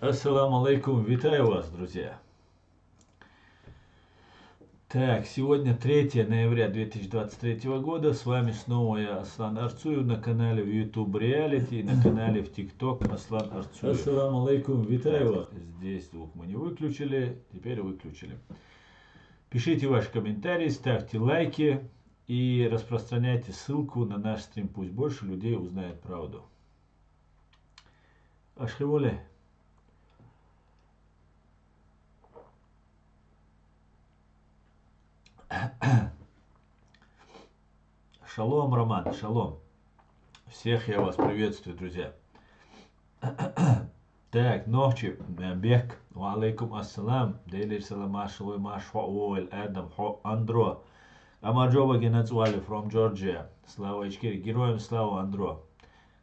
Ассаламу алейкум, витаю вас, друзья. Так, сегодня 3 ноября 2023 года, с вами снова я, Аслан Арцуев, на канале в YouTube Reality, на канале в TikTok Аслан Арцуев. Ассаламу алейкум, витаю вас. Здесь звук мы не выключили, теперь выключили. Пишите ваши комментарии, ставьте лайки и распространяйте ссылку на наш стрим, пусть больше людей узнает правду. Ашхеволе. Шалом, Роман, шалом. Всех я вас приветствую, друзья. Так, ночи, бек, ва алейкум ассалам, дейлер салама шалой машва уэль Эдам хо Андро. Амаджоба Генацуали from Georgia. Слава Ичкири, героям слава, Андро.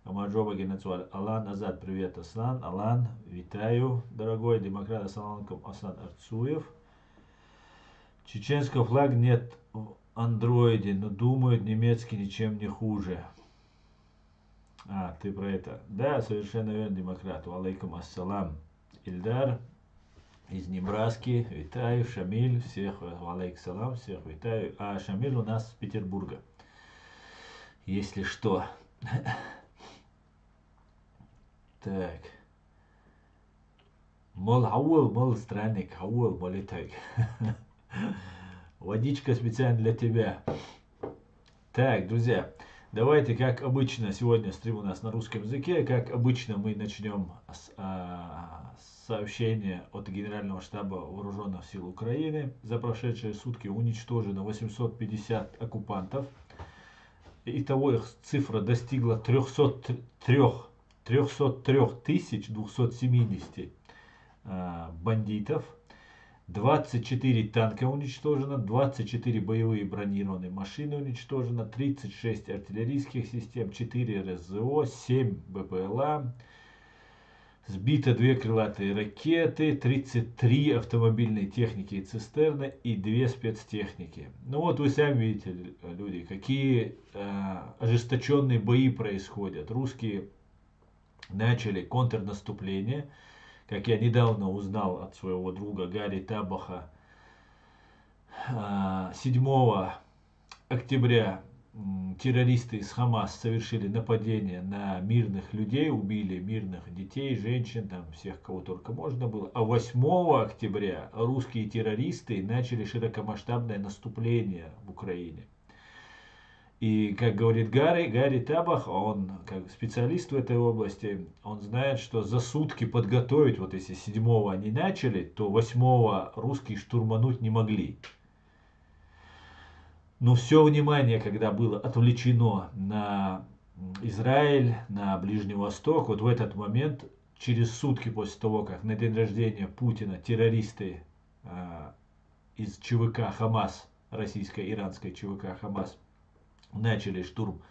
Амаджоба Генацуали. Алан Азад, привет, Аслан. Алан, витаю, дорогой демократ, ассалам алейкум, Аслан Арцуев. Чеченского флага нет в андроиде, но думают, немецкий ничем не хуже. А, ты про это. Да, совершенно верно, демократ. Алейкум ассалам. Ильдар из Небраски. Витаю. Шамиль. Всех. Алейкум салам. Всех витаю. А Шамиль у нас с Петербурга. Если что. Так. Мол хауэл, мол странник. Хауэл, молитайк. Водичка специально для тебя. Так, друзья. Давайте, как обычно, сегодня стрим у нас на русском языке. Как обычно, мы начнем с сообщения от Генерального штаба Вооруженных сил Украины. За прошедшие сутки уничтожено 850 оккупантов. Итого их цифра достигла 303 270 бандитов. 24 танка уничтожено, 24 боевые бронированные машины уничтожено, 36 артиллерийских систем, 4 РСЗО, 7 БПЛА, сбито 2 крылатые ракеты, 33 автомобильные техники и цистерны и 2 спецтехники. Ну вот вы сами видите, люди, какие ожесточенные бои происходят. Русские начали контрнаступление. Как я недавно узнал от своего друга Гарри Табаха, 7 октября террористы из Хамас совершили нападение на мирных людей, убили мирных детей, женщин, там всех, кого только можно было. А 8 октября русские террористы начали широкомасштабное наступление в Украине. И, как говорит Гарри Табах, он как специалист в этой области, он знает, что за сутки подготовить, вот если 7 они начали, то 8 русские штурмануть не могли. Но все внимание, когда было отвлечено на Израиль, на Ближний Восток, вот в этот момент, через сутки после того, как на день рождения Путина террористы из ЧВК Хамас, российско-иранской ЧВК Хамас, начали штурм,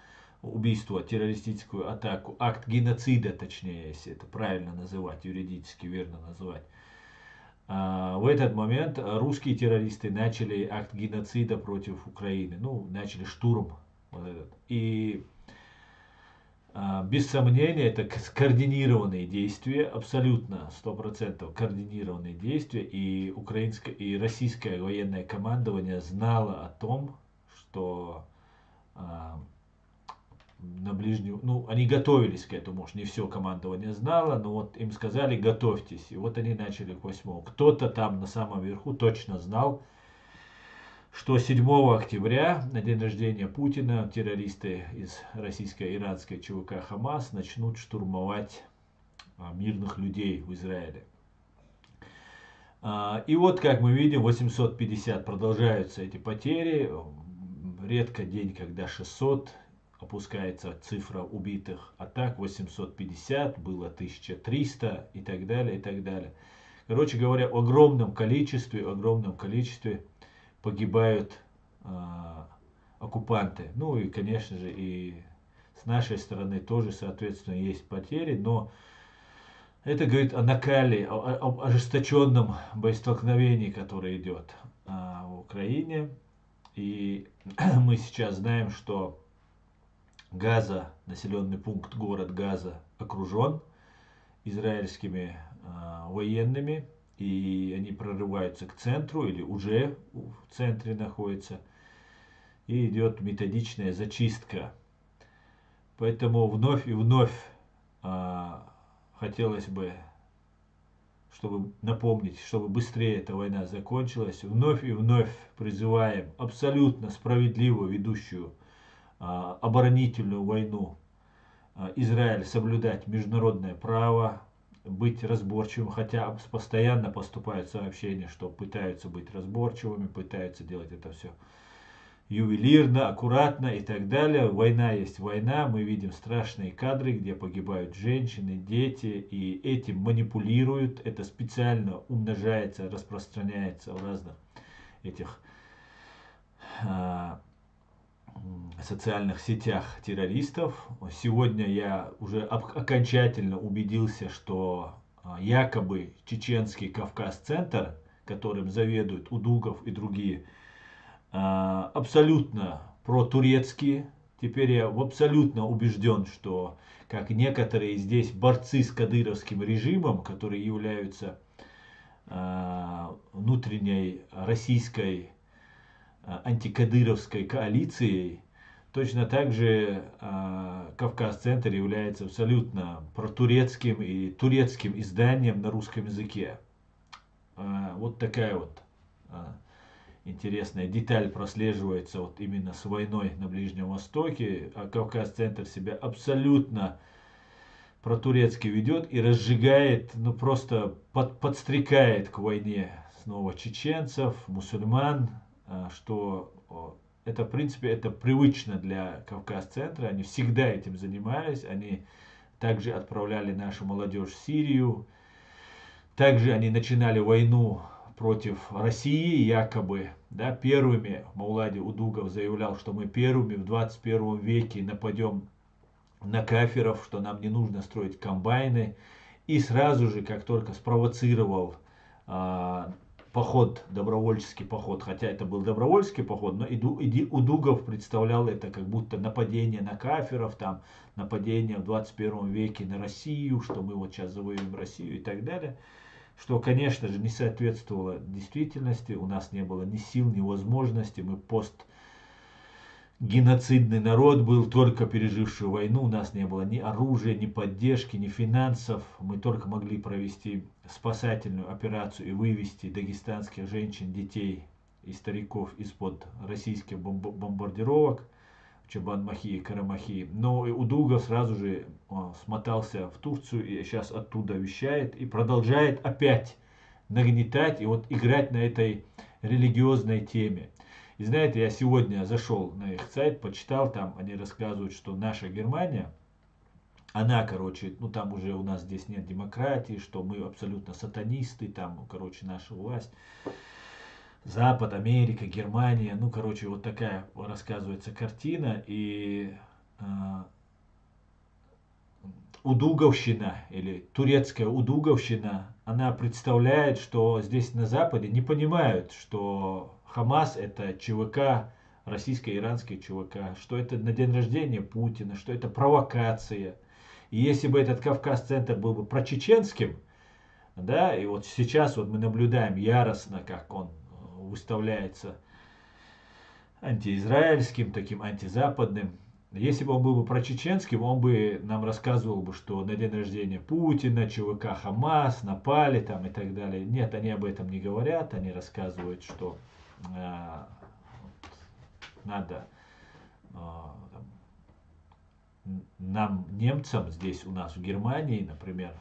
убийство, террористическую атаку, акт геноцида, точнее, если это правильно называть, юридически верно называть. В этот момент русские террористы начали акт геноцида против Украины, ну, начали штурм. Вот этот. И без сомнения это скоординированные действия, абсолютно 100% координированные действия, и украинское и российское военное командование знало о том, что на ближнюю, ну, они готовились к этому, может, не все командование знало, но вот им сказали, готовьтесь, и вот они начали к 8. Кто-то там на самом верху точно знал, что 7 октября, на день рождения Путина, террористы из российско-иранской ЧВК Хамас начнут штурмовать мирных людей в Израиле. И вот, как мы видим, 850 продолжаются эти потери. Редко день, когда 600, опускается цифра убитых, а так 850, было 1300 и так далее, и так далее. Короче говоря, в огромном количестве погибают оккупанты. Ну и, конечно же, и с нашей стороны тоже, соответственно, есть потери, но это говорит о накале, об ожесточенном боестолкновении, которое идет в Украине. И мы сейчас знаем, что Газа, населенный пункт, город Газа, окружен израильскими военными, и они прорываются к центру или уже в центре находятся, и идет методичная зачистка. Поэтому вновь и вновь хотелось бы, чтобы напомнить, чтобы быстрее эта война закончилась. Вновь и вновь призываем абсолютно справедливо ведущую оборонительную войну Израиль соблюдать международное право, быть разборчивым, хотя постоянно поступают сообщения, что пытаются быть разборчивыми, пытаются делать это все ювелирно, аккуратно и так далее. Война есть война, мы видим страшные кадры, где погибают женщины, дети, и этим манипулируют, это специально умножается, распространяется в разных этих социальных сетях террористов. Сегодня я уже окончательно убедился, что якобы чеченский Кавказ-центр, которым заведуют Удугов и другие, абсолютно протурецкие. Теперь я абсолютно убежден, что как некоторые здесь борцы с кадыровским режимом, которые являются внутренней российской антикадыровской коалицией, точно так же Кавказ-центр является абсолютно протурецким и турецким изданием на русском языке. Вот такая вот интересная деталь прослеживается вот именно с войной на Ближнем Востоке. А Кавказ-центр себя абсолютно протурецки ведет и разжигает, ну просто подстрекает к войне снова чеченцев, мусульман, что это в принципе это привычно для Кавказ-центра. Они всегда этим занимались, они также отправляли нашу молодежь в Сирию, также они начинали войну против России, якобы, да, первыми. Маулади Удугов заявлял, что мы первыми в 21 веке нападем на кафиров, что нам не нужно строить комбайны. И сразу же, как только спровоцировал поход, добровольческий поход, хотя это был добровольческий поход, но Удугов представлял это как будто нападение на кафиров, там, нападение в 21 веке на Россию, что мы вот сейчас завоюем Россию и так далее. Что, конечно же, не соответствовало действительности, у нас не было ни сил, ни возможности, мы геноцидный народ был, только переживший войну, у нас не было ни оружия, ни поддержки, ни финансов, мы только могли провести спасательную операцию и вывести дагестанских женщин, детей и стариков из-под российских бомбардировок в Чабан-Махи и Карамахи. Но Удугов сразу же смотался в Турцию и сейчас оттуда вещает и продолжает опять нагнетать и вот играть на этой религиозной теме. И знаете, я сегодня зашел на их сайт, почитал, там они рассказывают, что наша Германия, она, короче, ну там уже у нас здесь нет демократии, что мы абсолютно сатанисты, там, короче, наша власть. Запад, Америка, Германия, ну, короче, вот такая рассказывается картина, и удуговщина или турецкая удуговщина, она представляет, что здесь на Западе не понимают, что Хамас это ЧВК, российско-иранский ЧВК, что это на день рождения Путина, что это провокация. И если бы этот Кавказ-центр был бы прочеченским, да, и вот сейчас вот мы наблюдаем яростно, как он выставляется антиизраильским, таким антизападным. Если бы он был бы прочеченским, он бы нам рассказывал бы, что на день рождения Путина, ЧВК Хамас напали там и так далее. Нет, они об этом не говорят, они рассказывают, что надо нам, немцам, здесь у нас в Германии, например,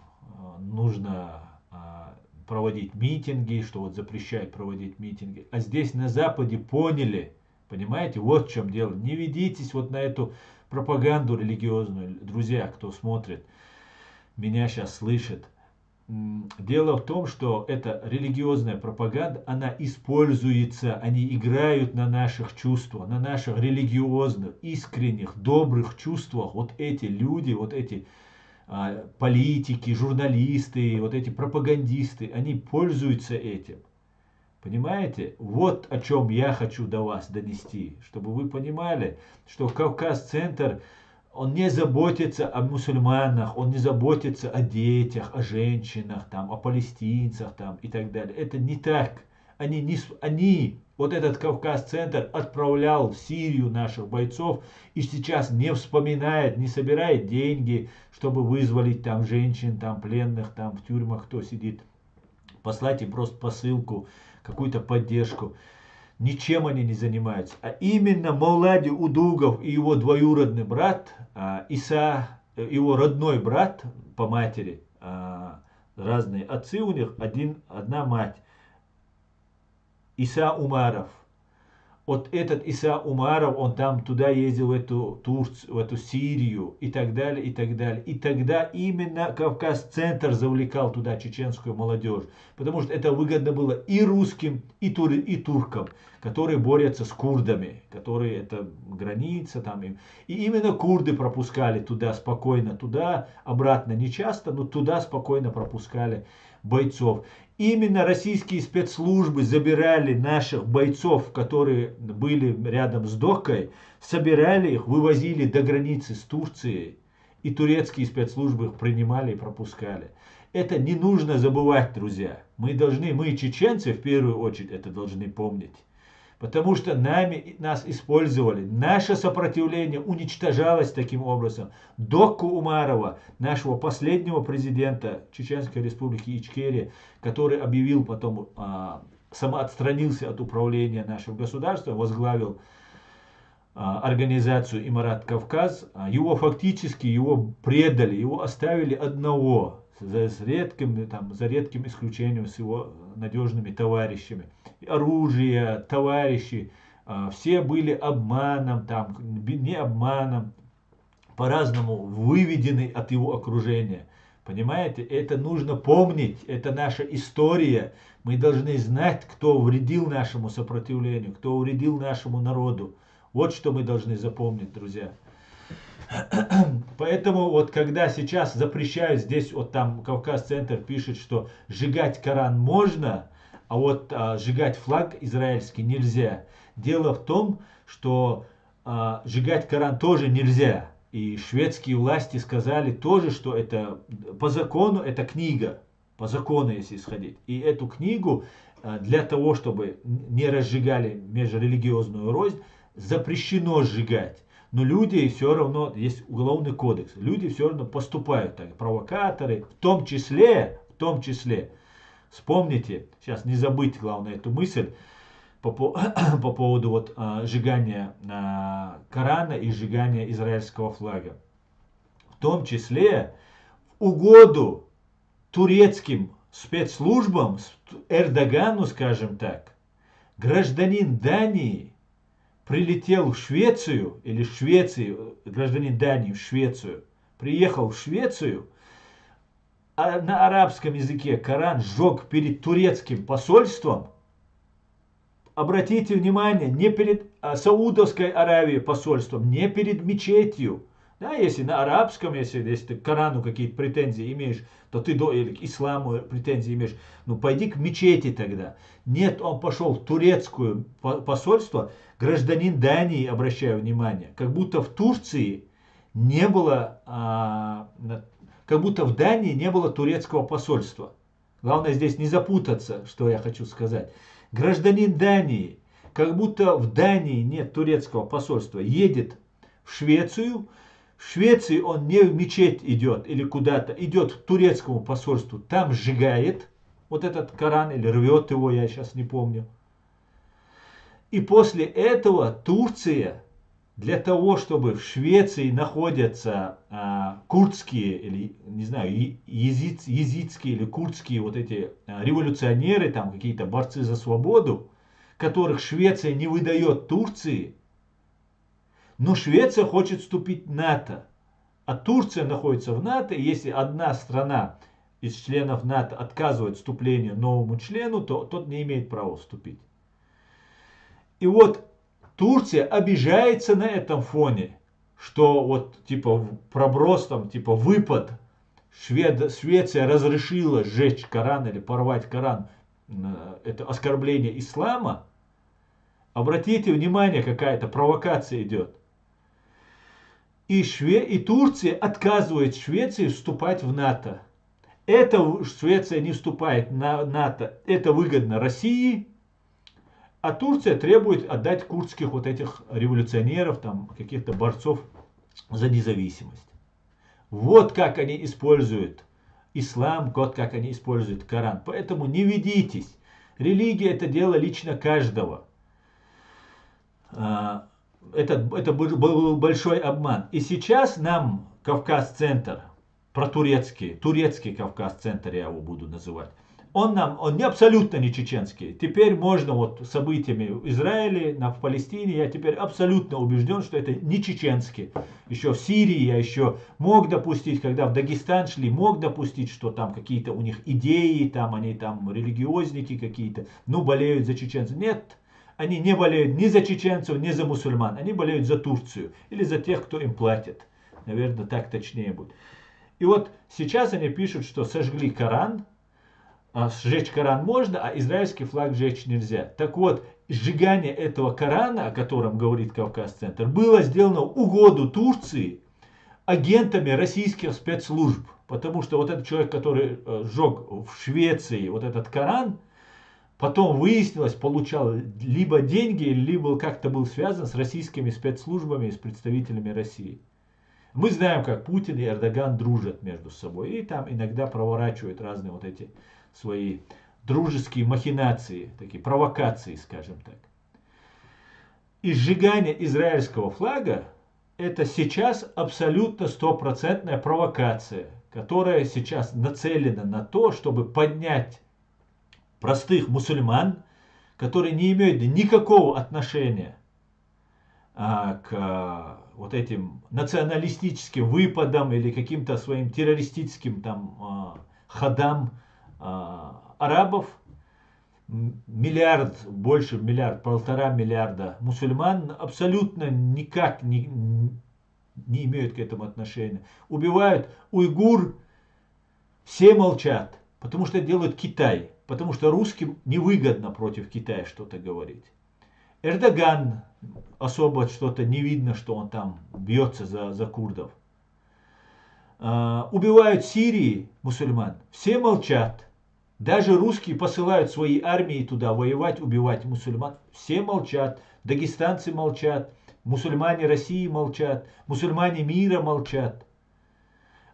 нужно проводить митинги, что вот запрещают проводить митинги. А здесь на Западе поняли, понимаете, вот в чем дело. Не ведитесь вот на эту пропаганду религиозную, друзья, кто смотрит, меня сейчас слышит. Дело в том, что эта религиозная пропаганда, она используется, они играют на наших чувствах, на наших религиозных, искренних, добрых чувствах. Вот эти люди, вот эти политики, журналисты, вот эти пропагандисты, они пользуются этим. Понимаете? Вот о чем я хочу до вас донести, чтобы вы понимали, что Кавказ-центр, Он не заботится о мусульманах, он не заботится о детях, о женщинах, там, о палестинцах там, и так далее. Это не так. Вот этот Кавказ-центр отправлял в Сирию наших бойцов и сейчас не вспоминает, не собирает деньги, чтобы вызволить там женщин, там пленных, там в тюрьмах кто сидит. Послать им просто посылку, какую-то поддержку. Ничем они не занимаются. А именно Мавлади Удугов и его двоюродный брат, Иса, его родной брат по матери, разные отцы у них, одна мать, Иса Умаров. Вот этот Иса Умаров, он там туда ездил, в эту Турцию, в эту Сирию и так далее, и так далее. И тогда именно Кавказ-центр завлекал туда чеченскую молодежь. Потому что это выгодно было и русским, и туркам, которые борются с курдами, которые это граница там. И именно курды пропускали туда спокойно, туда, обратно не часто, но туда спокойно пропускали бойцов. Именно российские спецслужбы забирали наших бойцов, которые были рядом с Доккой, собирали их, вывозили до границы с Турцией, и турецкие спецслужбы их принимали и пропускали. Это не нужно забывать, друзья. Мы, чеченцы, в первую очередь, это должны помнить. Потому что нас использовали. Наше сопротивление уничтожалось таким образом. Докку Умарова, нашего последнего президента Чеченской республики Ичкерия, который объявил потом, самоотстранился от управления нашим государством, возглавил организацию Имарат Кавказ, его предали, его оставили одного, за редким исключением с его надежными товарищами. Оружие, товарищи, все были обманом, не обманом, по-разному выведены от его окружения. Понимаете, это нужно помнить, это наша история. Мы должны знать, кто вредил нашему сопротивлению, кто вредил нашему народу. Вот что мы должны запомнить, друзья. Поэтому вот когда сейчас запрещают здесь, вот там Кавказ-центр пишет, что сжигать Коран можно, а вот сжигать флаг израильский нельзя. Дело в том, что сжигать Коран тоже нельзя. И шведские власти сказали тоже, что это по закону это книга. По закону, если исходить. И эту книгу для того, чтобы не разжигали межрелигиозную рознь, запрещено сжигать. Но люди все равно, есть уголовный кодекс, люди все равно поступают так, провокаторы, в том числе, вспомните, сейчас не забыть, главное, эту мысль по поводу вот, сжигания Корана и сжигания израильского флага. В том числе в угоду турецким спецслужбам, Эрдогану, скажем так, гражданин Дании прилетел в Швецию, или в Швеции, гражданин Дании в Швецию, приехал в Швецию, а на арабском языке Коран сжег перед турецким посольством. Обратите внимание, не перед Саудовской Аравией посольством, не перед мечетью. Да, если на арабском, если ты к Корану какие-то претензии имеешь, то ты или к исламу претензии имеешь, ну пойди к мечети тогда. Нет, он пошел в турецкое посольство, гражданин Дании, обращаю внимание, как будто в Турции не было, как будто в Дании не было турецкого посольства. Главное здесь не запутаться, что я хочу сказать. Гражданин Дании, как будто в Дании нет турецкого посольства, едет в Швецию. В Швеции он не в мечеть идет или куда-то, идет к турецкому посольству, там сжигает вот этот Коран или рвет его, я сейчас не помню. И после этого Турция, для того, чтобы в Швеции находятся курдские или, не знаю, езидские или курдские вот эти революционеры, там какие-то борцы за свободу, которых Швеция не выдает Турции, но Швеция хочет вступить в НАТО, а Турция находится в НАТО, и если одна страна из членов НАТО отказывает вступлению новому члену, то тот не имеет права вступить. И вот Турция обижается на этом фоне, что вот типа проброс, там, типа выпад, Швеция разрешила сжечь Коран или порвать Коран, это оскорбление ислама. Обратите внимание, какая-то провокация идет. И Турция отказывает Швеции вступать в НАТО. Это Швеция не вступает на НАТО. Это выгодно России. А Турция требует отдать курдских вот этих революционеров, там, каких-то борцов за независимость. Вот как они используют ислам, вот как они используют Коран. Поэтому не ведитесь. Религия — это дело лично каждого. Это был большой обман. И сейчас нам Кавказ-центр, турецкий Кавказ-центр, я его буду называть, он не абсолютно не чеченский. Теперь можно вот событиями в Израиле, в Палестине, я теперь абсолютно убежден, что это не чеченский. Еще в Сирии я еще мог допустить, когда в Дагестан шли, мог допустить, что там какие-то у них идеи, там они там религиозники какие-то, болеют за чеченцев. Нет, они не болеют ни за чеченцев, ни за мусульман. Они болеют за Турцию или за тех, кто им платит. Наверное, так точнее будет. И вот сейчас они пишут, что сожгли Коран. Сжечь Коран можно, а израильский флаг сжечь нельзя. Так вот, сжигание этого Корана, о котором говорит Кавказ-центр, было сделано в угоду Турции агентами российских спецслужб. Потому что вот этот человек, который сжег в Швеции вот этот Коран, потом выяснилось, получал либо деньги, либо как-то был связан с российскими спецслужбами и с представителями России. Мы знаем, как Путин и Эрдоган дружат между собой. И там иногда проворачивают разные вот эти свои дружеские махинации, такие провокации, скажем так. И сжигание израильского флага — это сейчас абсолютно стопроцентная провокация, которая сейчас нацелена на то, чтобы поднять простых мусульман, которые не имеют никакого отношения к вот этим националистическим выпадам или каким-то своим террористическим там ходам арабов. Больше миллиард, 1,5 миллиарда мусульман абсолютно никак не имеют к этому отношения. Убивают уйгур, все молчат, потому что это делает Китай, потому что русским невыгодно против Китая что-то говорить. Эрдоган особо что-то не видно, что он там бьется за курдов. Убивают в Сирии мусульман, все молчат. Даже русские посылают свои армии туда воевать, убивать мусульман, все молчат. Дагестанцы молчат, мусульмане России молчат, мусульмане мира молчат.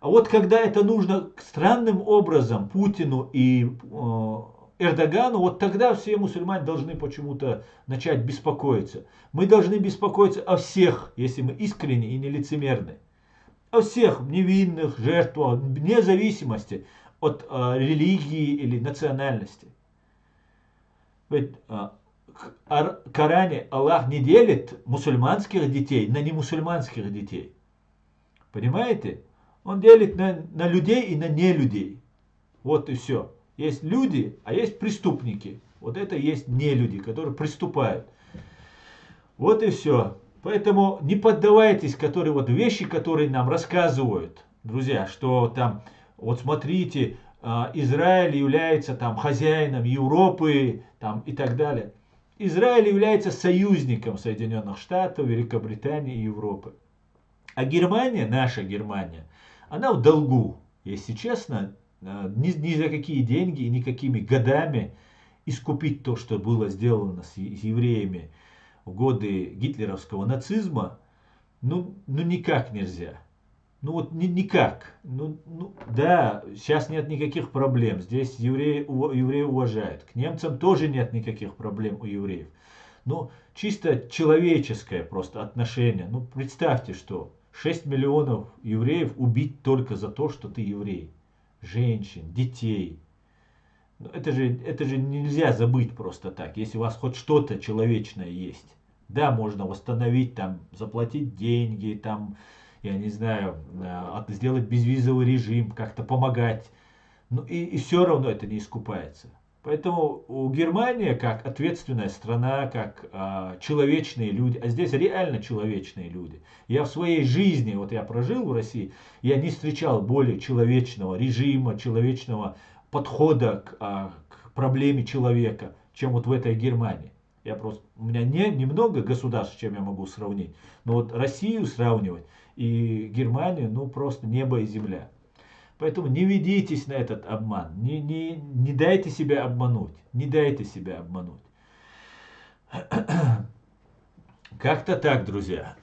А вот когда это нужно странным образом Путину и Эрдогану, вот тогда все мусульмане должны почему-то начать беспокоиться. Мы должны беспокоиться о всех, если мы искренне и не лицемерны. О всех невинных жертвах, вне зависимости от религии или национальности. Ведь в Коране Аллах не делит мусульманских детей на немусульманских детей. Понимаете? Он делит на людей и на нелюдей. Вот и все. Есть люди, а есть преступники. Вот это и есть нелюди, которые приступают. Вот и все. Поэтому не поддавайтесь, вещи, которые нам рассказывают, друзья, что там, вот смотрите, Израиль является там хозяином Европы там, и так далее. Израиль является союзником Соединенных Штатов, Великобритании и Европы. А Германия, наша Германия, она в долгу, если честно, ни за какие деньги и никакими годами искупить то, что было сделано с евреями в годы гитлеровского нацизма, никак нельзя. Никак. Да, сейчас нет никаких проблем. Здесь евреи уважают. К немцам тоже нет никаких проблем у евреев. Чисто человеческое просто отношение. Представьте, что 6 миллионов евреев убить только за то, что ты еврей. Женщин, детей. Это же нельзя забыть просто так, если у вас хоть что-то человечное есть. Да, можно восстановить, там, заплатить деньги, там, я не знаю, сделать безвизовый режим, как-то помогать. И все равно это не искупается. Поэтому у Германии, как ответственная страна, как человечные люди, а здесь реально человечные люди. Я в своей жизни, вот я прожил в России, я не встречал более человечного режима, человечного подхода к проблеме человека, чем вот в этой Германии. У меня немного государств, с чем я могу сравнить, но вот Россию сравнивать, и Германию, ну просто небо и земля. Поэтому не ведитесь на этот обман, не дайте себя обмануть, не дайте себя обмануть. Как-то так, друзья.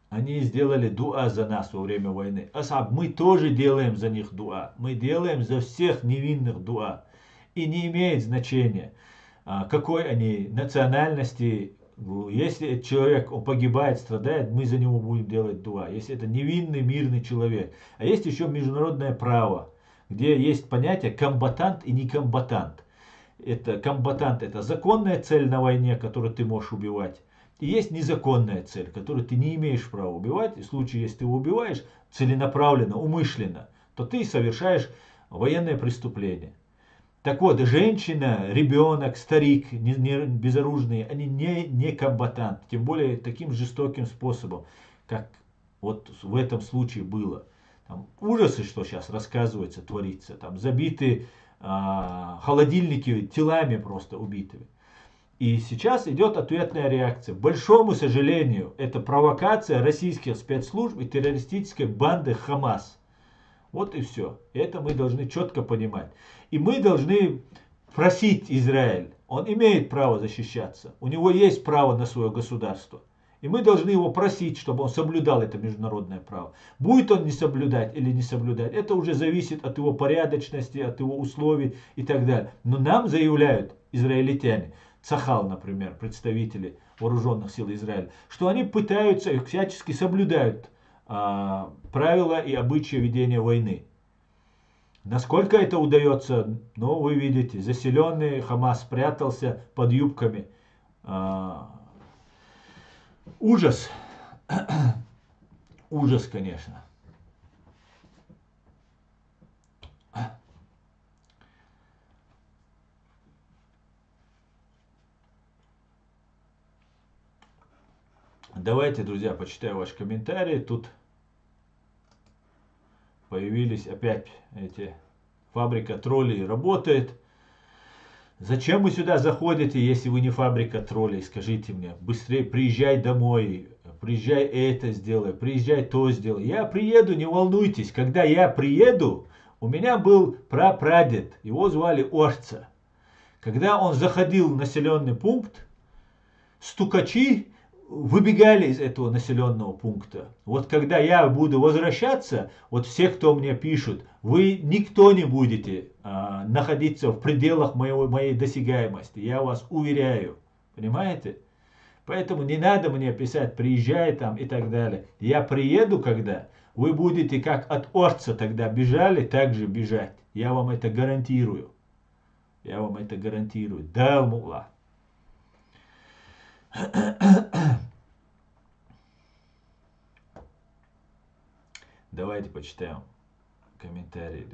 Они сделали дуа за нас во время войны. Асаб, мы тоже делаем за них дуа. Мы делаем за всех невинных дуа. И не имеет значения, какой они национальности. Если человек он погибает, страдает, мы за него будем делать дуа. Если это невинный, мирный человек. А есть еще международное право, где есть понятие комбатант и некомбатант. Это комбатант, это законная цель на войне, которую ты можешь убивать. И есть незаконная цель, которую ты не имеешь права убивать. И в случае, если ты его убиваешь целенаправленно, умышленно, то ты совершаешь военное преступление. Так вот, женщина, ребенок, старик, безоружные, они не комбатанты. Тем более таким жестоким способом, как вот в этом случае было. Там ужасы, что сейчас рассказывается, творится. Там забиты холодильники телами просто убитыми. И сейчас идет ответная реакция. К большому сожалению, это провокация российских спецслужб и террористической банды Хамас. Вот и все. Это мы должны четко понимать. И мы должны просить Израиль. Он имеет право защищаться. У него есть право на свое государство. И мы должны его просить, чтобы он соблюдал это международное право. Будет он не соблюдать или не соблюдать, это уже зависит от его порядочности, от его условий и так далее. Но нам заявляют израильтяне, Цахал, например, представители вооруженных сил Израиля, что они пытаются и всячески соблюдают правила и обычаи ведения войны. Насколько это удается, ну, вы видите, заселенный Хамас спрятался под юбками. Ужас. Ужас, конечно. Давайте, друзья, почитаю ваши комментарии. Тут появились опять эти фабрика троллей работает. Зачем вы сюда заходите, если вы не фабрика троллей? Скажите мне. Быстрее приезжай домой. Приезжай это сделай. Приезжай то сделай. Я приеду, не волнуйтесь. Когда я приеду, у меня был прапрадед. Его звали Орца. Когда он заходил в населенный пункт, стукачи выбегали из этого населенного пункта. Вот когда я буду возвращаться, вот все, кто мне пишут, вы никто не будете находиться в пределах моей досягаемости. Я вас уверяю. Понимаете? Поэтому не надо мне писать, приезжай там и так далее. Я приеду, когда вы будете как от Орца тогда бежали, так же бежать. Я вам это гарантирую. Я вам это гарантирую. Да, мулла. Давайте почитаем комментарии.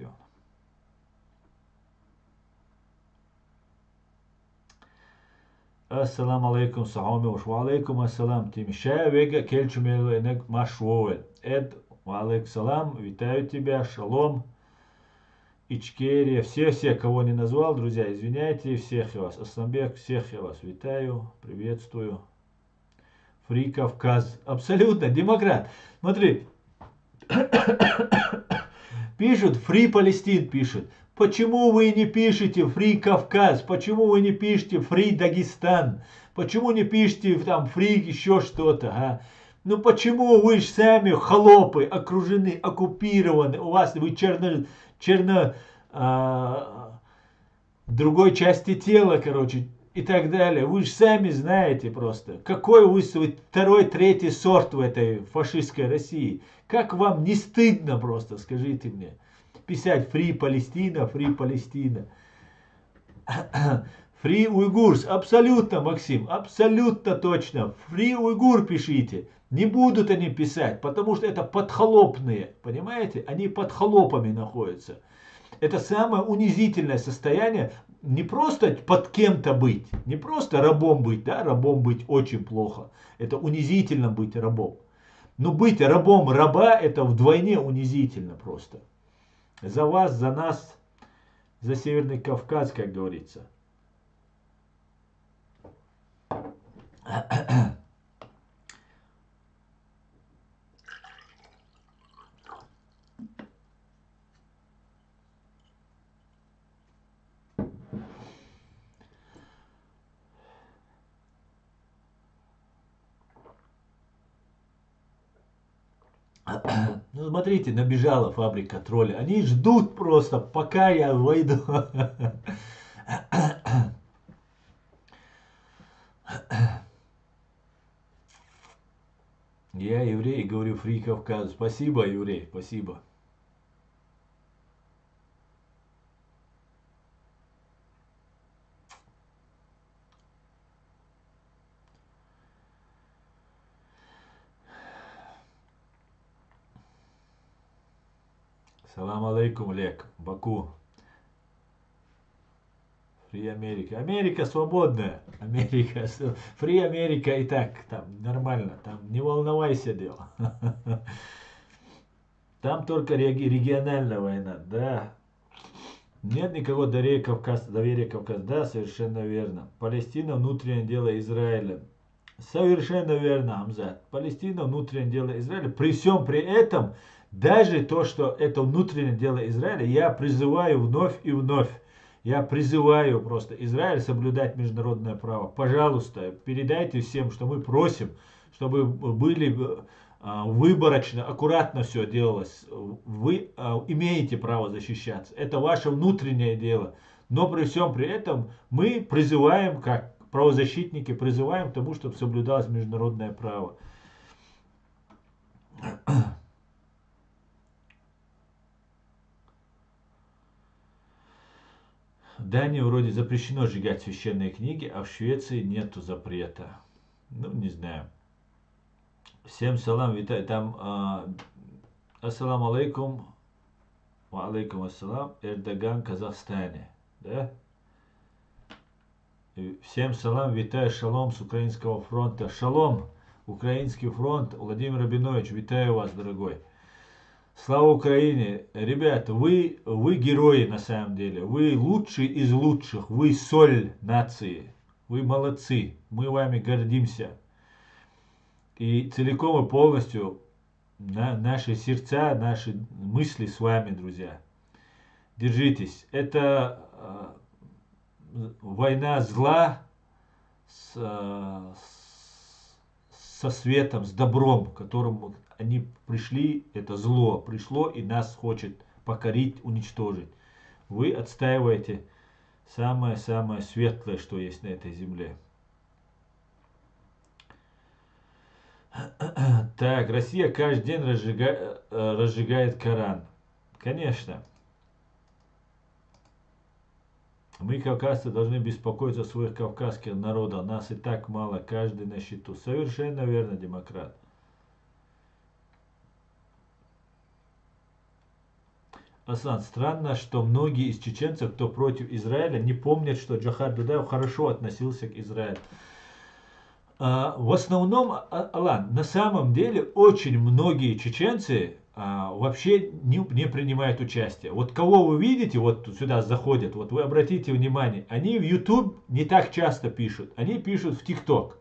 Assalamu alaikum sahabi wa alaikum assalam тим шавега кельчумелуэнек машвоэль. Эд wa алейкум салам, витаю тебя, шалом, Ичкерия, все, кого не назвал, друзья, извиняйте, всех я вас, Асланбек, всех я вас витаю, приветствую. Фри Кавказ, абсолютно, демократ. Смотри, пишут, Фри Палестин пишут. Почему вы не пишете Фри Кавказ? Почему вы не пишете Фри Дагестан? Почему не пишете там Фри еще что-то? А? Ну почему вы же сами холопы, окружены, оккупированы? У вас вы другой части тела, короче, и так далее. Вы же сами знаете просто, какой вы второй, третий сорт в этой фашистской России. Как вам не стыдно просто, скажите мне. Писать Фри Палестина, Фри Палестина. Фри Уйгурс, абсолютно, Максим, абсолютно точно. Фри Уйгур пишите. Не будут они писать, потому что это подхолопные, понимаете? Они под холопами находятся. Это самое унизительное состояние. Не просто под кем-то быть, не просто рабом быть, да, рабом быть очень плохо. Это унизительно быть рабом. Но быть рабом раба, это вдвойне унизительно просто. За вас, за нас, за Северный Кавказ, как говорится. Ну, смотрите, набежала фабрика тролля. Они ждут просто, пока я войду. Я еврей, говорю, Фри Кавказ. Спасибо, еврей, спасибо. Салам алейкум, Лек, Баку. Фри Америка. Америка свободная. Америка. Фри Америка и так там нормально. Там не волновайся, дело. Там только региональная война, да. Нет никакого доверия Кавказа. Да, совершенно верно. Палестина внутреннее дело Израиля. Совершенно верно, Амзат. Палестина внутреннее дело Израиля. При всем при этом, даже то, что это внутреннее дело Израиля, я призываю вновь и вновь. Я призываю просто Израиль соблюдать международное право. Пожалуйста, передайте всем, что мы просим, чтобы были выборочно, аккуратно все делалось. Вы имеете право защищаться. Это ваше внутреннее дело. Но при всем при этом мы призываем, как правозащитники, призываем к тому, чтобы соблюдалось международное право. В Дании вроде запрещено сжигать священные книги, а в Швеции нету запрета. Ну, не знаю. Всем салам, витаю. Там ассаламу алейкум. Ва алейкум ассалам. Эрдоган, Казахстане. Да? Всем салам, витаю, шалом с Украинского фронта. Шалом, Украинский фронт. Владимир Рабинович, витаю вас, дорогой. Слава Украине! Ребята, вы герои на самом деле. Вы лучшие из лучших. Вы соль нации. Вы молодцы. Мы вами гордимся. И целиком и полностью наши сердца, наши мысли с вами, друзья. Держитесь. Это война зла со светом, с добром, к которому они пришли, это зло пришло и нас хочет покорить, уничтожить. Вы отстаиваете самое-самое светлое, что есть на этой земле. Так, Россия каждый день разжигает Коран. Конечно. Мы, кавказцы, должны беспокоиться о своих кавказских народах. Нас и так мало, каждый на счету. Совершенно верно, демократ. Асан, странно, что многие из чеченцев, кто против Израиля, не помнят, что Джохар Дудаев хорошо относился к Израилю. В основном, Алан, на самом деле очень многие чеченцы вообще не принимают участие. Вот кого вы видите, вот сюда заходят, вот вы обратите внимание, они в YouTube не так часто пишут, они пишут в TikTok.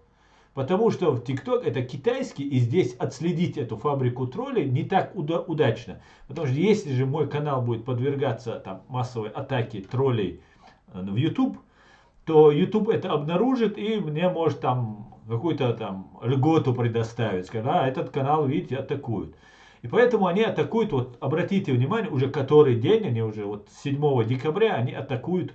Потому что в TikTok это китайский, и здесь отследить эту фабрику троллей не так удачно. Потому что если же мой канал будет подвергаться там, массовой атаке троллей в YouTube, то YouTube это обнаружит и мне может там какую-то там льготу предоставить. Сказать, этот канал, видите, атакуют. И поэтому они атакуют, вот обратите внимание, уже который день, они уже вот 7 декабря, они атакуют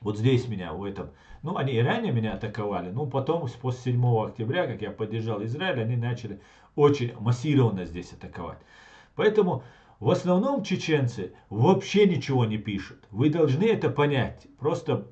вот здесь меня, в этом. Ну, они и ранее меня атаковали, но потом, после 7 октября, как я поддержал Израиль, они начали очень массированно здесь атаковать. Поэтому в основном чеченцы вообще ничего не пишут. Вы должны это понять. Просто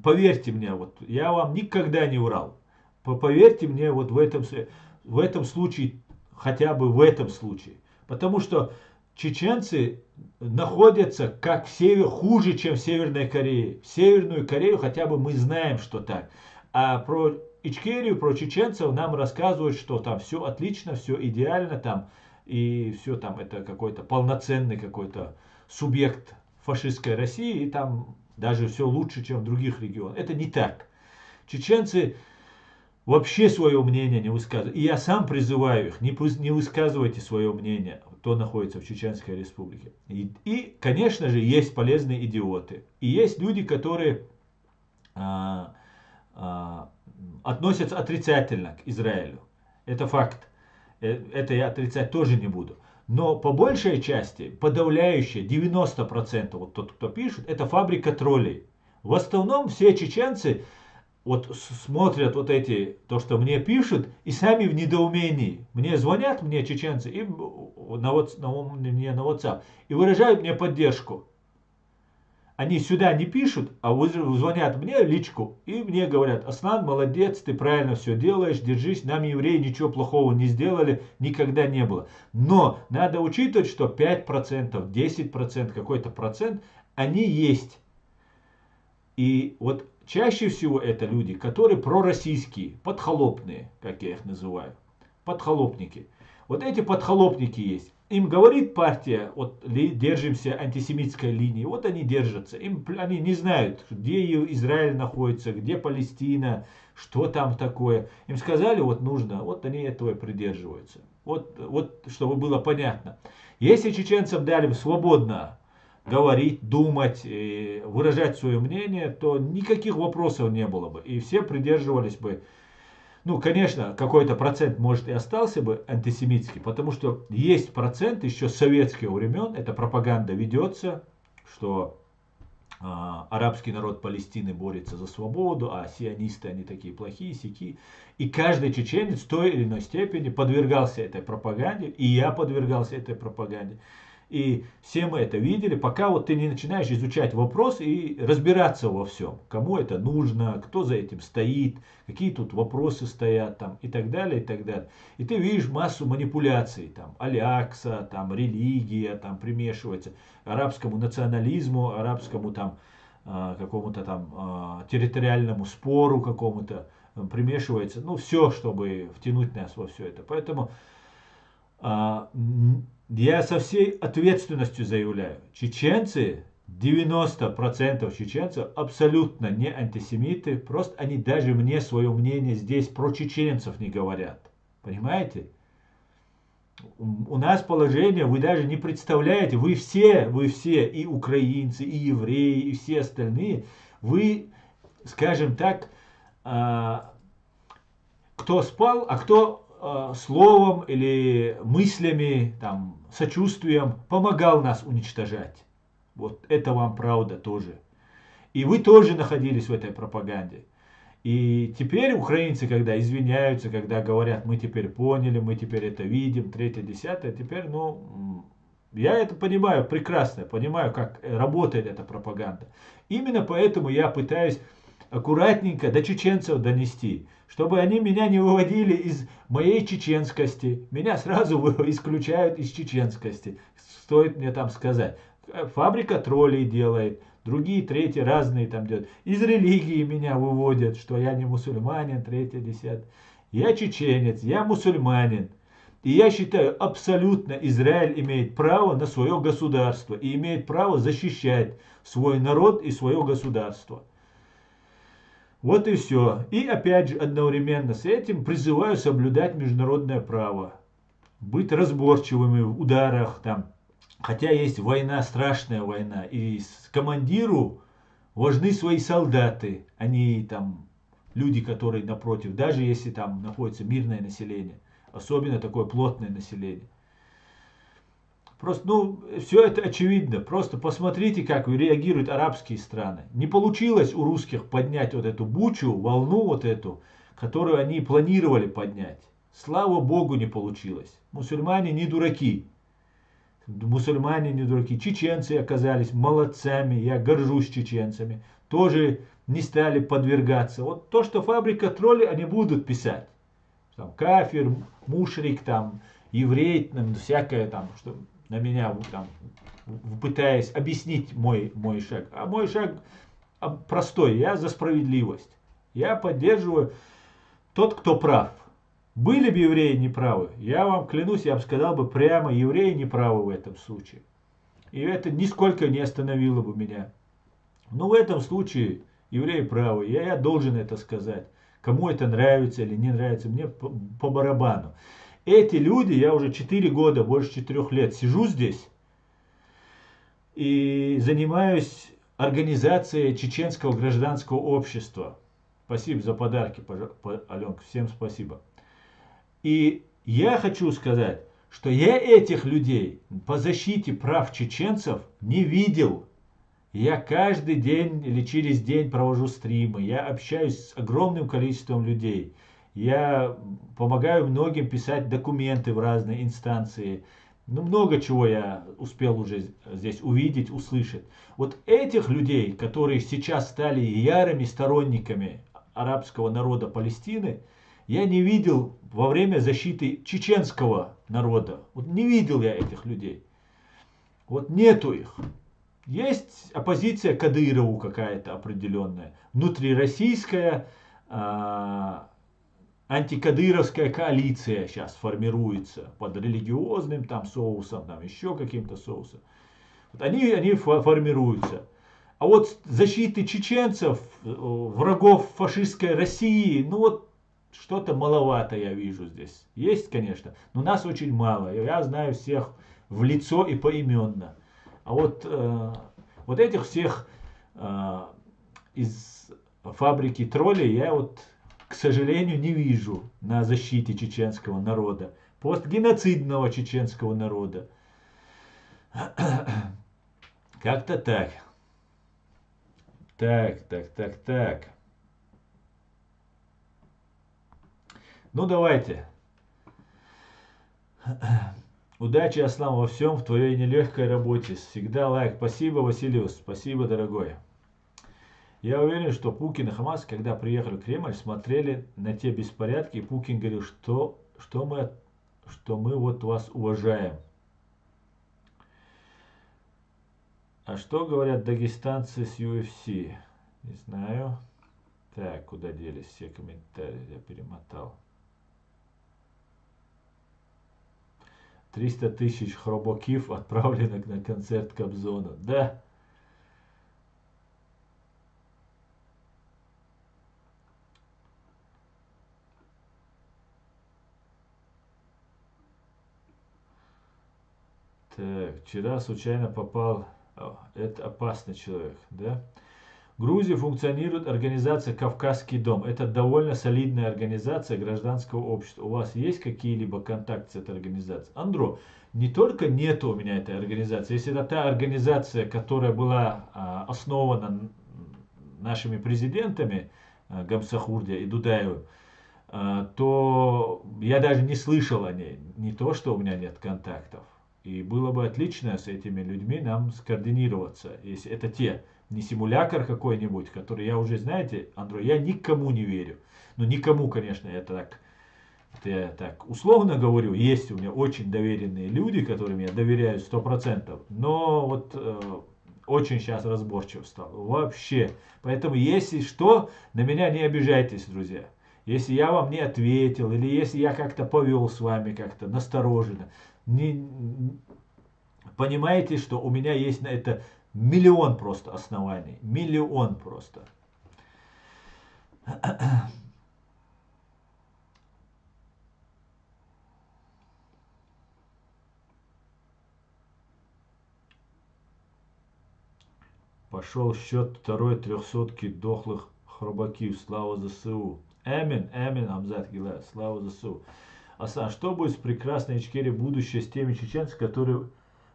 поверьте мне, вот я вам никогда не врал. Поверьте мне вот в этом случае, хотя бы в этом случае. Потому что чеченцы находятся как хуже, чем в Северной Корее. В Северную Корею хотя бы мы знаем, что так. А про Ичкерию, про чеченцев нам рассказывают, что там все отлично, все идеально там. И все там это какой-то полноценный какой-то субъект фашистской России. И там даже все лучше, чем в других регионах. Это не так. Чеченцы вообще свое мнение не высказывают. И я сам призываю их, не высказывайте свое мнение, кто находится в Чеченской Республике. Конечно же, есть полезные идиоты. И есть люди, которые а, относятся отрицательно к Израилю. Это факт. Это я отрицать тоже не буду. Но по большей части, подавляющее, 90%, вот тот, кто пишет, это фабрика троллей. В основном все чеченцы вот смотрят вот эти, то, что мне пишут, и сами в недоумении. Мне звонят, мне чеченцы, и мне на WhatsApp, и выражают мне поддержку. Они сюда не пишут, а звонят мне в личку и мне говорят: Аслан, молодец, ты правильно все делаешь, держись, нам евреи ничего плохого не сделали, никогда не было. Но надо учитывать, что 5%, 10%, какой-то процент, они есть. И вот чаще всего это люди, которые пророссийские, подхолопные, как я их называю, подхолопники. Вот эти подхолопники есть. Им говорит партия, вот держимся антисемитской линии, вот они держатся. Они не знают, где Израиль находится, где Палестина, что там такое. Им сказали, вот нужно, вот они этого и придерживаются. Вот чтобы было понятно. Если чеченцам дали свободно говорить, думать, выражать свое мнение, то никаких вопросов не было бы. И все придерживались бы. Ну, конечно, какой-то процент, может, и остался бы антисемитский, потому что есть процент еще с советских времен, эта пропаганда ведется, что арабский народ Палестины борется за свободу, а сионисты, они такие плохие, сяки. И каждый чеченец в той или иной степени подвергался этой пропаганде, и я подвергался этой пропаганде. И все мы это видели, пока вот ты не начинаешь изучать вопрос и разбираться во всем. Кому это нужно, кто за этим стоит, какие тут вопросы стоят там, и так далее, и так далее. И ты видишь массу манипуляций, там, Аль-Акса, там, религия, там, примешивается арабскому национализму, арабскому там, какому-то там территориальному спору какому-то примешивается. Ну, все, чтобы втянуть нас во все это. Поэтому я со всей ответственностью заявляю, чеченцы, 90% чеченцев абсолютно не антисемиты, просто они даже мне свое мнение здесь про чеченцев не говорят. Понимаете? У нас положение, вы даже не представляете, вы все, и украинцы, и евреи, и все остальные, вы, скажем так, кто спал, а кто словом или мыслями, там, сочувствием помогал нас уничтожать. Вот это вам правда тоже. И вы тоже находились в этой пропаганде. И теперь украинцы, когда извиняются, когда говорят, мы теперь поняли, мы теперь это видим, третье, десятое, теперь, ну, я это понимаю прекрасно, понимаю, как работает эта пропаганда. Именно поэтому я пытаюсь аккуратненько до чеченцев донести, чтобы они меня не выводили из моей чеченскости. Меня сразу исключают из чеченскости. Стоит мне там сказать. Фабрика троллей делает, другие, третьи, разные там делают. Из религии меня выводят, что я не мусульманин, третье, десятое. Я чеченец, я мусульманин. И я считаю, абсолютно Израиль имеет право на свое государство и имеет право защищать свой народ и свое государство. Вот и все. И опять же, одновременно с этим призываю соблюдать международное право. Быть разборчивыми в ударах там. Хотя есть война, страшная война. И командиру важны свои солдаты, а не там люди, которые напротив. Даже если там находится мирное население. Особенно такое плотное население. Просто, ну, все это очевидно. Просто посмотрите, как реагируют арабские страны. Не получилось у русских поднять вот эту бучу, волну вот эту, которую они планировали поднять. Слава Богу, не получилось. Мусульмане не дураки. Мусульмане не дураки. Чеченцы оказались молодцами. Я горжусь чеченцами. Тоже не стали подвергаться. Вот то, что фабрика троллей, они будут писать. Там кафир, мушрик, там, еврей, там, всякое там, что на меня там, пытаясь объяснить мой шаг. А мой шаг простой. Я за справедливость. Я поддерживаю тот, кто прав. Были бы евреи неправы, я вам клянусь, я бы сказал бы прямо, евреи неправы в этом случае. И это нисколько не остановило бы меня. Но в этом случае евреи правы, я должен это сказать. Кому это нравится или не нравится, мне по барабану. Эти люди, я уже 4 года, больше 4 лет сижу здесь и занимаюсь организацией чеченского гражданского общества. Спасибо за подарки, Аленка, всем спасибо. И я хочу сказать, что я этих людей по защите прав чеченцев не видел. Я каждый день или через день провожу стримы, я общаюсь с огромным количеством людей. Я помогаю многим писать документы в разные инстанции. Ну, много чего я успел уже здесь увидеть, услышать. Вот этих людей, которые сейчас стали ярыми сторонниками арабского народа Палестины, я не видел во время защиты чеченского народа. Вот не видел я этих людей. Вот нету их. Есть оппозиция Кадырову какая-то определенная, внутрироссийская антикадыровская коалиция сейчас формируется под религиозным там соусом, там еще каким-то соусом. Вот они формируются. А вот защиты чеченцев, врагов фашистской России, ну вот что-то маловато я вижу здесь. Есть, конечно, но нас очень мало. Я знаю всех в лицо и поименно. А вот этих всех из фабрики троллей я вот, к сожалению, не вижу на защите чеченского народа, постгеноцидного чеченского народа. Как-то так. Так. Ну давайте. Удачи, Аслан, во всем, в твоей нелегкой работе. Всегда лайк. Спасибо, Василиус. Спасибо, дорогой. Я уверен, что Путин и Хамас, когда приехали в Кремль, смотрели на те беспорядки, и Путин говорил, что мы вот вас уважаем. А что говорят дагестанцы с UFC? Не знаю. Так, куда делись все комментарии? Я перемотал. 300 тысяч хробокив отправленных на концерт Кобзона. Да. Так, вчера случайно попал... Это опасный человек, да? В Грузии функционирует организация «Кавказский дом». Это довольно солидная организация гражданского общества. У вас есть какие-либо контакты с этой организацией? Андро, не только нет у меня этой организации. Если это та организация, которая была основана нашими президентами Гамсахурдия и Дудаевым, то я даже не слышал о ней. Не то, что у меня нет контактов. И было бы отлично с этими людьми нам скоординироваться. Если это те, не симулятор какой-нибудь, который я уже, знаете, Андрей, я никому не верю. Ну, никому, конечно, это я так условно говорю. Есть у меня очень доверенные люди, которым я доверяю 100%. Но вот очень сейчас разборчив стал. Вообще. Поэтому, если что, на меня не обижайтесь, друзья. Если я вам не ответил, или если я как-то повел с вами как-то настороженно, понимаете, что у меня есть на это миллион просто оснований. Миллион просто. Пошел счет второй 300-ки дохлых хробакив. Слава ЗСУ. Амин, Амзат Гила. Слава ЗСУ. Асан, что будет с прекрасной Ичкерией будущее с теми чеченцами, которые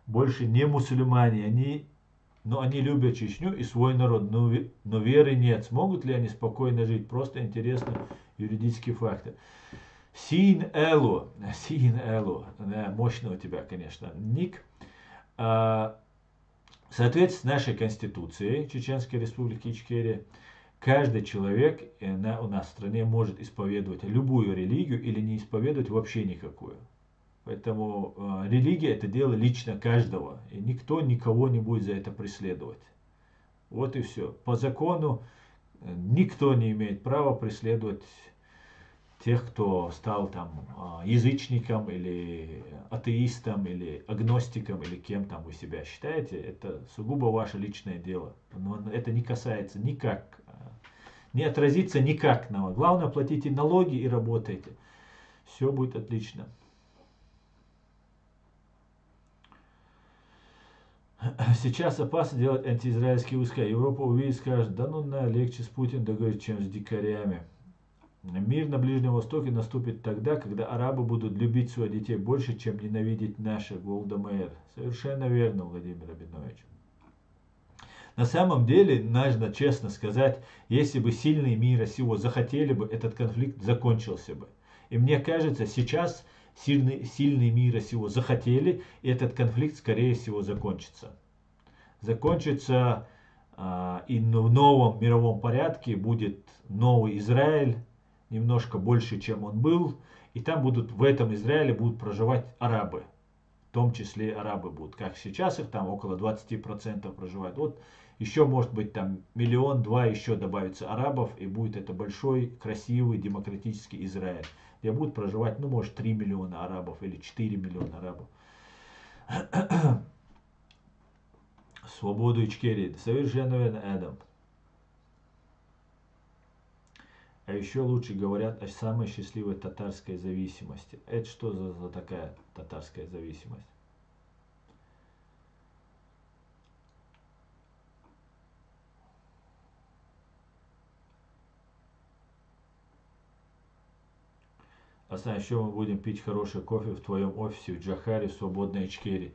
больше не мусульмане? Но они любят Чечню и свой народ, но веры нет. Смогут ли они спокойно жить? Просто интересно юридические факты. Син Элу, да, мощно у тебя, конечно, ник. В соответствии с нашей конституцией Чеченской Республики Ичкерия, каждый человек у нас в стране может исповедовать любую религию или не исповедовать вообще никакую. Поэтому религия это дело лично каждого. И никто никого не будет за это преследовать. Вот и все. По закону никто не имеет права преследовать тех, кто стал там язычником или атеистом или агностиком или кем там вы себя считаете. Это сугубо ваше личное дело. Но это не касается никак не отразится никак на вас. Главное, платите налоги и работайте. Все будет отлично. Сейчас опасно делать антиизраильские войска. Европа увидит, скажет, да ну на, легче с Путиным договориться, чем с дикарями. Мир на Ближнем Востоке наступит тогда, когда арабы будут любить своих детей больше, чем ненавидеть наших. Голда Меир. Совершенно верно, Владимир Рабинович. На самом деле, нужно честно сказать, если бы сильные мира сего захотели бы, этот конфликт закончился бы. И мне кажется, сейчас сильные мира сего захотели, и этот конфликт, скорее всего, закончится. Закончится, и в новом мировом порядке будет новый Израиль, немножко больше, чем он был. И там будут, в этом Израиле будут проживать арабы. В том числе арабы будут. Как сейчас их там около 20% проживает. Вот еще может быть там миллион-два еще добавится арабов. И будет это большой, красивый, демократический Израиль. Где будут проживать, ну может 3 миллиона арабов или 4 миллиона арабов. Свободу Ичкерии. Совершенно верно, Эдам. А еще лучше говорят о самой счастливой татарской зависимости. Это что за такая татарская зависимость? А еще мы будем пить хороший кофе в твоем офисе в Джахаре, в свободной Ичкерии.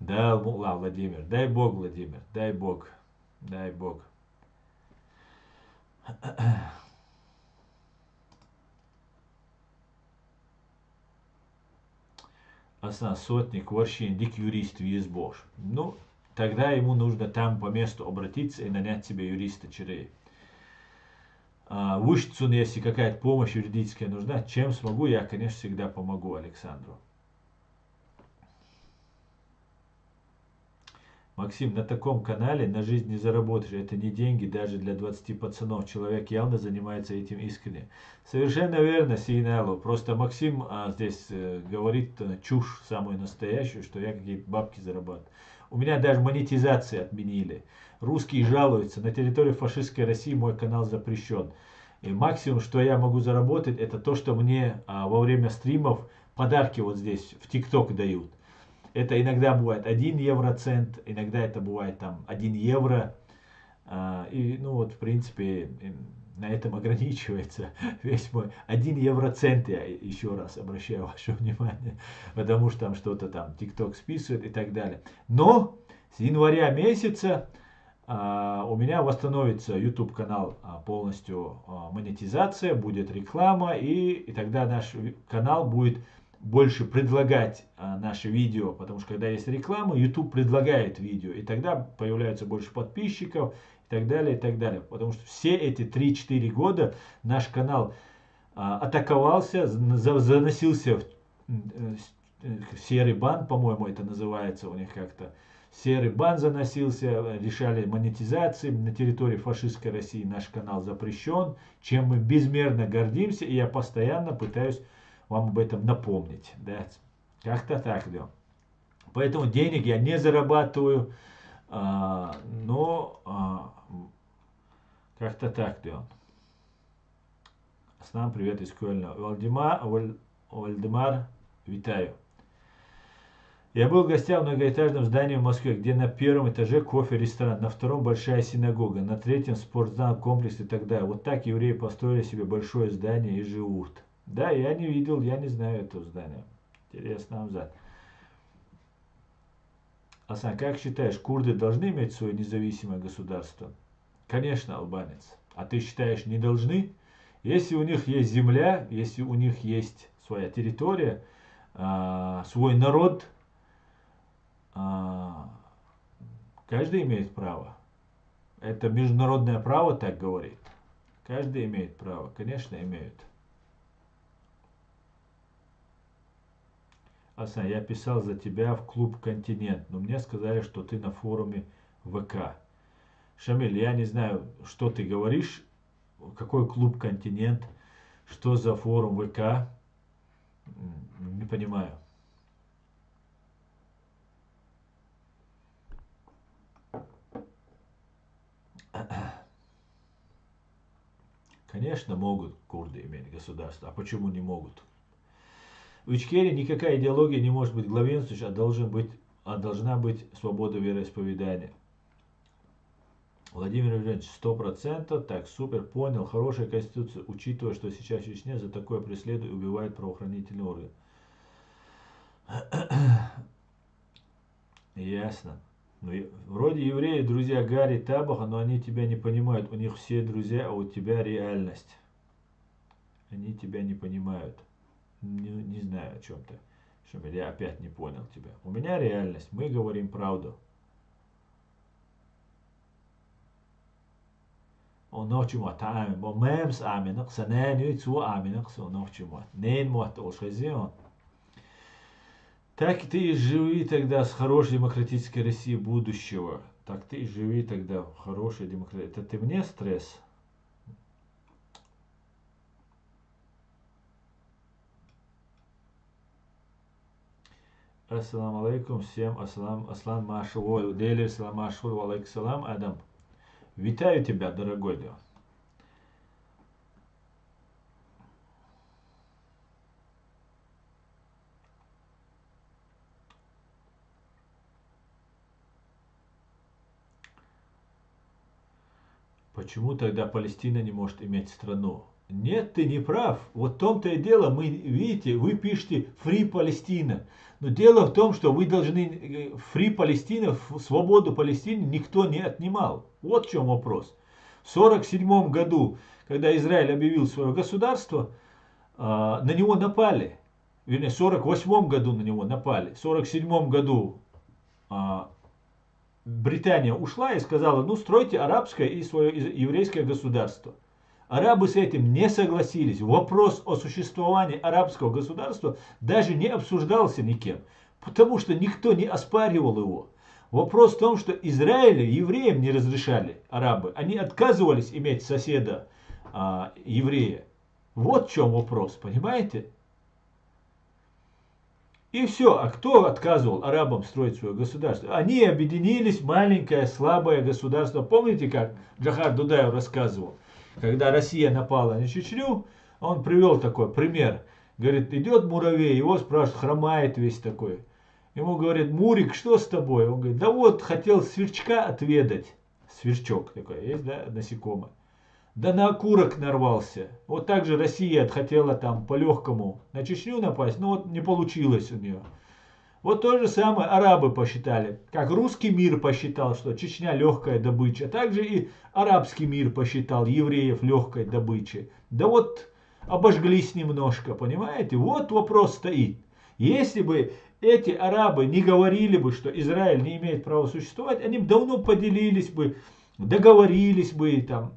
Да, Владимир, дай Бог, Владимир, дай Бог, дай Бог. Сотник, Варщин, дик юрист, визбош. Ну, тогда ему нужно там по месту обратиться и нанять себе юриста через. Вышицун, если какая-то помощь юридическая нужна, чем смогу, я, конечно, всегда помогу Александру. Максим, на таком канале на жизнь не заработаешь. Это не деньги даже для 20 пацанов. Человек явно занимается этим искренне. Совершенно верно, Сейналу. Просто Максим здесь говорит чушь самую настоящую, что я какие-то бабки зарабатываю. У меня даже монетизации отменили. Русские жалуются. На территории фашистской России мой канал запрещен. И максимум, что я могу заработать, это то, что мне во время стримов подарки вот здесь в ТикТок дают. Это иногда бывает 1 евроцент, иногда это бывает там 1 евро. И, ну вот, в принципе, на этом ограничивается весь мой 1 евроцент, я еще раз обращаю ваше внимание, потому что там что-то там TikTok списывает и так далее. Но с января месяца у меня восстановится YouTube канал полностью монетизация, будет реклама, и тогда наш канал будет больше предлагать наши видео, потому что когда есть реклама, YouTube предлагает видео, и тогда появляется больше подписчиков, и так далее, и так далее. Потому что все эти 3-4 года наш канал атаковался, заносился в серый бан, по-моему, это называется у них как-то. Серый бан заносился, решали монетизации. На территории фашистской России наш канал запрещен, чем мы безмерно гордимся, и я постоянно пытаюсь вам об этом напомнить. Да? Как-то так, да. Поэтому денег я не зарабатываю, но как-то так, да. С нам привет из Кёльна. Вальдемар, витаю. Я был в гостях в многоэтажном здании в Москве, где на первом этаже кофе-ресторан, на втором большая синагога, на третьем спортзал, комплекс и так далее. Вот так евреи построили себе большое здание и живут. Да, я не видел, я не знаю этого здания. Интересно, Амзат. Асан, как считаешь, курды должны иметь свое независимое государство? Конечно, албанец. А ты считаешь, не должны? Если у них есть земля, если у них есть своя территория, свой народ, каждый имеет право. Это международное право так говорит. Каждый имеет право. Конечно, имеет. Асан, я писал за тебя в клуб «Континент», но мне сказали, что ты на форуме ВК. Шамиль, я не знаю, что ты говоришь, какой клуб «Континент», что за форум ВК, не понимаю. Конечно, могут курды иметь государство. А почему не могут? В Ичкерии никакая идеология не может быть главенствующей, должна быть свобода вероисповедания. Владимир Евгеньевич, 100%, так, супер, понял, хорошая конституция, учитывая, что сейчас в Чечне за такое преследуют и убивают правоохранительные органы. Ясно. Ну, вроде евреи друзья Гарри Табаха, но они тебя не понимают. У них все друзья, а у тебя реальность. Они тебя не понимают. Не знаю о чем ты. Что я опять не понял тебя. У меня реальность. Мы говорим правду. Onnochumot amen, bo mems amenak, sanenu zu amenak, so onnochumot. Нейн мот ошхазион. Так ты и живи тогда с хорошей демократической Россией будущего. Так ты и живи тогда в хорошей демократии. Это ты мне стресс? Ассаламу алейкум всем. Аслан Машевой. Дели Аслан Машевой. Алейкум салам, Адам. Витаю тебя, дорогой Леон. Почему тогда Палестина не может иметь страну? Нет, ты не прав. Вот в том-то и дело, видите, вы пишете Free Palestina. Но дело в том, что вы должны Free Palestina, свободу Палестины никто не отнимал. Вот в чем вопрос. В 1947 году, когда Израиль объявил свое государство, на него напали. Вернее, в 1948 году на него напали. В 1947 году Британия ушла и сказала, ну стройте арабское и свое еврейское государство. Арабы с этим не согласились. Вопрос о существовании арабского государства даже не обсуждался никем, потому что никто не оспаривал его. Вопрос в том, что Израиль евреям не разрешали арабы. Они отказывались иметь соседа еврея. Вот в чем вопрос, понимаете? И все. А кто отказывал арабам строить свое государство? Они объединились в маленькое слабое государство. Помните, как Джахар Дудаев рассказывал? Когда Россия напала на Чечню, он привел такой пример. Говорит, идет муравей, его спрашивают, хромает весь такой. Ему говорит, Мурик, что с тобой? Он говорит, да вот, хотел сверчка отведать. Сверчок такой, есть, да, насекомое. Да на окурок нарвался. Вот так же Россия хотела там по-легкому на Чечню напасть, но вот не получилось у нее. Вот то же самое арабы посчитали. Как русский мир посчитал, что Чечня легкая добыча, так же и арабский мир посчитал евреев легкой добычей. Да вот обожглись немножко, понимаете? Вот вопрос стоит. Если бы эти арабы не говорили бы, что Израиль не имеет права существовать, они бы давно поделились бы, договорились бы там.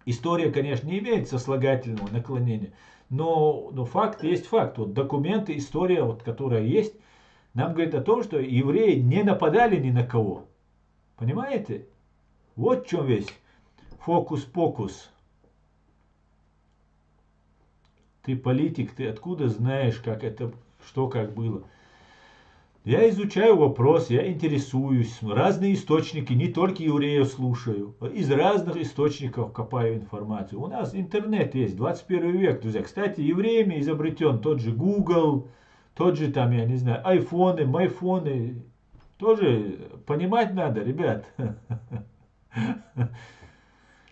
История, конечно, не имеет сослагательного наклонения, но факт есть факт. Вот документы, история, вот, которая есть, нам говорит о том, что евреи не нападали ни на кого. Понимаете? Вот в чем весь фокус-покус. Ты политик, ты откуда знаешь, как это, что как было? Я изучаю вопрос, я интересуюсь, разные источники, не только евреев слушаю, из разных источников копаю информацию. У нас интернет есть, 21 век, друзья. Кстати, евреями изобретен тот же Google, тот же там, я не знаю, айфоны, майфоны. Тоже понимать надо, ребят.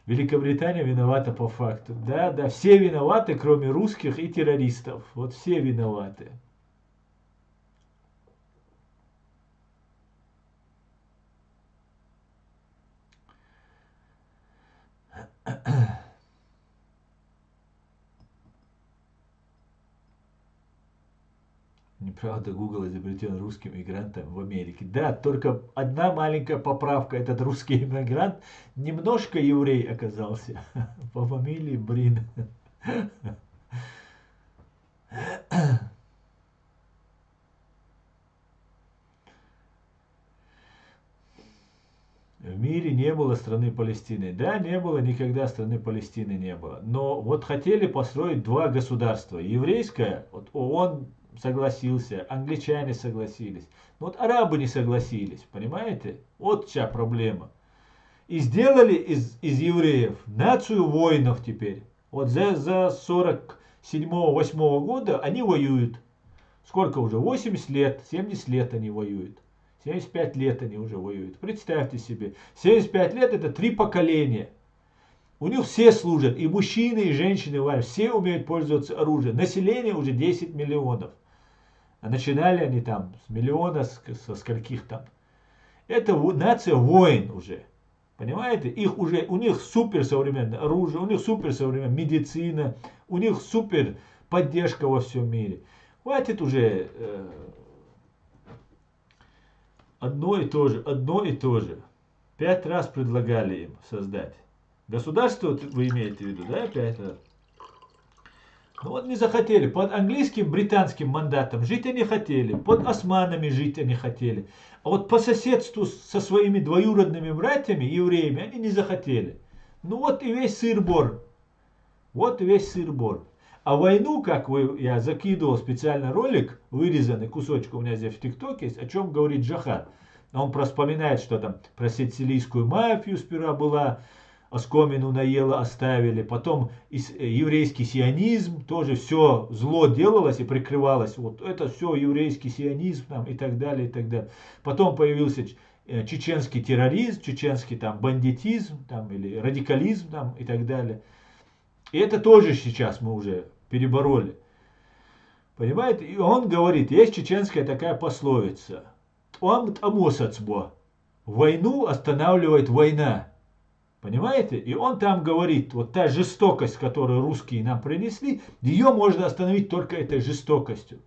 Великобритания виновата по факту. Да, все виноваты, кроме русских и террористов. Вот все виноваты. Неправда, Google изобретен русским мигрантом в Америке. Да, только одна маленькая поправка. Этот русский иммигрант немножко еврей оказался. По фамилии Брин. В мире не было страны Палестины. Да, не было, никогда страны Палестины не было. Но вот хотели построить два государства. Еврейское, вот ООН согласился, англичане согласились. Но вот арабы не согласились, понимаете? Вот вся проблема. И сделали из евреев нацию воинов теперь. Вот за 47-8 года они воюют. Сколько уже? 80 лет, 70 лет они воюют. 75 лет они уже воюют. Представьте себе. 75 лет это 3 поколения. У них все служат, и мужчины, и женщины, все умеют пользоваться оружием. Население уже 10 миллионов. А начинали они там с миллиона, со скольких там. Это нация воин уже. Понимаете? У них супер современное оружие, у них супер современная медицина, у них супер поддержка во всем мире. Хватит уже одно и то же, одно и то же. 5 раз предлагали им создать. Государство вы имеете в виду, да, 5 раз? Ну вот не захотели. Под английским, британским мандатом жить они хотели. Под османами жить они хотели. А вот по соседству со своими двоюродными братьями, евреями, они не захотели. Ну вот и весь сыр-бор. Вот и весь сыр-бор. А войну, я закидывал специально ролик, вырезанный кусочек у меня здесь в ТикТоке, о чем говорит Джахар. Он вспоминает, что там про сицилийскую мафию сперва была, оскомину наело оставили, потом еврейский сионизм, тоже все зло делалось и прикрывалось, вот это все еврейский сионизм там, и так далее, и так далее. Потом появился чеченский терроризм, чеченский там бандитизм там, или радикализм там, и так далее. И это тоже сейчас мы уже перебороли. Понимаете? И он говорит, есть чеченская такая пословица. Войну останавливает война. Понимаете? И он там говорит, вот та жестокость, которую русские нам принесли, ее можно остановить только этой жестокостью.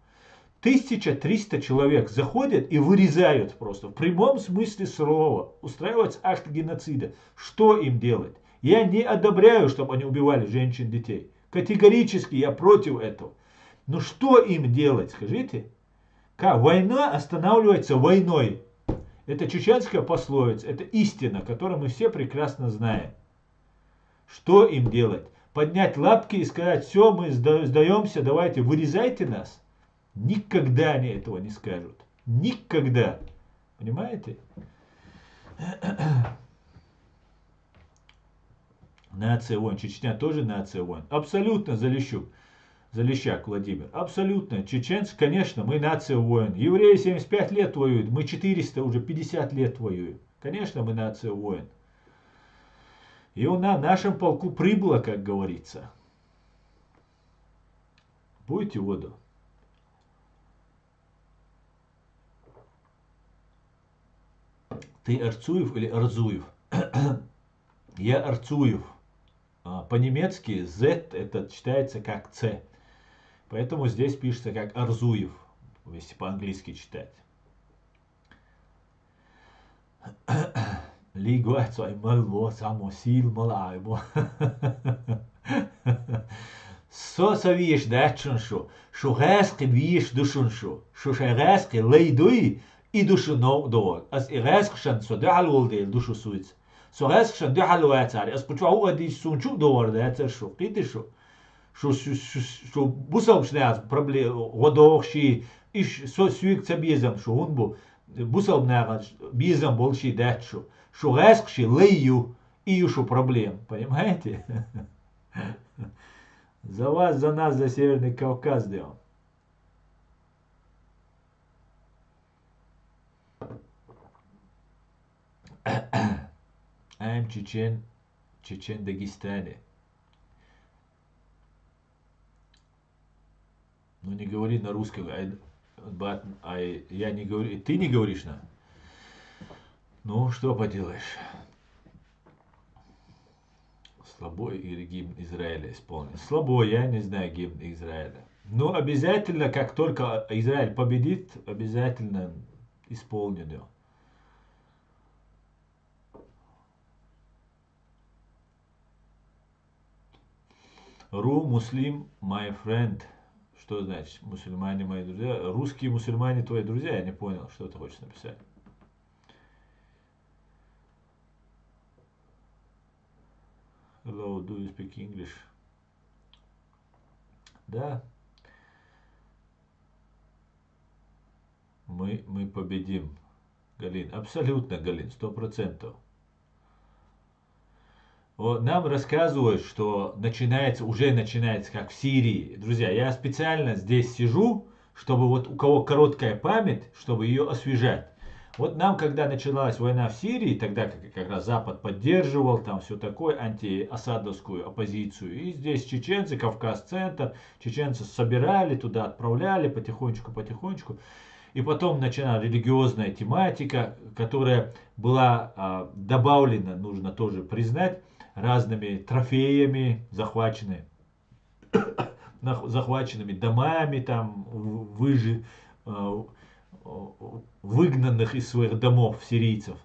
1300 человек заходят и вырезают просто, в прямом смысле слова, устраивается акт геноцида. Что им делать? Я не одобряю, чтобы они убивали женщин, детей. Категорически я против этого. Но что им делать, скажите? Как? Война останавливается войной. Это чеченская пословица, это истина, которую мы все прекрасно знаем. Что им делать? Поднять лапки и сказать, все, мы сдаемся, давайте, вырезайте нас? Никогда они этого не скажут. Никогда. Понимаете? Нация воин. Чечня тоже нация воин. Абсолютно Залищук. Залещак Владимир. Абсолютно. Чеченцы, конечно, мы нация воин. Евреи 75 лет воюют. Мы 400, уже 50 лет воюем. Конечно, мы нация воин. И у нас в нашем полку прибыло, как говорится. Будете воду? Ты Арцуев или Арзуев? Я Арцуев. По-немецки Z это читается как C. Поэтому здесь пишется как Арзуев, если по-английски читать. Лигуацу аймалво само сил малаймо. Со saviesh dachun sho reske vies dushun sho reske leidui и душу дор. As reske so dahal del душу suits. So reske dahal watsari. As puchu au adi sunchu dor datser sho qiti sho busam shnas problem годохши иш со сюк цабизам шо он бу busam na bizam bolshi датшу. Шо reske leю и юшу проблем. Понимаете? За вас, за нас, за Северный Кавказ делаем. I'm Чечен, Дагестане. Ну не говори на русском, я не говорю, ты не говоришь на. Ну, что поделаешь. Слабой или гимн Израиля исполнен. Слабой, я не знаю гимн Израиля. Но обязательно, как только Израиль победит, обязательно исполнен его. Муслим, my friend. Что значит мусульмане мои друзья? Русские мусульмане твои друзья? Я не понял, что ты хочешь написать. Hello, do you speak English? Да. Мы победим, Галин. Абсолютно, Галин, 100%. Вот нам рассказывают, что уже начинается, как в Сирии. Друзья, я специально здесь сижу, чтобы вот у кого короткая память, чтобы ее освежать. Вот нам, когда началась война в Сирии, тогда как раз Запад поддерживал там все такое, антиасадовскую оппозицию. И здесь чеченцы, Кавказ-центр, чеченцы собирали туда, отправляли потихонечку. И потом начала религиозная тематика, которая была добавлена, нужно тоже признать, разными трофеями, захваченными домами, там, э, выгнанных из своих домов сирийцев.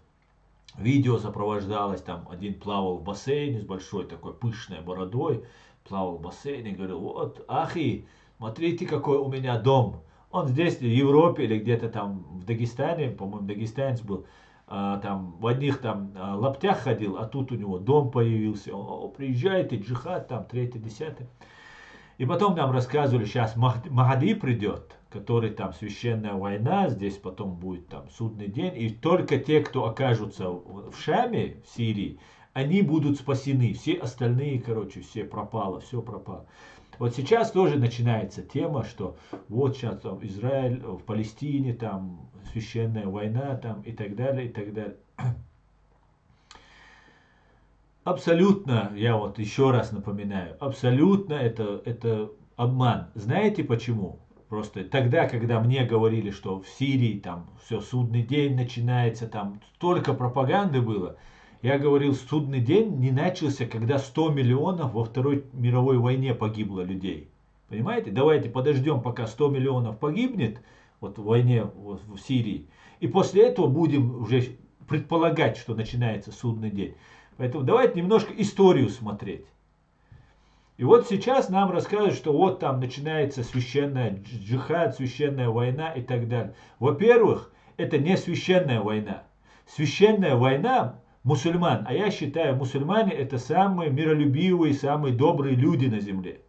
Видео сопровождалось, там один плавал в бассейне с большой такой пышной бородой, плавал в бассейне и говорил, вот, ахи, смотрите, какой у меня дом. Он здесь, в Европе или где-то там в Дагестане, по-моему, дагестанец был, там в одних там лаптях ходил, а тут у него дом появился. О, приезжайте, джихад, там, третий, десятый. И потом нам рассказывали, сейчас Махди придет, который там священная война, здесь потом будет там судный день, и только те, кто окажутся в Шаме, в Сирии, они будут спасены, все остальные, короче, все пропало. Вот сейчас тоже начинается тема, что вот сейчас там Израиль в Палестине, там священная война, там и так далее, и так далее. Абсолютно, я вот еще раз напоминаю, абсолютно это обман. Знаете почему? Просто тогда, когда мне говорили, что в Сирии там все, судный день начинается, там столько пропаганды было, я говорил, судный день не начался, когда 100 миллионов во Второй мировой войне погибло людей. Понимаете? Давайте подождем, пока 100 миллионов погибнет вот в войне в Сирии. И после этого будем уже предполагать, что начинается судный день. Поэтому давайте немножко историю смотреть. И вот сейчас нам рассказывают, что вот там начинается священная джихад, священная война и так далее. Во-первых, это не священная война. Священная война мусульман, а я считаю, мусульмане это самые миролюбивые, самые добрые люди на земле.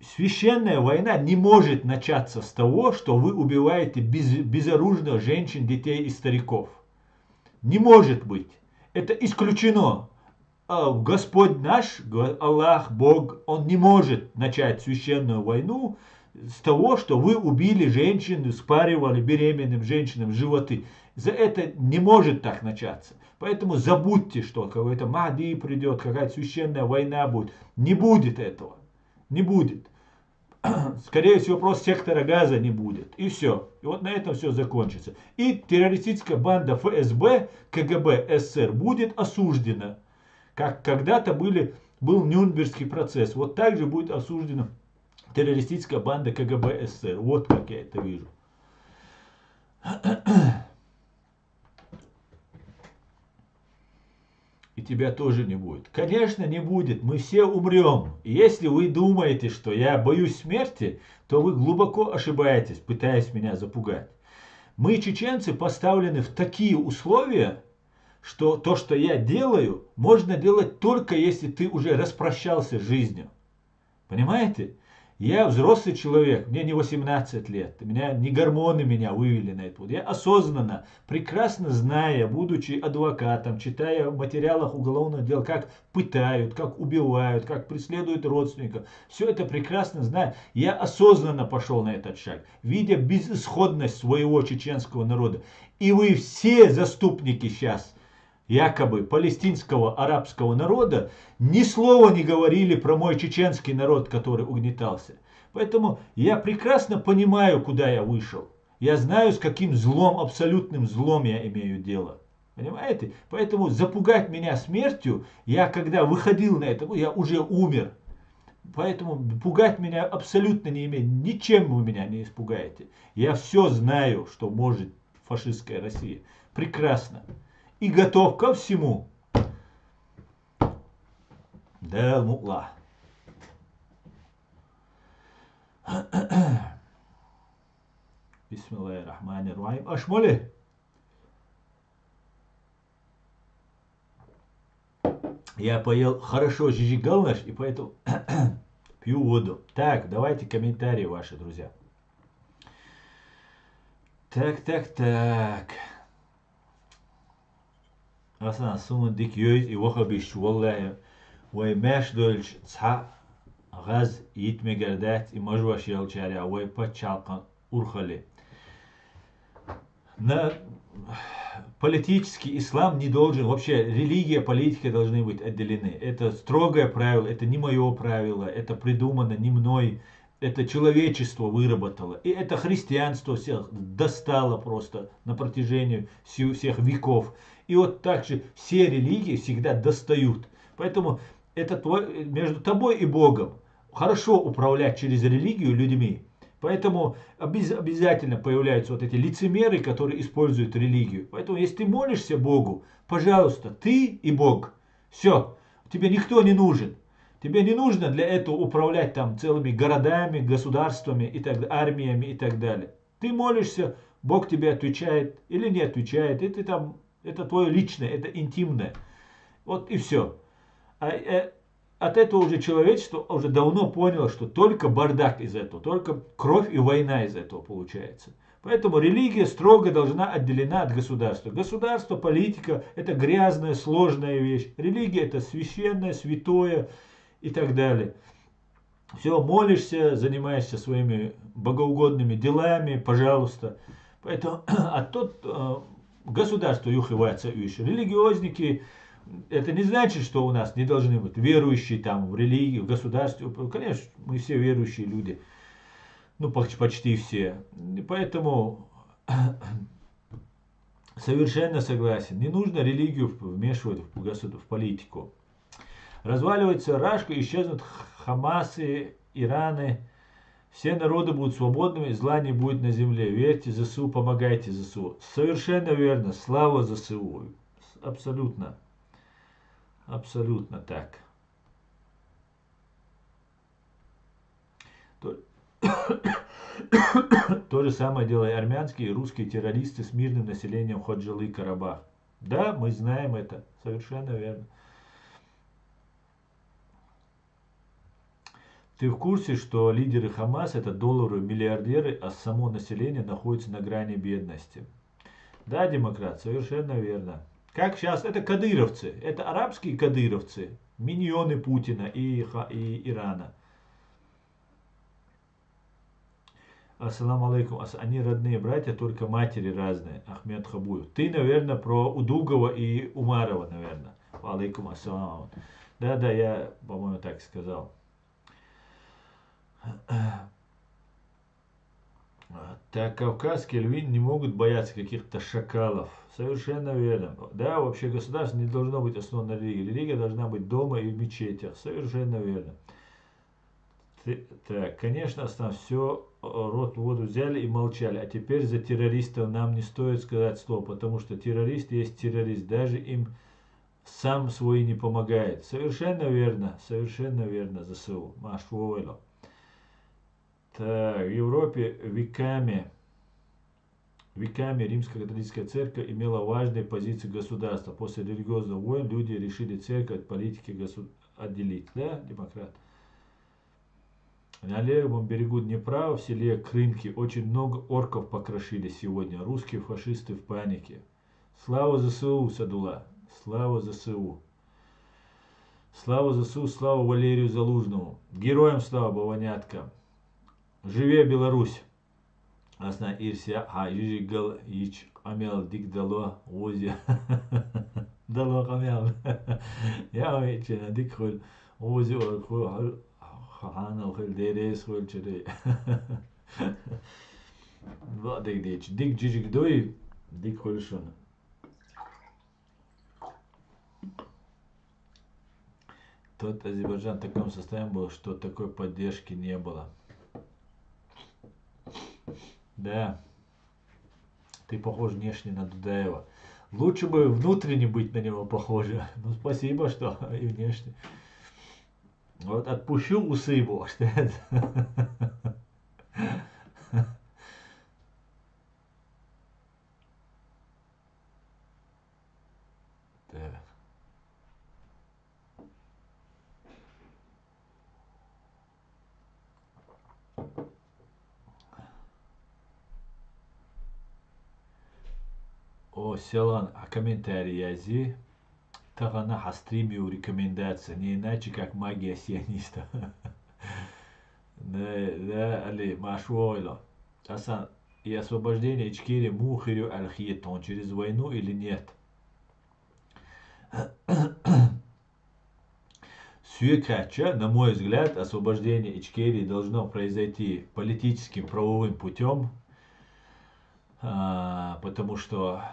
Священная война не может начаться с того, что вы убиваете безоружных женщин, детей и стариков. Не может быть. Это исключено. Господь наш, Аллах, Бог, Он не может начать священную войну с того, что вы убили женщин, спаривали беременным женщинам животы. За это не может так начаться. Поэтому забудьте, что какой-то Махди придет, какая-то священная война будет. Не будет этого. Не будет. Скорее всего, просто сектора газа не будет. И все. И вот на этом все закончится. И террористическая банда ФСБ, КГБ СССР будет осуждена. Как когда-то был Нюрнбергский процесс. Вот так же будет осуждена террористическая банда КГБ СССР. Вот как я это вижу. И тебя тоже не будет. Конечно, не будет. Мы все умрем. И если вы думаете, что я боюсь смерти, то вы глубоко ошибаетесь, пытаясь меня запугать. Мы, чеченцы, поставлены в такие условия, что то, что я делаю, можно делать только если ты уже распрощался с жизнью. Понимаете? Я взрослый человек, мне не 18 лет, не гормоны меня вывели на это. Я осознанно, прекрасно зная, будучи адвокатом, читая в материалах уголовных дел, как пытают, как убивают, как преследуют родственников, все это прекрасно знаю. Я осознанно пошел на этот шаг, видя безысходность своего чеченского народа. И вы все заступники сейчас якобы палестинского арабского народа, ни слова не говорили про мой чеченский народ, который угнетался. Поэтому я прекрасно понимаю, куда я вышел. Я знаю, с каким злом, абсолютным злом я имею дело. Понимаете? Поэтому запугать меня смертью, я когда выходил на это, я уже умер. Поэтому пугать меня абсолютно не имеет. Ничем вы меня не испугаете. Я все знаю, что может фашистская Россия. Прекрасно. И готов ко всему. Да, мула. Бисмиллахи рахмани рахим. Ашмоли. Я поел хорошо жижигал наш, и поэтому пью воду. Так, давайте комментарии ваши, друзья. Так. أصلا سون ديك يوز يوخا بيش والله ويماش دولش تصحى غاز يتمجردات يمجوش يلشارع ويبتشالقا أرخلي на политический ислам не должен, вообще религия, политика должны быть отделены. Это строгое правило, это не мое правило, это придумано не мной, это человечество выработало. И это христианство всех достало просто на протяжении всех веков. И вот так же все религии всегда достают. Поэтому это между тобой и Богом. Хорошо управлять через религию людьми. Поэтому обязательно появляются вот эти лицемеры, которые используют религию. Поэтому если ты молишься Богу, пожалуйста, ты и Бог. Все, тебе никто не нужен. Тебе не нужно для этого управлять там целыми городами, государствами, и так, армиями и так далее. Ты молишься, Бог тебе отвечает или не отвечает. Это твое личное, это интимное. Вот и все. От этого уже человечество уже давно поняло, что только бардак из этого, только кровь и война из этого получается. Поэтому религия строго должна отделена от государства. Государство, политика – это грязная, сложная вещь. Религия – это священное, святое и так далее. Все, молишься, занимаешься своими богоугодными делами, пожалуйста. Поэтому, а тот государство юхивается еще. Религиозники, это не значит, что у нас не должны быть верующие там в религии, в государстве. Конечно, мы все верующие люди. Ну, почти все. И поэтому совершенно согласен. Не нужно религию вмешивать в политику. Разваливается Рашка, исчезнут Хамасы, Ираны. Все народы будут свободными, зла не будет на земле. Верьте ЗСУ, помогайте ЗСУ. Совершенно верно. Слава ЗСУ. Абсолютно. Абсолютно так. То же самое делают армянские и русские террористы с мирным населением Ходжалы Карабах. Да, мы знаем это. Совершенно верно. Ты в курсе, что лидеры Хамас это долларовые миллиардеры, а само население находится на грани бедности? Да, демократ, совершенно верно. Как сейчас, это кадыровцы, это арабские кадыровцы, миньоны Путина и Ирана. Ассаламу алейкум. Они родные братья, только матери разные. Ахмед Хабуев. Ты, наверное, про Удугова и Умарова, наверное. Алейкум ассалам. Да, я, по-моему, так сказал. Так кавказские львы не могут бояться каких-то шакалов. Совершенно верно. Да, вообще государство не должно быть основано на религии. Религия должна быть дома и в мечетях. Совершенно верно. Так, конечно, там все рот в воду взяли и молчали. А теперь за террористов нам не стоит сказать слово, потому что террорист есть террорист. Даже им сам свой не помогает. Совершенно верно, ЗСУ. Машвойло. Так, в Европе веками Римская католическая церковь имела важные позиции государства. После религиозных войн люди решили церковь от политики отделить. Да, демократ? На левом берегу Днепра в селе Крымки очень много орков покрошили сегодня. Русские фашисты в панике. Слава ЗСУ, Садула. Слава ЗСУ. Слава ЗСУ, слава Валерию Залужному. Героям слава, Бавонятка. Живе Беларусь! Асна Ирсия, Жижи Гал Ич Амел Дик Дало Ози. Дало Камел. Я на Дик Холь Ози Хана Холь Дерес Холь Чери. Вот Дик Жижик Дой Дик Хольшон. Тот Азербайджан в таком состоянии был, что такой поддержки не было. Да, ты похож внешне на Дудаева. Лучше бы внутренне быть на него похоже. Ну, спасибо, что и внешне. Вот отпущу усы его. О, Селан, а комментарий язи? Тагана Хастримиу рекомендация, не иначе как магия сионистов. Да, Али, Машуойло. Асан, и освобождение Ичкери Мухирю Аль-Хиетон через войну или нет? Сюекача, на мой взгляд, освобождение Ичкерии должно произойти политическим правовым путем, потому что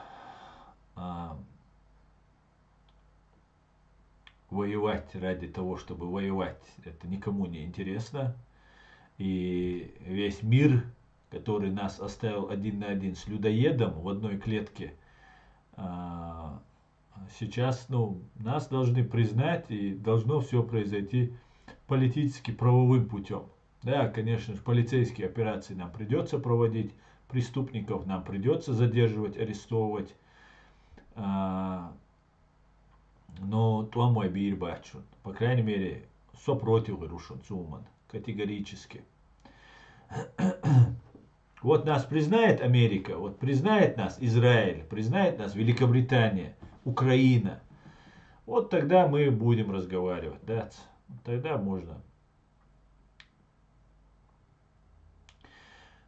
воевать ради того, чтобы воевать, это никому не интересно. И весь мир, который нас оставил один на один с людоедом в одной клетке, сейчас, нас должны признать, и должно все произойти политически правовым путем. Да, конечно же, полицейские операции нам придется проводить, преступников нам придется задерживать, арестовывать. Но то мой бир бачун. По крайней мере, сопротив рушен Цуман. Категорически. Вот нас признает Америка, вот признает нас Израиль, признает нас Великобритания, Украина. Вот тогда мы будем разговаривать. Да? Тогда можно.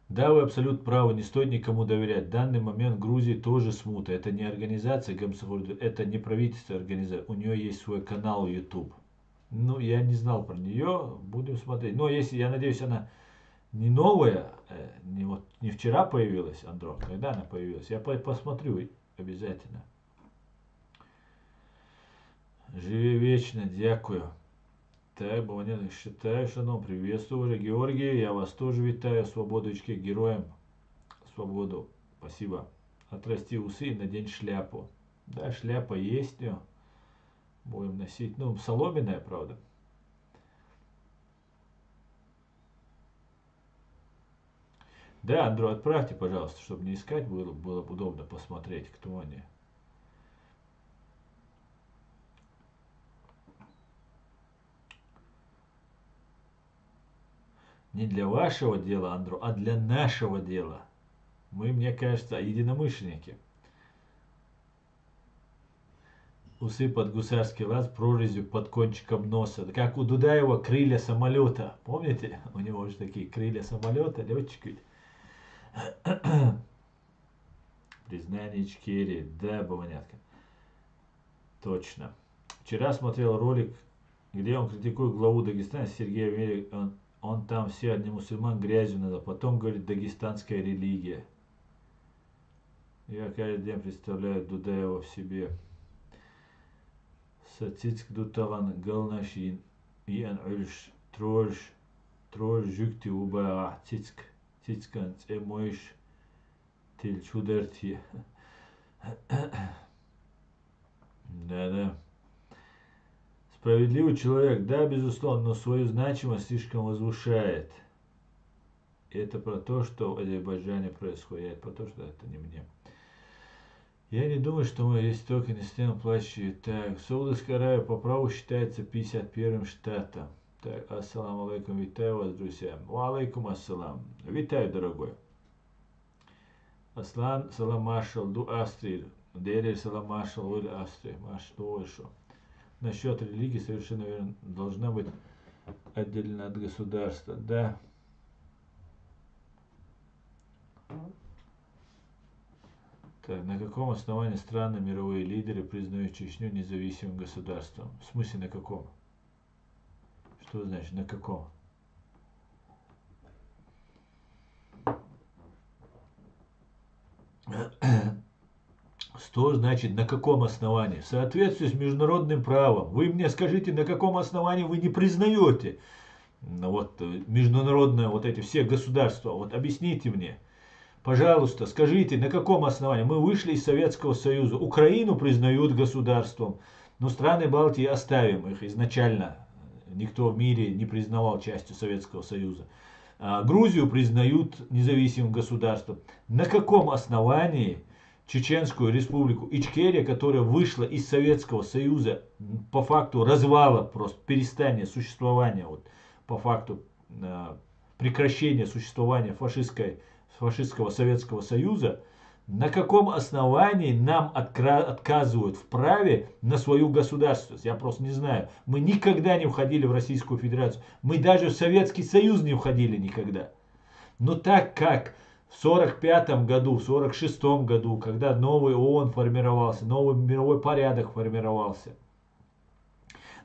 Да, вы абсолютно правы, не стоит никому доверять. В данный момент в Грузии тоже смута. Это не организация Гамсахурду, это не правительственная организация. У нее есть свой канал YouTube. Ну, я не знал про нее, будем смотреть. Но если, я надеюсь, она не новая, не вчера появилась, Андро, когда она появилась. Я посмотрю обязательно. Живи вечно, дякую. Так, Бонин, считаю, шановні, приветствую, Георгий, я вас тоже витаю, свободочки, героям свободу, спасибо. Отрасти усы и надень шляпу. Да, шляпа есть, будем носить, соломенная, правда. Да, Андро, отправьте, пожалуйста, чтобы не искать, было бы удобно посмотреть, кто они. Не для вашего дела, Андро, а для нашего дела. Мы, мне кажется, единомышленники. Усы под гусарский лад, прорезью под кончиком носа. Как у Дудаева крылья самолета. Помните? У него же такие крылья самолета, летчик ведь. Признание Ичкерии. Да, Баванятка. Точно. Вчера смотрел ролик, где он критикует главу Дагестана Сергея Мелик. Он там все одни мусульман грязью надо. Потом говорит, дагестанская религия. Я каждый день представляю Дудаева в себе. Сацицк дутаган галнашин. Иан ульш троль жюкти уба цицк. Цицкан цемойш тиль чудерти. Да. Справедливый человек, да, безусловно, но свою значимость слишком возвышает. И это про то, что в Азербайджане происходит, про то, что это не мне. Я не думаю, что мы здесь только не станем плачущие. Так, Саудовская Аравия по праву считается 51-м штатом. Так, ассаламу алейкум, витаю вас, друзья. Ва алейкум ассалам. Витаю, дорогой. Аслан салам маршал ду астрир. Дели салам маршал уиль астрир. Что еще? Насчет религии совершенно верно. Должна быть отдельно от государства. Да. Так, на каком основании страны мировые лидеры признают Чечню независимым государством? В смысле на каком? Что значит на каком? Что значит на каком основании? В соответствии с международным правом. Вы мне скажите, на каком основании вы не признаете международное эти все государства? Вот объясните мне. Пожалуйста, скажите, на каком основании? Мы вышли из Советского Союза. Украину признают государством. Но страны Балтии оставим их изначально. Никто в мире не признавал частью Советского Союза. Грузию признают независимым государством. На каком основании Чеченскую республику Ичкерия, которая вышла из Советского Союза по факту развала, просто перестания существования, по факту прекращения существования фашистского Советского Союза, На каком основании нам отказывают в праве на свою государственность? Я просто не знаю. Мы никогда не входили в Российскую Федерацию. Мы даже в Советский Союз не входили никогда. Но так как в 1945 году, в 1946 году, когда новый ООН формировался, новый мировой порядок формировался,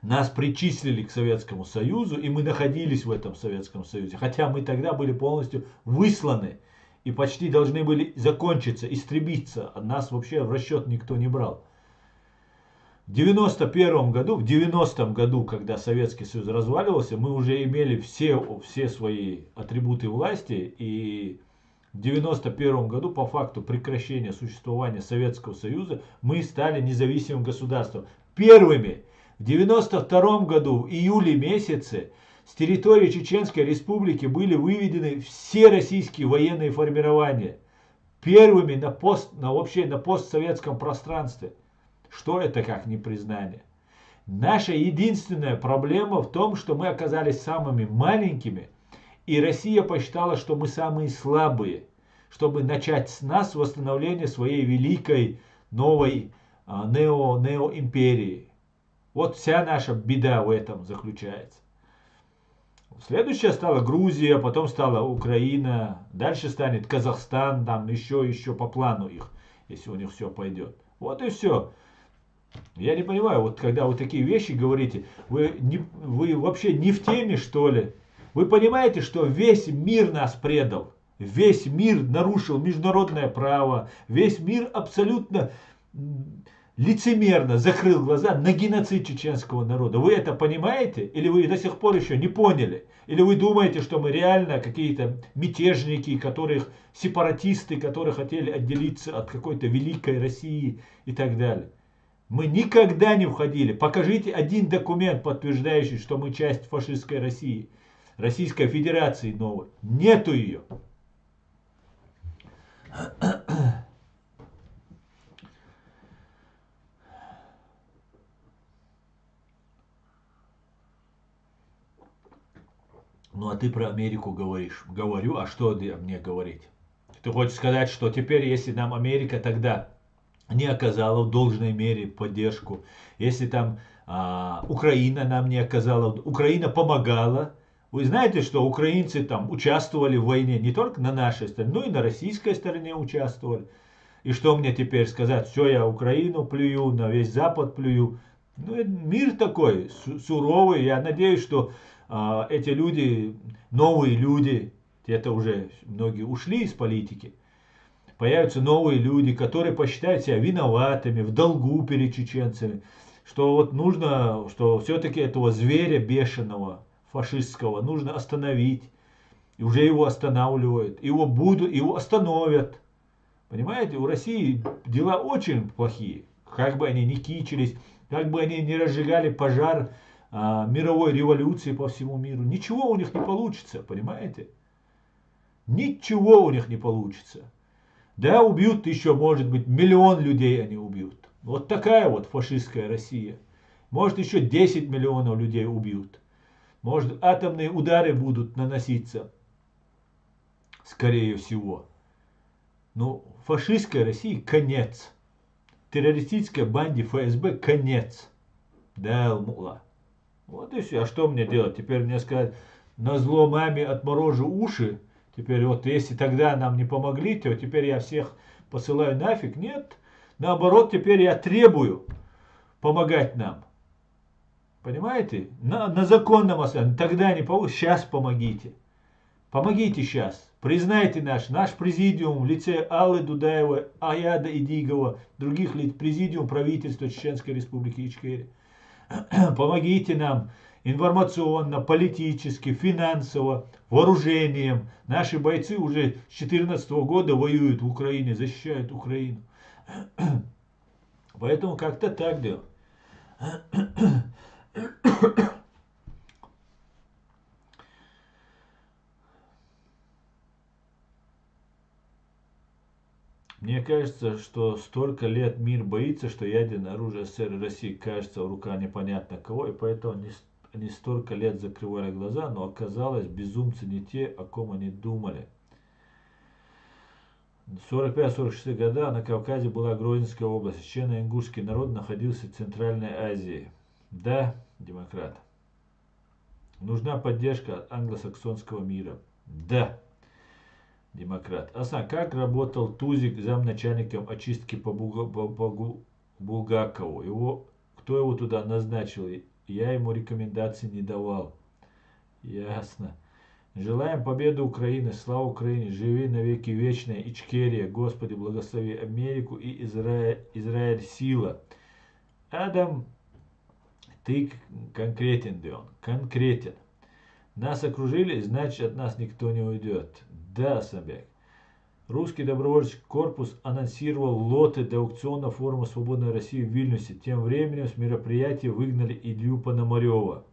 нас причислили к Советскому Союзу, и мы находились в этом Советском Союзе. Хотя мы тогда были полностью высланы и почти должны были закончиться, истребиться. Нас вообще в расчет никто не брал. В 91 году, в 90-м году, когда Советский Союз разваливался, мы уже имели все свои атрибуты власти. И в 91 году, по факту прекращения существования Советского Союза, мы стали независимым государством. Первыми в 92 году, в июле месяце, с территории Чеченской Республики были выведены все российские военные формирования. Первыми вообще на постсоветском пространстве. Что это как не признание? Наша единственная проблема в том, что мы оказались самыми маленькими, и Россия посчитала, что мы самые слабые, чтобы начать с нас восстановление своей великой новой неоимперии. Вот вся наша беда в этом заключается. Следующая стала Грузия, потом стала Украина, дальше станет Казахстан, там еще по плану их, если у них все пойдет. Вот и все. Я не понимаю, вот когда вы такие вещи говорите, вы вообще не в теме, что ли? Вы понимаете, что весь мир нас предал? Весь мир нарушил международное право, весь мир абсолютно лицемерно закрыл глаза на геноцид чеченского народа. Вы это понимаете? Или вы до сих пор еще не поняли? Или вы думаете, что мы реально какие-то мятежники, сепаратисты, которые хотели отделиться от какой-то великой России и так далее? Мы никогда не входили. Покажите один документ, подтверждающий, что мы часть фашистской России, Российской Федерации новой. Нету ее. Ну а ты про Америку говоришь. Говорю, а что мне говорить? Ты хочешь сказать, что теперь, если нам Америка тогда не оказала в должной мере поддержку, если там Украина нам не оказала, Украина помогала. Вы знаете, что украинцы там участвовали в войне не только на нашей стороне, но и на российской стороне участвовали. И что мне теперь сказать? Все, я Украину плюю, на весь Запад плюю. Ну, мир такой суровый. Я надеюсь, что эти люди, новые люди, это уже многие ушли из политики, появятся новые люди, которые посчитают себя виноватыми, в долгу перед чеченцами, что вот нужно, что все-таки этого зверя бешеного, фашистского, нужно остановить. И уже его останавливают, его остановят. Понимаете, у России дела очень плохие. Как бы они ни кичились, как бы они ни разжигали пожар мировой революции по всему миру, ничего у них не получится, понимаете? Ничего у них не получится. Да, убьют еще, может быть, миллион людей они убьют. Вот такая вот фашистская Россия. Может, еще 10 миллионов людей убьют. Может, атомные удары будут наноситься. Скорее всего. Но фашистской России конец. Террористической банде ФСБ конец. Да, мула. Вот и все. А что мне делать? Теперь мне сказать, назло маме отморожу уши. Теперь вот если тогда нам не помогли, то теперь я всех посылаю нафиг. Нет. Наоборот, теперь я требую помогать нам. Понимаете? На законном основании. Тогда не помогли. Сейчас помогите. Помогите сейчас. Признайте наш президиум в лице Аллы Дудаевой, Аяда Идигова, других лиц, президиум правительства Чеченской Республики Ичкерия. Помогите нам информационно, политически, финансово, вооружением. Наши бойцы уже с 2014 года воюют в Украине, защищают Украину. Поэтому как-то так дело. Мне кажется, что столько лет мир боится, что ядерное оружие СССР и России кажется в руках непонятно кого, и поэтому они столько лет закрывали глаза, но оказалось, безумцы не те, о ком они думали. В 45-46 года на Кавказе была Грозненская область. Чечено-ингушский народ находился в Центральной Азии. Да, демократ. Нужна поддержка от англосаксонского мира. Да, демократ. Асан, как работал Тузик замначальником очистки по Булгакову? Кто его туда назначил? Я ему рекомендаций не давал. Ясно. Желаем победы Украины, слава Украине, живи навеки вечная Ичкерия, Господи, благослови Америку и Израиль сила. Адам, ты конкретен, Дион, конкретен. Нас окружили, значит от нас никто не уйдет. Да, Самбек. Русский добровольческий корпус анонсировал лоты для аукциона форума «Свободной России» в Вильнюсе. Тем временем с мероприятия выгнали Илью Пономарева.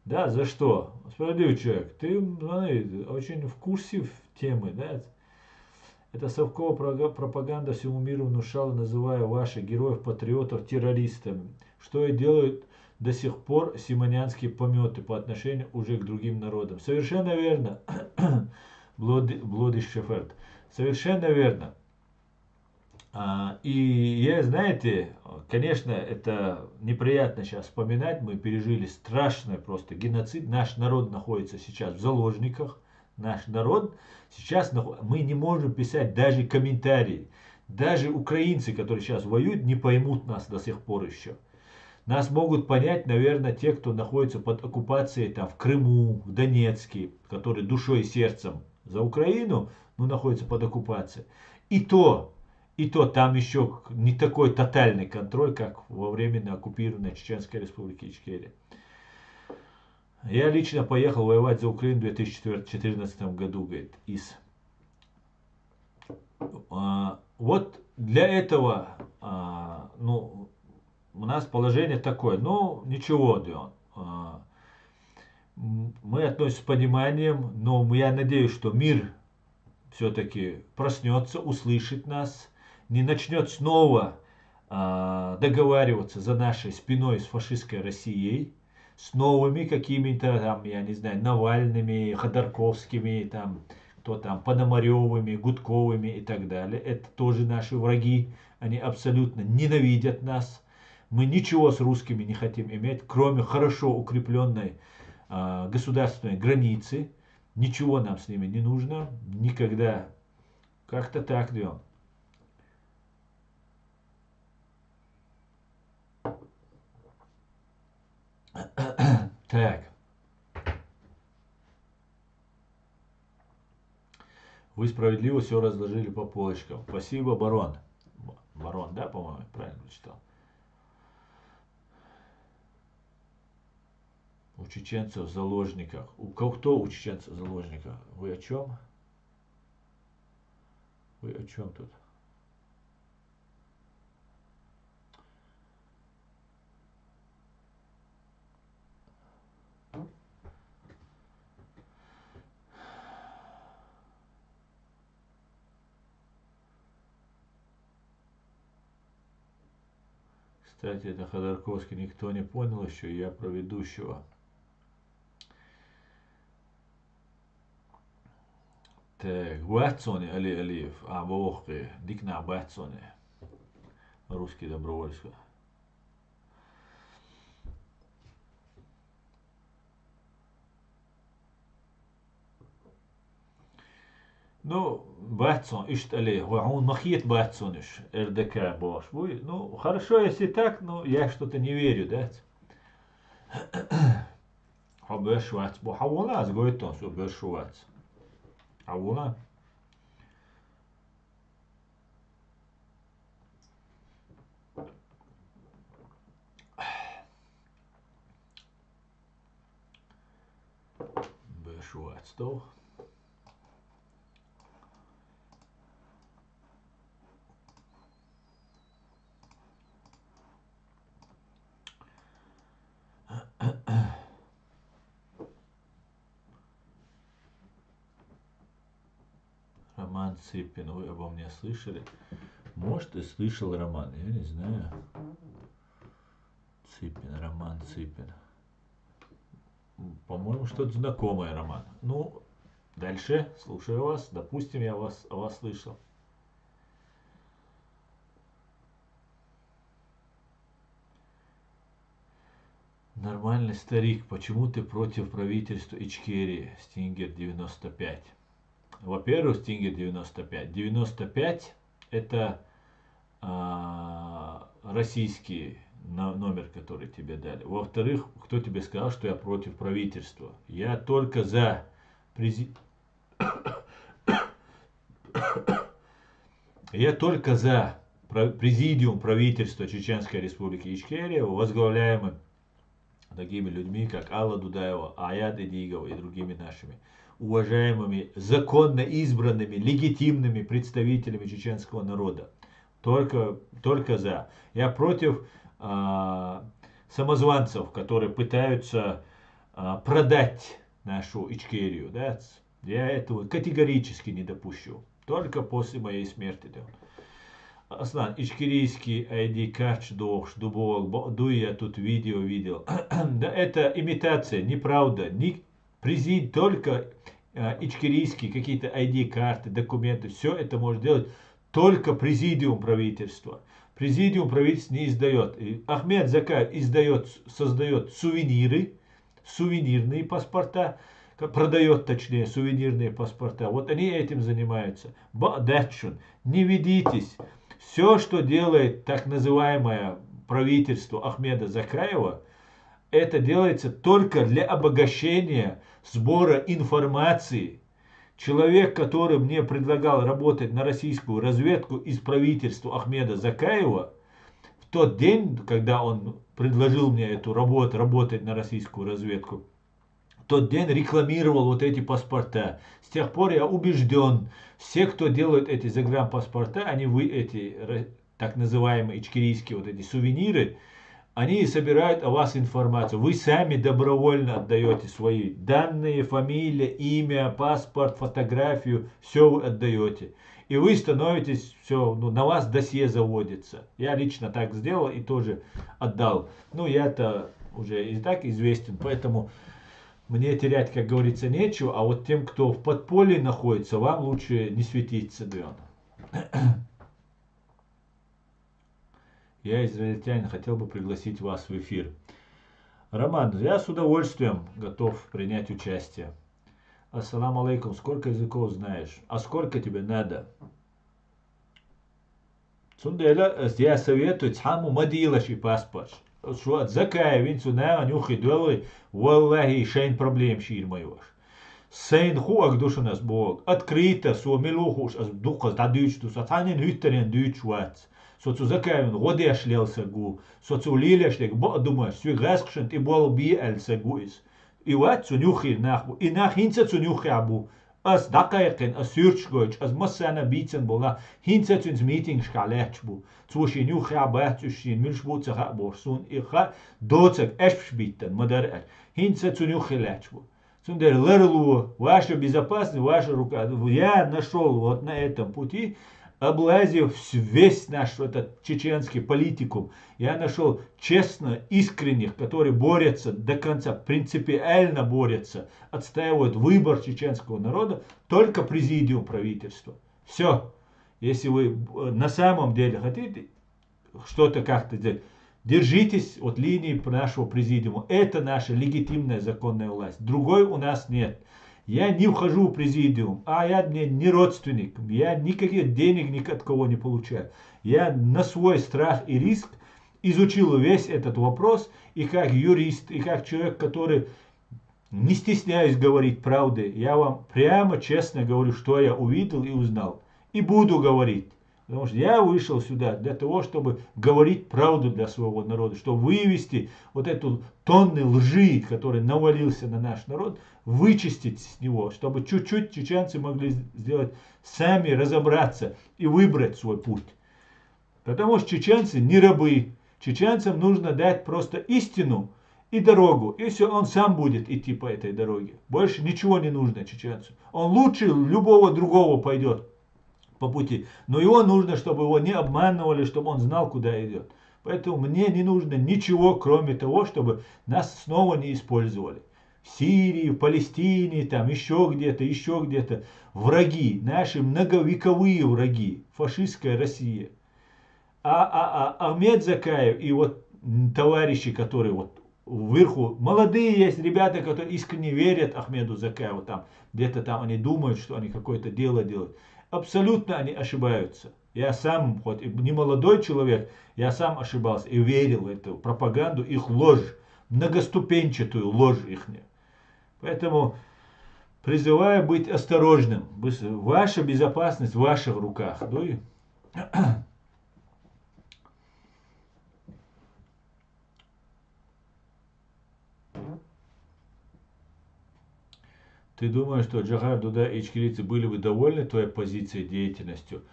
Да, за что? Справедливый человек, ты смотри, очень в курсе темы, да? Это совковая пропаганда всему миру внушала, называя ваших героев-патриотов террористами, что и делают до сих пор симонянские пометы по отношению уже к другим народам. Совершенно верно, Блоди Шеферд. Совершенно верно. И я, знаете, конечно, это неприятно сейчас вспоминать. Мы пережили страшный просто геноцид. Наш народ находится сейчас в заложниках. Наш народ сейчас, мы не можем писать даже комментарии. Даже украинцы, которые сейчас воюют, не поймут нас до сих пор еще. Нас могут понять, наверное, те, кто находится под оккупацией там, в Крыму, в Донецке, которые душой и сердцем за Украину, но находятся под оккупацией. И то там еще не такой тотальный контроль, как во временно оккупированной Чеченской республике Ичкерия. Я лично поехал воевать за Украину в 2014 году, говорит, вот для этого, ну, у нас положение такое, ну, ничего, Дион. Мы относимся с пониманием, но я надеюсь, что мир все-таки проснется, услышит нас, не начнет снова договариваться за нашей спиной с фашистской Россией, с новыми какими-то там, я не знаю, Навальными, Ходорковскими, там, кто там, Пономаревыми, Гудковыми и так далее. Это тоже наши враги, они абсолютно ненавидят нас. Мы ничего с русскими не хотим иметь, кроме хорошо укрепленной государственной границы. Ничего нам с ними не нужно. Никогда. Как-то так, Дион. Так. Вы справедливо все разложили по полочкам. Спасибо, барон. Барон, да, по-моему, правильно прочитал. У чеченцев в заложниках. Кто у чеченцев в заложниках? Вы о чем? Вы о чем тут? Кстати, это Ходорковский никто не понял еще, я про ведущего. Так, Батсони Али Алиев, Вовки, Дикна Батсони, русский добровольский. Ну, Батсон, Иштали, он махит Батсониш, РДК Бош. Ну, хорошо, если так, но я что-то не верю, да? Бешвац, Бохавуна, сгойтон, что Бешвац. Авуна. Бешвац, то. Роман Цыпин, вы обо мне слышали? Может, и слышал Роман, я не знаю. Цыпин, Роман Цыпин. По-моему, что-то знакомое, Роман. Ну, дальше, слушаю вас. Допустим, я о вас слышал. Нормальный старик, почему ты против правительства Ичкерии, Стингер 95? Во-первых, Стингер 95. 95 это российский номер, который тебе дали. Во-вторых, кто тебе сказал, что я против правительства? Я только за Я только за президиум правительства Чеченской Республики Ичкерия, возглавляемым такими людьми, как Алла Дудаева, Аят Эдигова и другими нашими уважаемыми, законно избранными, легитимными представителями чеченского народа. Только за. Я против самозванцев, которые пытаются продать нашу Ичкерию. Да? Я этого категорически не допущу. Только после моей смерти. Аслан, ичкерийский ID Кач Дубовок, я тут видео видел. Да, это имитация, неправда. Только ичкерийские какие-то ID-карты, документы, все это может делать только президиум правительства. Президиум правительства не издает. Ахмед Закаев создает сувенирные паспорта, продает, точнее, сувенирные паспорта. Вот они этим занимаются. Бадачун, не ведитесь. Все, что делает так называемое правительство Ахмеда Закаева, это делается только для обогащения сбора информации. Человек, который мне предлагал работать на российскую разведку из правительства Ахмеда Закаева, в тот день, когда он предложил мне эту работу, работать на российскую разведку, в тот день рекламировал вот эти паспорта. С тех пор я убежден, все, кто делают эти загранпаспорта, эти так называемые ичкерийские вот эти сувениры, они собирают о вас информацию. Вы сами добровольно отдаете свои данные, фамилия, имя, паспорт, фотографию, все вы отдаете. И вы становитесь, все, на вас досье заводится. Я лично так сделал и тоже отдал. Я-то уже и так известен, поэтому мне терять, как говорится, нечего. А вот тем, кто в подполье находится, вам лучше не светиться, Дэн. Я, израильтянин, хотел бы пригласить вас в эфир. Роман, я с удовольствием готов принять участие. Ассаламу алейкум, сколько языков знаешь? А сколько тебе надо? Я советую саму мадилаши паспорт. Что Закаев, винцуна, нюхи долы, валлахи, шейн проблем шир моего. Сейн хуак душа нас Бог. Открыто, суамилухуш, аз духа дадючтус, атанин хюттерен дючвац. Соцу Закаевин годы ошлелся гу, соцу лилешлек, думаешь, свигашкшент и бол би эльса гуис. И вот цунюхи нахбу, и нахинца цунюхи абу. As dakaiken, as surchgoich, as massana bieten bola, hinza zuns meeting schalechbu. Zwischen nuchi abat zwischen milchbutzer haborsun, icha dotzek eschbitten, modern. Hinza zu nuchi lechbu. Zum der лерлу, ваша безопасность, ваша рука. Я нашел вот на этом пути, облазив весь наш этот чеченский политикум, я нашел честно искренних, которые борются до конца, принципиально борются, отстаивают выбор чеченского народа, только президиум правительства. Все. Если вы на самом деле хотите что-то как-то делать, держитесь от линии нашего президиума. Это наша легитимная законная власть. Другой у нас нет. Я не вхожу в президиум, я мне не родственник, я никаких денег ни от кого не получаю. Я на свой страх и риск изучил весь этот вопрос, и как юрист, и как человек, который не стесняюсь говорить правды, я вам прямо честно говорю, что я увидел и узнал. И буду говорить. Потому что я вышел сюда для того, чтобы говорить правду для своего народа, чтобы вывести вот эту тонны лжи, который навалился на наш народ, вычистить с него, чтобы чуть-чуть чеченцы могли сделать сами, разобраться и выбрать свой путь. Потому что чеченцы не рабы. Чеченцам нужно дать просто истину и дорогу. И все, он сам будет идти по этой дороге. Больше ничего не нужно чеченцу. Он лучше любого другого пойдет по пути. Но его нужно, чтобы его не обманывали, чтобы он знал, куда идет. Поэтому мне не нужно ничего, кроме того, чтобы нас снова не использовали. В Сирии, в Палестине, там еще где-то. Враги, наши многовековые враги, фашистская Россия. Ахмед Закаев и вот товарищи, которые вот вверху молодые есть ребята, которые искренне верят Ахмеду Закаеву, там, где-то там они думают, что они какое-то дело делают. Абсолютно они ошибаются. Я сам, хоть и не молодой человек, я сам ошибался и верил в эту пропаганду, их ложь, многоступенчатую ложь их. Поэтому призываю быть осторожным. Ваша безопасность в ваших руках. Ты думаешь, что Джохар Дудаев и ичкерийцы были бы довольны твоей позицией, деятельностью?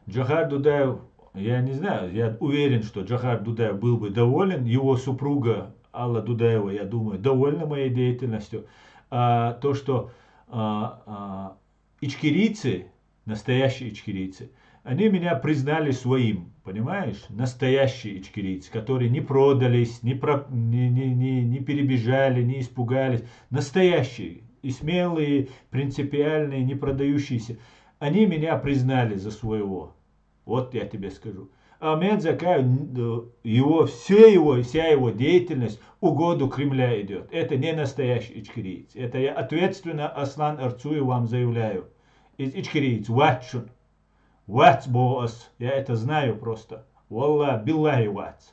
Джохар Дудаев, я не знаю, я уверен, что Джохар Дудаев был бы доволен, его супруга Алла Дудаева, я думаю, довольна моей деятельностью. А то, что ичкерийцы, настоящие ичкерийцы, они меня признали своим, понимаешь? Настоящие ичкерийцы, которые не продались, не перебежали, не испугались. Настоящие и смелые, принципиальные, не продающиеся. Они меня признали за своего. Вот я тебе скажу. Ахмед Закаев, вся его деятельность угоду Кремля идет. Это не настоящий ичкериец. Это я ответственно Аслан Арцуев вам заявляю. Из ичкериец. Ватшун. Ватс боос. Я это знаю просто. Валла биллахи ватс.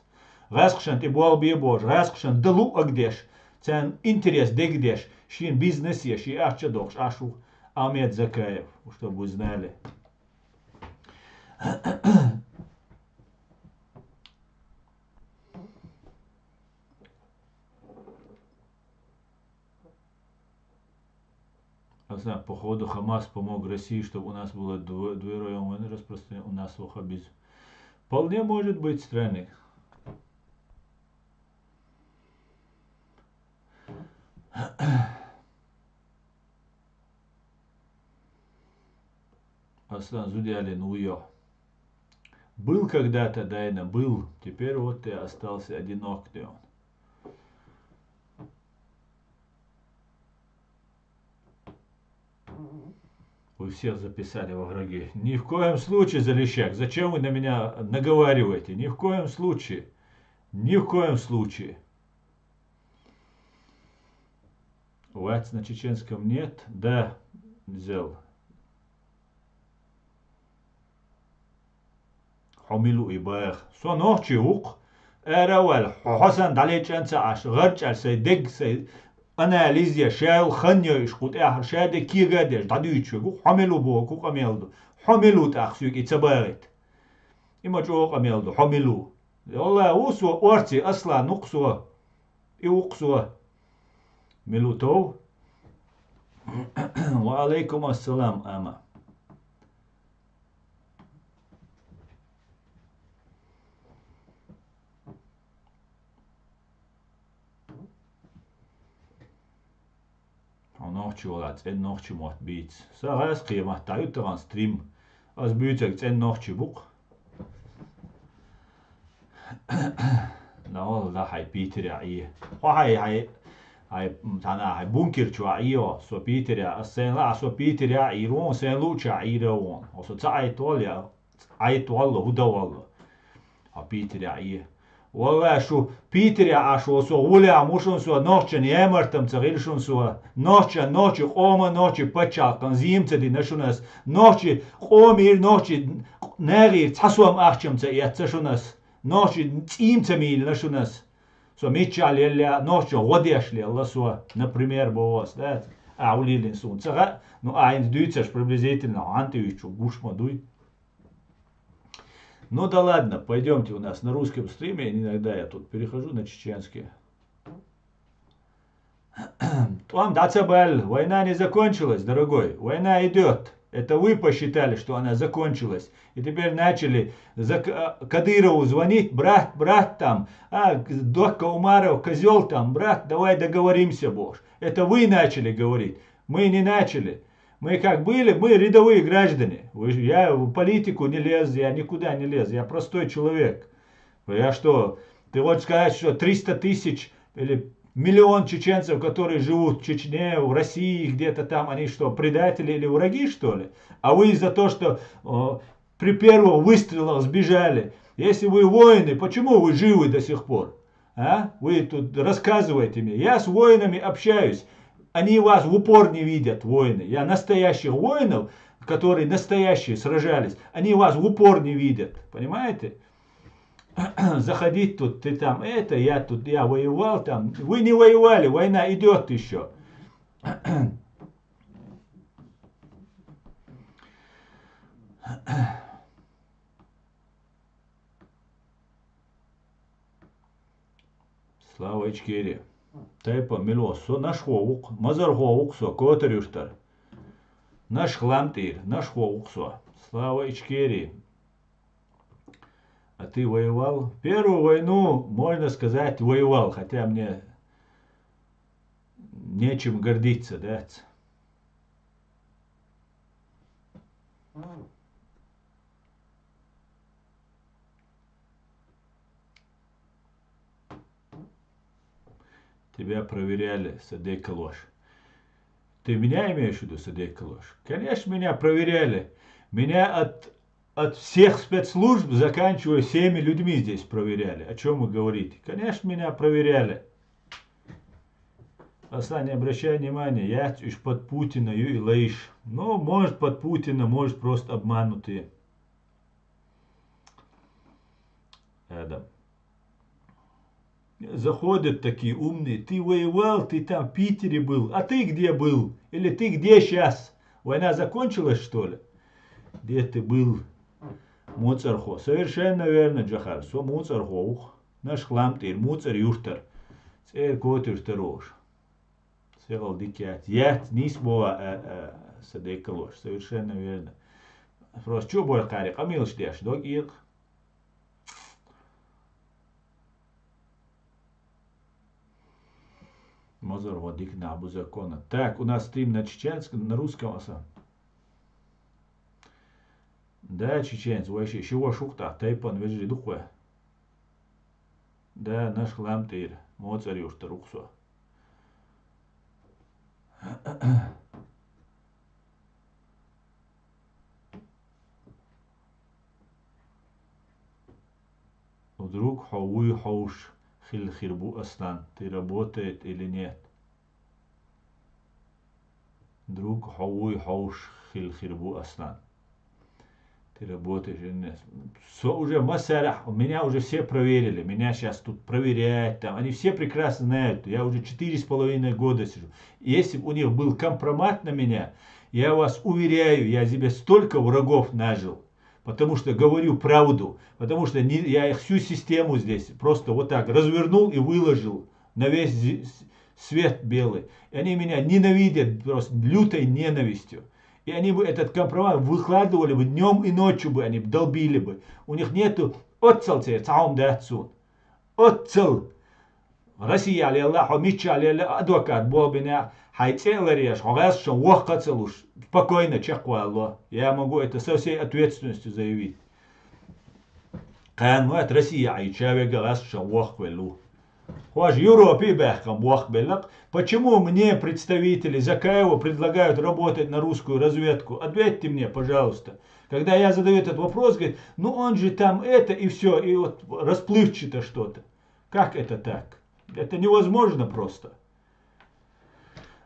Раскшан ты буал бож. Раскшан далу агдеш. Цен интерес дегдеш. Шин бизнес еш и ахчадокш. Ашу Ахмед Закаев. Чтобы вы знали. Походу Хамас помог России, чтобы у нас было двойное войны распространено, у нас ваххабизм. Вполне может быть, страны. Аслан Зудялин уё. Был когда-то, Дайна, был. Теперь вот ты остался одинок. Вы всех записали во враги. Ни в коем случае, Залещак. Зачем вы на меня наговариваете? Ни в коем случае. Ни в коем случае. Вац на чеченском нет? Да, взял. حملوا إباخ صنوع شيوق أروال حسن دليل أنت عش غرج على دق أناليزيا شايل خنيا يشقط آخر شاده كي قادش داديتش جو حملوا بوكو قميلدو حملوا تأخسيك إتبارت إما جو قميلدو حملوا والله وسوا أورتي أصلا نقصوا يوقصوا ملوتو وعليكم السلام أما Ночью лац, ночью мот бить. Сарас кима тают тран стрим. Аз бьютек ночью бук. نقول لا هاي بيتر عيه هاي تانا هاي بونكر شو عيه سو بيتر السين لا سو بيتر عيرون سين لوتش عيرون وسو تعي طول عي طول هو دول ها بيتر عيه والله شو بيتر عشو سو ولا مشون سو نوچن يمرتم تغير شون سو نوچ قوم نوچ بچا تنظيم تدي نشونس نوچ قومير نوچ نغير تحسوم اخچم تيتشونس نوچ تيم تميل نشونس سو ميچال يلا نوچ غوديش لي سو например بوس да аулилин сун цага ну айн дюйцеш приблизительно антивичу гушма дуй. Ну да ладно, пойдемте у нас на русском стриме, иногда я тут перехожу на чеченский. Там Дацабаль, война не закончилась, дорогой, война идет. Это вы посчитали, что она закончилась. И теперь начали Кадырову звонить, брат там, Докка Умаров, козел там, брат, давай договоримся, боже. Это вы начали говорить, мы не начали. Мы как были, мы рядовые граждане. Я в политику не лез, я никуда не лез, я простой человек. Я что, ты хочешь сказать, что 300 тысяч или миллион чеченцев, которые живут в Чечне, в России, где-то там, они что, предатели или враги, что ли? А вы из-за того, что при первом выстрелах сбежали. Если вы воины, почему вы живы до сих пор? А? Вы тут рассказываете мне. Я с воинами общаюсь. Они вас в упор не видят, воины. Я настоящих воинов, которые настоящие сражались, они вас в упор не видят. Понимаете? Заходить тут, ты там это, я тут, я воевал там. Вы не воевали, война идет еще. Слава Ичкерия. Тайпа милосо, наш хоук, мазар хоуксо, котарюштар. Наш хламтир, наш хоуксо. Слава Ичкерии. А ты воевал? Первую войну, можно сказать, воевал, хотя мне нечем гордиться, да? Тебя проверяли, Садей Калош. Ты меня имеешь в виду, Садей Калош? Конечно, меня проверяли. Меня от всех спецслужб, заканчивая всеми людьми здесь проверяли. О чем вы говорите? Конечно, меня проверяли. Асла, не обращай внимания, я уж под Путина и лаиш. Ну, может под Путина, может просто обманутые. Адам. Заходят такие умные, ты воевал, ты там в Питере был, а ты где был? Или ты где сейчас? Война закончилась, что ли? Где ты был? Муцархо. Совершенно верно, Джахар. Со Муцархо. Наш хламтир, Муцар юштар. Цер котир тарош. Церал дикят. Я нисбова садекалош. Совершенно верно. Просто что будет кари? Камил штеш. Док их. Мозор водик на абу закона. Так, у нас стрим на чеченском, на русском. Да, чеченец, вообще, чего шухта, тайпан, вежи духуя. Да, наш хламтир, моцар юшта рухсо. Вдруг хауи хауш хирбу аслан, ты работает или нет? Друг хауи хауш хирбу аслан. Ты работаешь или нет? Уже масара, меня уже все проверили, меня сейчас тут проверяют, там, они все прекрасно знают, я уже 4,5 года сижу. Если бы у них был компромат на меня, я вас уверяю, я себе столько врагов нажил, потому что говорю правду, потому что я их всю систему здесь просто вот так развернул и выложил на весь свет белый. И они меня ненавидят просто лютой ненавистью. И они бы этот компромат выкладывали бы днем и ночью бы, они долбили бы. У них нету отцел цаум датсун. Отцел. Россия ли Аллаху мича ли адвокат был меня хайцелариаш, хагасшон вахкацелуш. Спокойно, чеква Аллах. Я могу это со всей ответственностью заявить. Кан мат Россия айчаве гасшон вахквелу. Ваш Европе бэхкам вахкбелак. Почему мне представители Закаева предлагают работать на русскую разведку? Ответьте мне, пожалуйста. Когда я задаю этот вопрос, говорит, ну он же там это и все, и вот расплывчато что-то. Как это так? Это невозможно просто.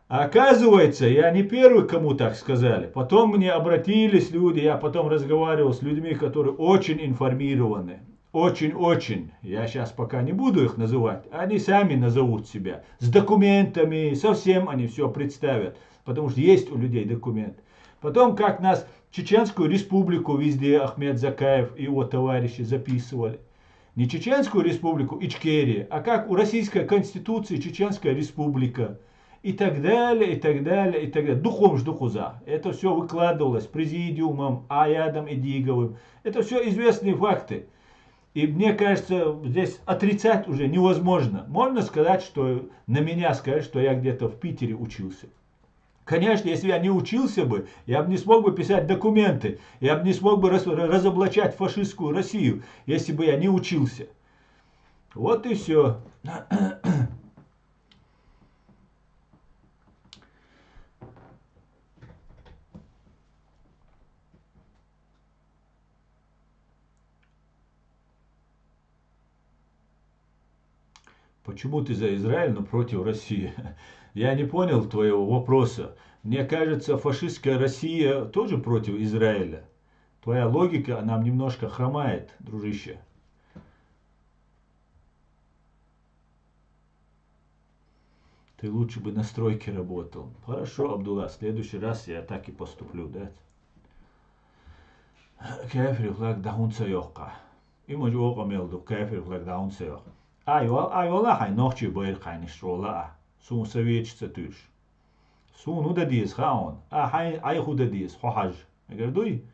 А оказывается, я не первый, кому так сказали. Потом мне обратились люди, я потом разговаривал с людьми, которые очень информированы. Очень-очень. Я сейчас пока не буду их называть. Они сами назовут себя. С документами, совсем они все представят. Потому что есть у людей документ. Потом, как нас Чеченскую республику везде Ахмед Закаев и его товарищи записывали. Не Чеченскую республику, Ичкерия, а как у Российской Конституции Чеченская республика. И так далее, и так далее, и так далее. Духом ж духуза. Это все выкладывалось президиумом, Аядом и Диговым. Это все известные факты. И мне кажется, здесь отрицать уже невозможно. Можно сказать, что на меня сказать, что я где-то в Питере учился. Конечно, если я не учился бы, я бы не смог бы писать документы, я бы не смог бы разоблачать фашистскую Россию, если бы я не учился. Вот и все. Почему ты за Израиль, но против России? Я не понял твоего вопроса. Мне кажется, фашистская Россия тоже против Израиля. Твоя логика нам немножко хромает, дружище. Ты лучше бы на стройке работал. Хорошо, Абдулла, в следующий раз я так и поступлю, да? Кафир флаг дахунца йоққа. Имаж оқа мелду кафир флаг дахунца йоқ. Айвала хай нохчи байр хайниш рола. Сун советчица тюш. Сун уда диес хаон. Ай худа диес хохаж. Говордуй.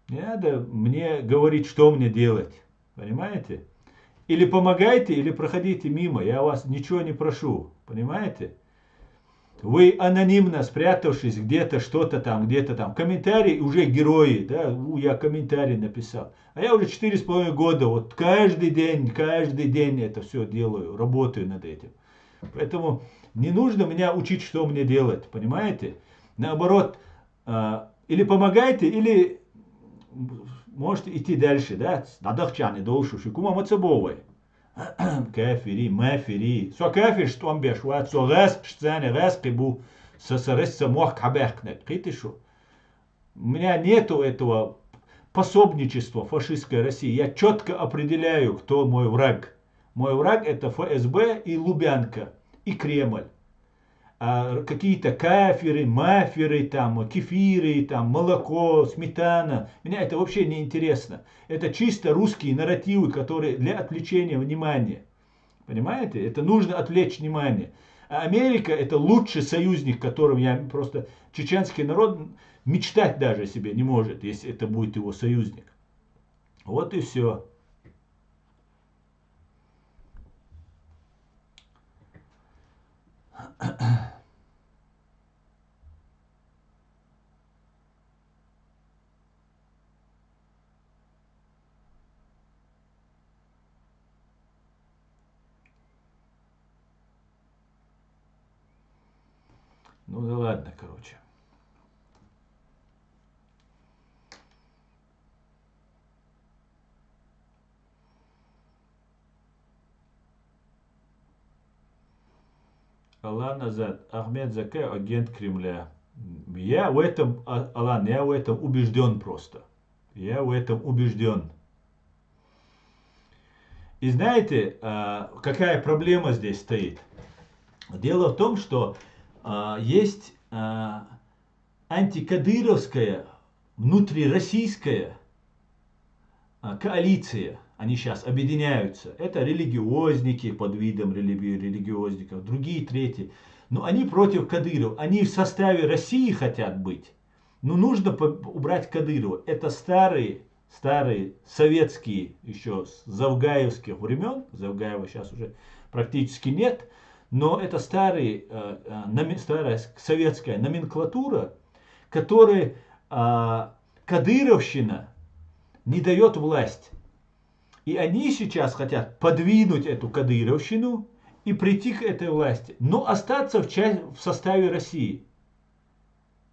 Не надо мне говорить, что мне делать. Понимаете? Или помогайте, или проходите мимо. Я вас ничего не прошу. Понимаете? Вы анонимно спрятавшись где-то, что-то там, где-то там. Комментарии уже герои. Да? Я комментарий написал. А я уже 4,5 года. Вот каждый день это все делаю. Работаю над этим. Поэтому не нужно меня учить, что мне делать. Понимаете? Наоборот, или помогайте, или можете идти дальше, да? Надахчаны долшу шикума мацабовой. Кафири, мафири. Со кафир, что он бешват, со газ, штаны, газ, кибу, сосарес самох кабехкнет. Китишу. У меня нету этого пособничества фашистской России. Я четко определяю, кто мой враг. Мой враг это ФСБ и Лубянка, и Кремль. А какие-то кафиры, мафиры, там, кефиры, там, молоко, сметана. Меня это вообще не интересно. Это чисто русские нарративы, которые для отвлечения внимания. Понимаете? Это нужно отвлечь внимание. А Америка это лучший союзник, которым я просто... Чеченский народ мечтать даже о себе не может, если это будет его союзник. Вот и все. Ну да ладно, короче. Алан назад. Ахмед Закай, агент Кремля. Я в этом, Алан, я в этом убежден просто. Я в этом убежден. И знаете, какая проблема здесь стоит? Дело в том, что есть антикадыровская, внутрироссийская коалиция. Они сейчас объединяются. Это религиозники под видом религиозников, другие третьи. Но они против Кадырова. Они в составе России хотят быть. Но нужно убрать Кадырова. Это старые советские, еще с завгаевских времен. Завгаева сейчас уже практически нет. Но это старая советская номенклатура, которой кадыровщина не дает власть. И они сейчас хотят подвинуть эту кадыровщину и прийти к этой власти, но остаться в составе России.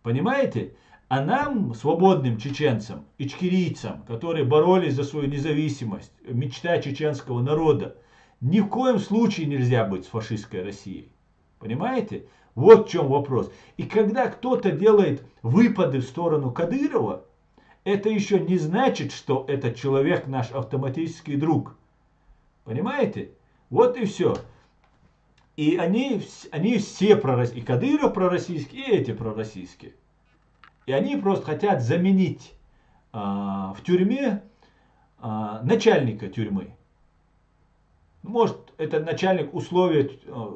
Понимаете? А нам, свободным чеченцам, ичкерийцам, которые боролись за свою независимость, мечта чеченского народа, ни в коем случае нельзя быть с фашистской Россией. Понимаете? Вот в чем вопрос. И когда кто-то делает выпады в сторону Кадырова, это еще не значит, что этот человек наш автоматический друг. Понимаете? Вот и все. И они все пророссийские. И Кадыров пророссийский, и эти пророссийские. И они просто хотят заменить в тюрьме начальника тюрьмы. Может, этот начальник условия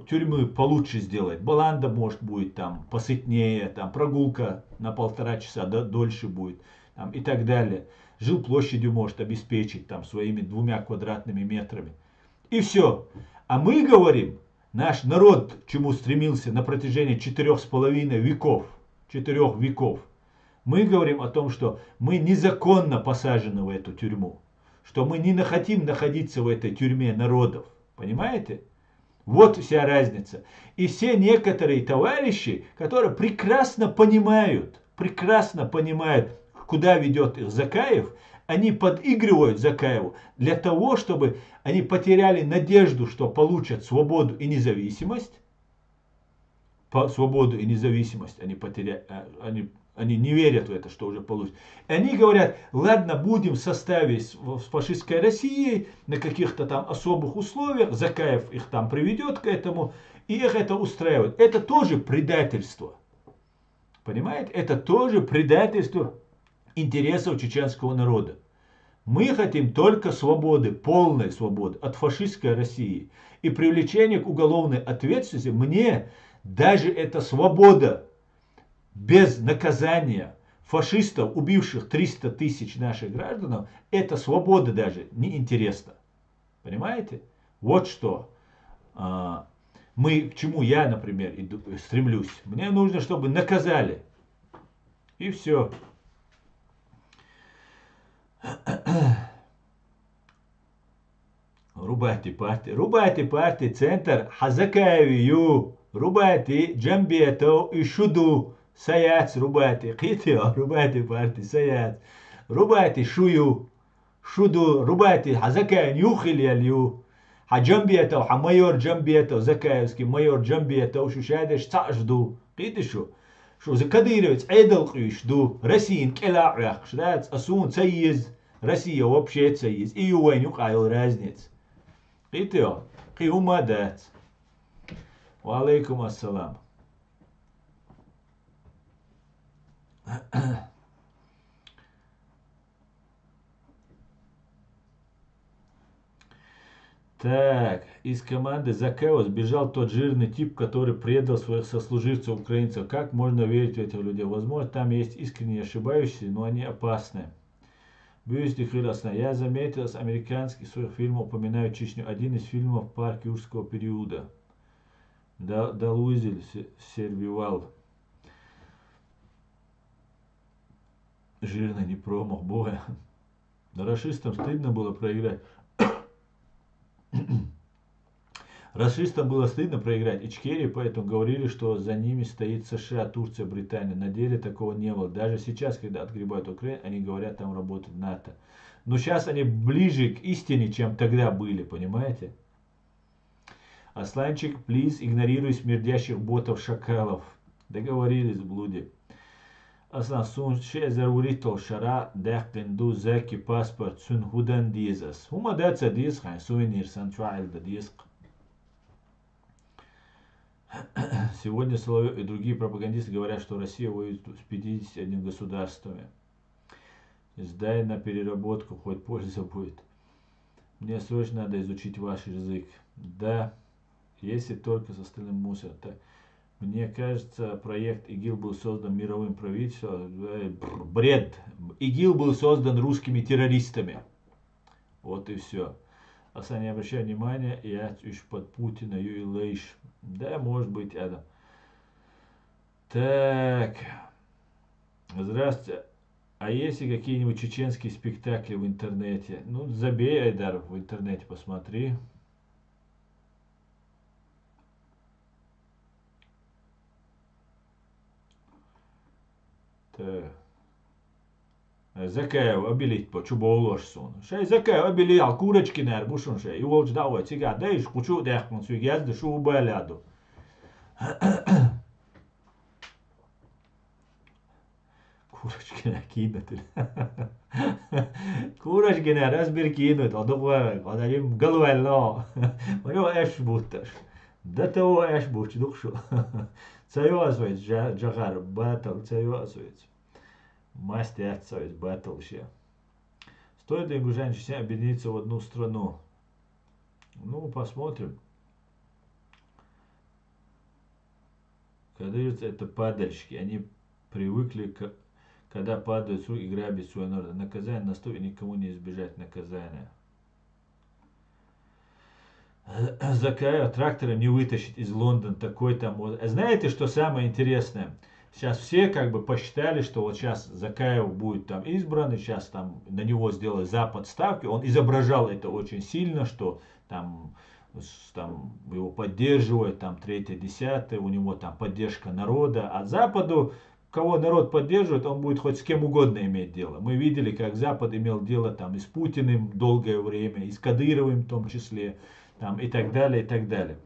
тюрьмы получше сделает. Баланда, может, будет там посытнее, там прогулка на 1,5 часа дольше будет. Там, и так далее. Жилплощадью может обеспечить там своими 2 квадратными метрами. И все. А мы говорим, наш народ, к чему стремился на протяжении 4,5 веков, 4 веков, мы говорим о том, что мы незаконно посажены в эту тюрьму. Что мы не хотим находиться в этой тюрьме народов. Понимаете? Вот вся разница. И все некоторые товарищи, которые прекрасно понимают, куда ведет их Закаев, они подыгрывают Закаеву для того, чтобы они потеряли надежду, что получат свободу и независимость. Свободу и независимость они потеряли, они не верят в это, что уже получат. И они говорят, ладно, будем в составе с фашистской Россией на каких-то там особых условиях, Закаев их там приведет к этому, и их это устраивает. Это тоже предательство. Понимаете? Это тоже предательство интересов чеченского народа. Мы хотим только свободы, полной свободы от фашистской России. И привлечение к уголовной ответственности, мне даже эта свобода без наказания фашистов, убивших 300 тысяч наших граждан, эта свобода даже не интересна. Понимаете? Вот что. К чему я, например, стремлюсь. Мне нужно, чтобы наказали. И все. Рубайте партии, центр, Хазакаевию, рубайте, Джамбието и Шуду, Саяц, рубайте, Хитио, рубайте партии, Саяц, рубайте Шую, Шуду, рубайте, Хазакаев, Нюхилью, Хаджамбието, Хамайор Джамбието, Закаевский, майор Джамбието, Шушадеш, Цажду, Хитишу. Шо за Кадыровец, Эдалкиш, ду, Россиин, Келаах, Шдац, Асун, Цаиз, Россия вообще Цаиз, и Ювайнюк айл разниц. Итё, Хиумадец. Ва алейкум ассалам. Так, из команды Закаева сбежал тот жирный тип, который предал своих сослуживцев украинцев. Как можно верить в этих людей? Возможно, там есть искренне ошибающиеся, но они опасны. Бюсти Хирасна. Я заметил, с американских своих фильмов упоминаю Чечню. Один из фильмов «Парк юрского периода». Далуизель Сервивал. Жирный не промах, боя. Рашистам стыдно было проиграть. Расистам было стыдно проиграть Ичкерии, поэтому говорили, что за ними стоит США, Турция, Британия. На деле такого не было. Даже сейчас, когда отгребают Украину, они говорят, там работает НАТО. Но сейчас они ближе к истине, чем тогда были, понимаете? Асланчик, плиз, игнорируй смердящих ботов шакалов. Договорились, блуди. Аслан, сун ше заруритол шара, дехкенду зеки паспорт, сун худан дизас. Хума даца диск, сувенир санчуайл да диск. Сегодня Соловьев и другие пропагандисты говорят, что Россия воюет с 51 государствами. Сдай на переработку, хоть польза будет. Мне срочно надо изучить ваш язык. Да, если только с остальным мусором. Мне кажется, проект ИГИЛ был создан мировым правительством. Бред. ИГИЛ был создан русскими террористами. Вот и все. А не обращай внимания, я чуть под Путина, Юилейш. Да, может быть, Адам. Так. Здравствуйте. А есть ли какие-нибудь чеченские спектакли в интернете? Ну, забей, Айдар, в интернете посмотри. Так. Закаев обелить по чубо уложсон. Шей Закаев обелиял курочки на арбушун шей. И волч давай цыга. Да иш кучу дехман сюг язды шу убаляду. Курочки накинуть. Курочки на разбер кинуть. А думаю, когда им головело. У него эш бутташ. Да того эш буч духшу. Цайвазовец джагар батал цайвазовец. Мастер отцовец батл вообще. Стоит ли ингушане чечне объединиться в одну страну? Ну, посмотрим. Кадырцы это падальщики. Они привыкли, когда падают и грабят свой народ. Наказание наступит, никому не избежать наказания. Закаев трактора не вытащить из Лондона такой там. Знаете, что самое интересное? Сейчас все как бы посчитали, что вот сейчас Закаев будет там избран, и сейчас там на него сделали Запад ставки. Он изображал это очень сильно, что там его поддерживают, там третье, десятое, у него там поддержка народа. А Западу кого народ поддерживает, он будет хоть с кем угодно иметь дело. Мы видели, как Запад имел дело там и с Путиным долгое время, и с Кадыровым в том числе, там, и так далее, и так далее.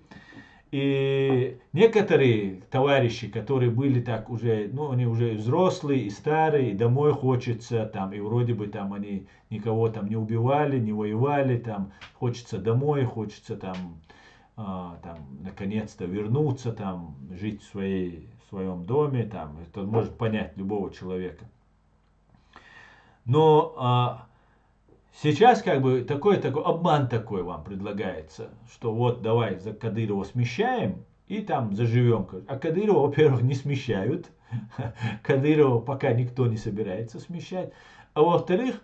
И некоторые товарищи, которые были так уже, ну, они уже взрослые и старые, и домой хочется, там, и вроде бы там они никого там не убивали, не воевали, там, хочется домой, хочется там, там наконец-то вернуться, там, жить в своем доме, там, это может понять любого человека. Но сейчас как бы такой обман такой вам предлагается, что вот давай за Кадырова смещаем и там заживем. А Кадырова, во-первых, не смещают. Кадырова пока никто не собирается смещать. А во-вторых,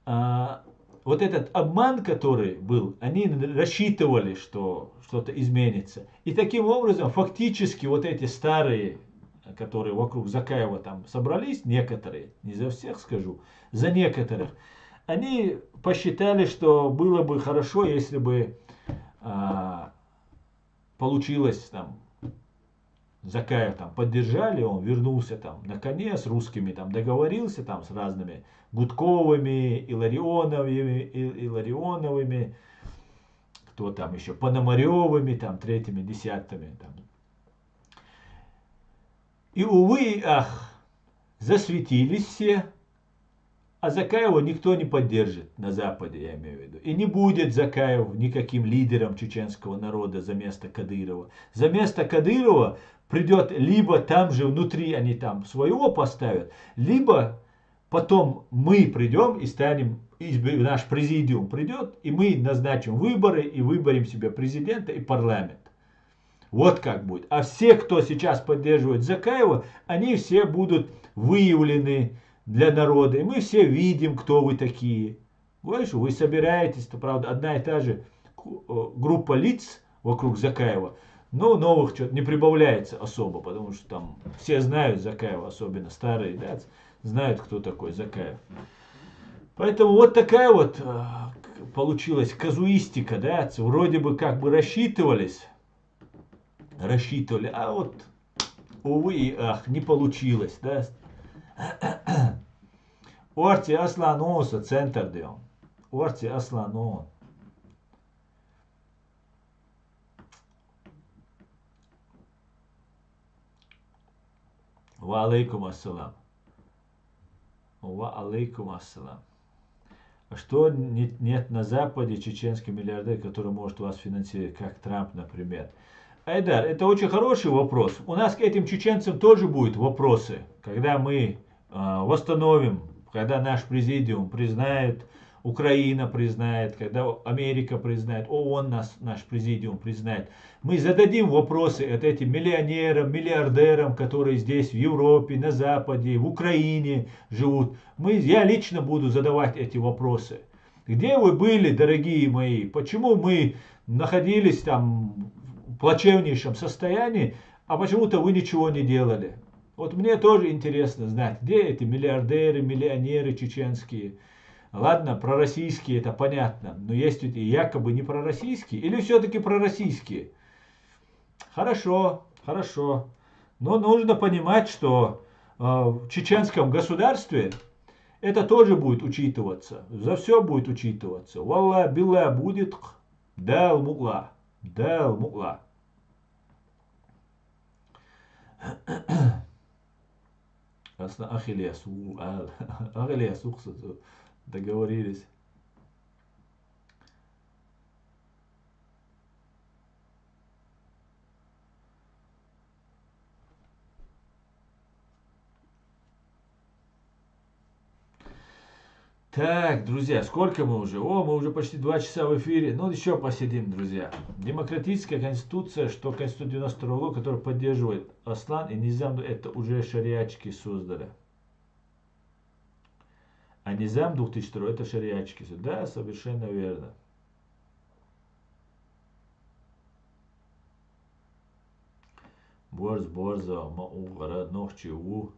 вот этот обман, который был, они рассчитывали, что что-то изменится. И таким образом, фактически, вот эти старые, которые вокруг Закаева там собрались, некоторые, не за всех скажу, за некоторых, они посчитали, что было бы хорошо, если бы получилось там, Закаев там поддержали, он вернулся там на коне, с русскими там договорился там с разными Гудковыми, Илларионовыми, кто там еще, Пономаревыми, там, третьими, десятыми. Там. И, увы, ах, засветились все, а Закаева никто не поддержит на Западе, я имею в виду. И не будет Закаев никаким лидером чеченского народа за место Кадырова. За место Кадырова придет либо там же внутри они там своего поставят, либо потом мы придем и станем, наш президиум придет, и мы назначим выборы и выберем себе президента и парламент. Вот как будет. А все, кто сейчас поддерживает Закаева, они все будут выявлены для народа. И мы все видим, кто вы такие. Вы собираетесь, то правда, одна и та же группа лиц вокруг Закаева. Но новых что-то не прибавляется особо, потому что там все знают Закаева, особенно старые, да, знают, кто такой Закаев. Поэтому вот такая вот получилась казуистика, да, вроде бы как бы рассчитывали, а вот, увы и ах, не получилось, да. Орти Аслан Оса, центр дем. Орти Аслан Он. Ва алейкум ассалам. Ва алейкум ассалам. Что нет на Западе чеченский миллиардер, который может вас финансировать, как Трамп, например? Айдар, это очень хороший вопрос. У нас к этим чеченцам тоже будут вопросы, когда мы восстановим, когда наш президиум признает, Украина признает, когда Америка признает, ООН наш президиум признает. Мы зададим вопросы этим миллионерам, миллиардерам, которые здесь, в Европе, на Западе, в Украине живут. Я лично буду задавать эти вопросы. Где вы были, дорогие мои? Почему мы находились там в плачевнейшем состоянии, а почему-то вы ничего не делали? Вот мне тоже интересно знать, где эти миллиардеры, миллионеры чеченские. Ладно, пророссийские, это понятно, но есть ведь и якобы не пророссийские, или все-таки пророссийские? Хорошо, хорошо. Но нужно понимать, что в чеченском государстве это тоже будет учитываться. За все будет учитываться. Валла билла будет дал мула. Дал мула. Ахиллес, договорились. Так, друзья, сколько мы уже? Мы уже почти 2 часа в эфире. Ну, еще посидим, друзья. Демократическая конституция, что Конституция 92 года, которую поддерживает Аслан и Низам, это уже шариатчики создали. А Низам 2002 это шариатчики. Да, совершенно верно. Борза, Маугара, Нохчеву,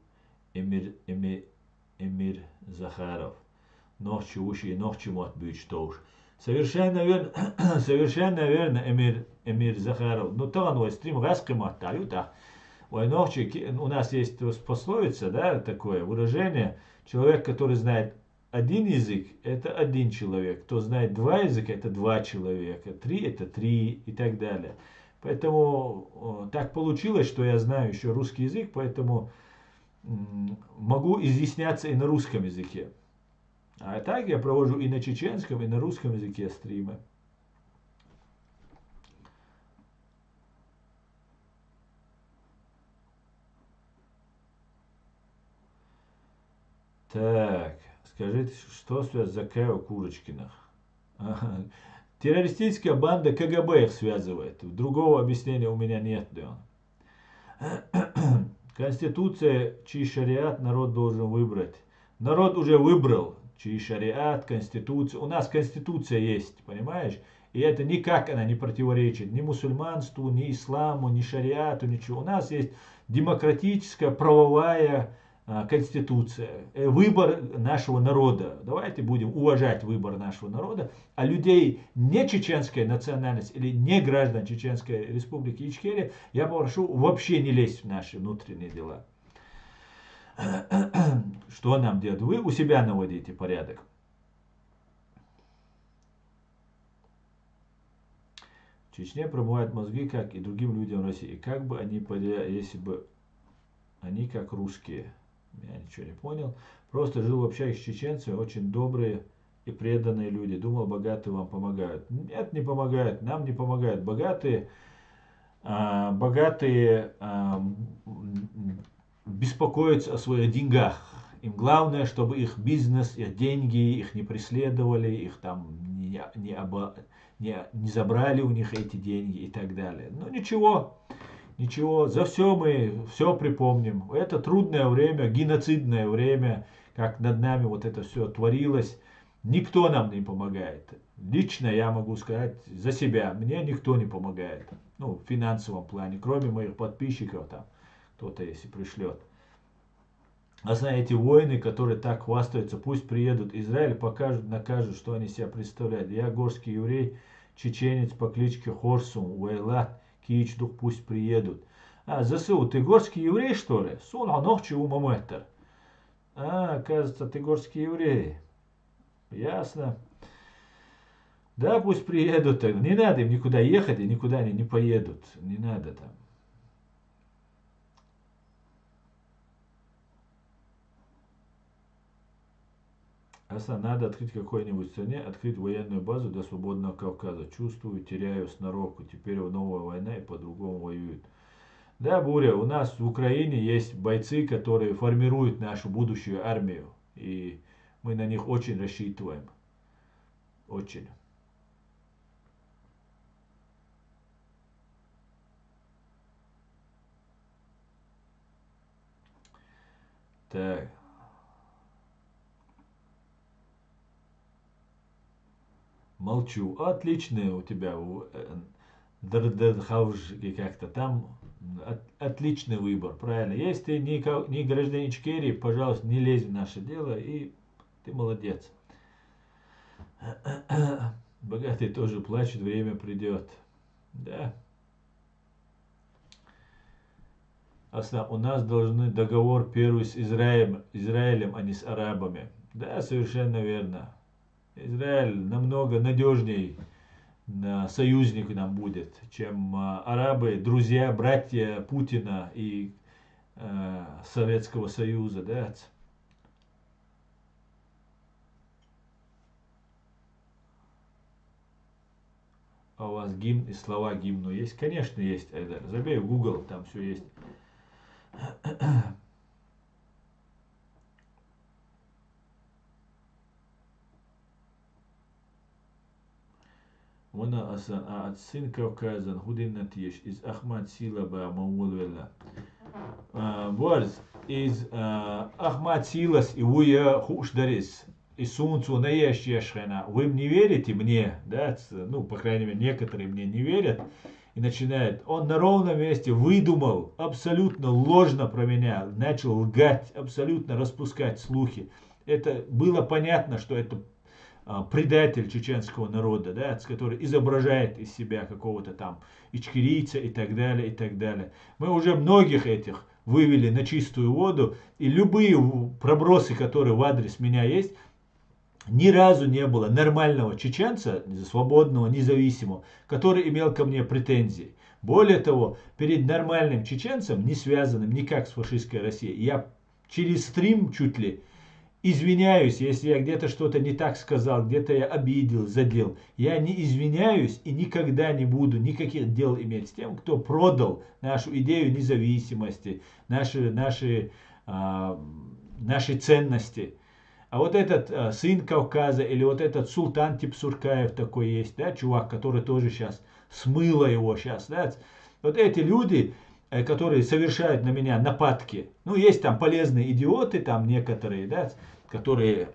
Эмир Захаров. Нохчи уши и нохчи мот бючтоуш. Совершенно верно, совершенно верно, Эмир Захаров. Ну, то он стрим раски маттаю, да. У нас есть пословица, да, такое выражение. Человек, который знает один язык, это один человек. Кто знает два языка, это два человека. Три, это три и так далее. Поэтому так получилось, что я знаю еще русский язык, поэтому могу изъясняться и на русском языке. А так я провожу и на чеченском, и на русском языке стримы. Так, скажите, что связано с Закаева Курочкиных? Ага. Террористическая банда КГБ их связывает. Другого объяснения у меня нет. Да. Конституция, чей шариат народ должен выбрать. Народ уже выбрал, чей шариат, конституция. У нас конституция есть, понимаешь? И это никак она не противоречит ни мусульманству, ни исламу, ни шариату, ничего. У нас есть демократическая, правовая конституция, выбор нашего народа. Давайте будем уважать выбор нашего народа, а людей не чеченской национальности или не граждан Чеченской Республики Ичкерия я попрошу вообще не лезть в наши внутренние дела. Что нам делать? Вы у себя наводите порядок. В Чечне промывают мозги, как и другим людям в России. И как бы они, если бы они как русские. Я ничего не понял. Просто жил в общаге с чеченцами, очень добрые и преданные люди. Думал, богатые вам помогают. Нет, не помогают, нам не помогают. Богатые беспокоятся о своих деньгах. Им главное, чтобы их бизнес, их деньги, их не преследовали, их там не забрали у них эти деньги и так далее. Ну ничего. Ничего, за все мы все припомним. Это трудное время, геноцидное время, как над нами вот это все творилось. Никто нам не помогает. Лично я могу сказать за себя, мне никто не помогает. Ну, в финансовом плане, кроме моих подписчиков там, кто-то если пришлет. А знаете, воины, которые так хвастаются, пусть приедут в Израиль, покажут, накажут, что они себя представляют. Я горский еврей, чеченец по кличке Хорсум, Уэйлат, Кичдух, пусть приедут. ЗСУ, ты горский еврей, что ли? Сон анохчи умаметтер. Оказывается, ты горский еврей. Ясно. Да, пусть приедут. Не надо им никуда ехать, и никуда они не поедут. Не надо там. Надо открыть какой-нибудь стране, открыть военную базу для свободного Кавказа. Чувствую, теряю сноровку. Теперь новая война и по-другому воюют. Да, Буря, у нас в Украине есть бойцы, которые формируют нашу будущую армию. И мы на них очень рассчитываем. Очень. Так. Молчу. Отличный у тебя как-то там отличный выбор, правильно. Если ты не гражданин Ичкерии, пожалуйста, не лезь в наше дело, и ты молодец. Богатый тоже плачет, время придет. Да. У нас должны договор первый с Израилем, а не с арабами. Да, совершенно верно. Израиль намного надежней союзник нам будет, чем арабы, друзья, братья Путина и Советского Союза, да? А у вас гимн и слова гимну есть? Конечно, есть. Забей в Google, там все есть. Вона сын Кавказан, Худинатиш, из Ахмад Силаба Маулвела. Борз, из Ахмад Силас и Уя Хушдарис. И Сунцу наещешхена. Вы мне верите мне, да? Ну, по крайней мере, некоторые мне не верят. И начинает, он на ровном месте выдумал, абсолютно ложно про меня, начал лгать, абсолютно распускать слухи. Это было понятно, что это предатель чеченского народа, да, который изображает из себя какого-то там ичкерийца и так далее, и так далее. Мы уже многих этих вывели на чистую воду, и любые пробросы, которые в адрес меня есть, ни разу не было нормального чеченца, свободного, независимого, который имел ко мне претензии. Более того, перед нормальным чеченцем, не связанным никак с фашистской Россией, я через стрим чуть ли извиняюсь, если я где-то что-то не так сказал, где-то я обидел, задел. Я не извиняюсь и никогда не буду никаких дел иметь с тем, кто продал нашу идею независимости, наши ценности. А вот этот сын Кавказа или вот этот султан Типсуркаев такой есть, да, чувак, который тоже сейчас смыло его сейчас, да, вот эти люди, которые совершают на меня нападки, ну, есть там полезные идиоты, там некоторые, да, которые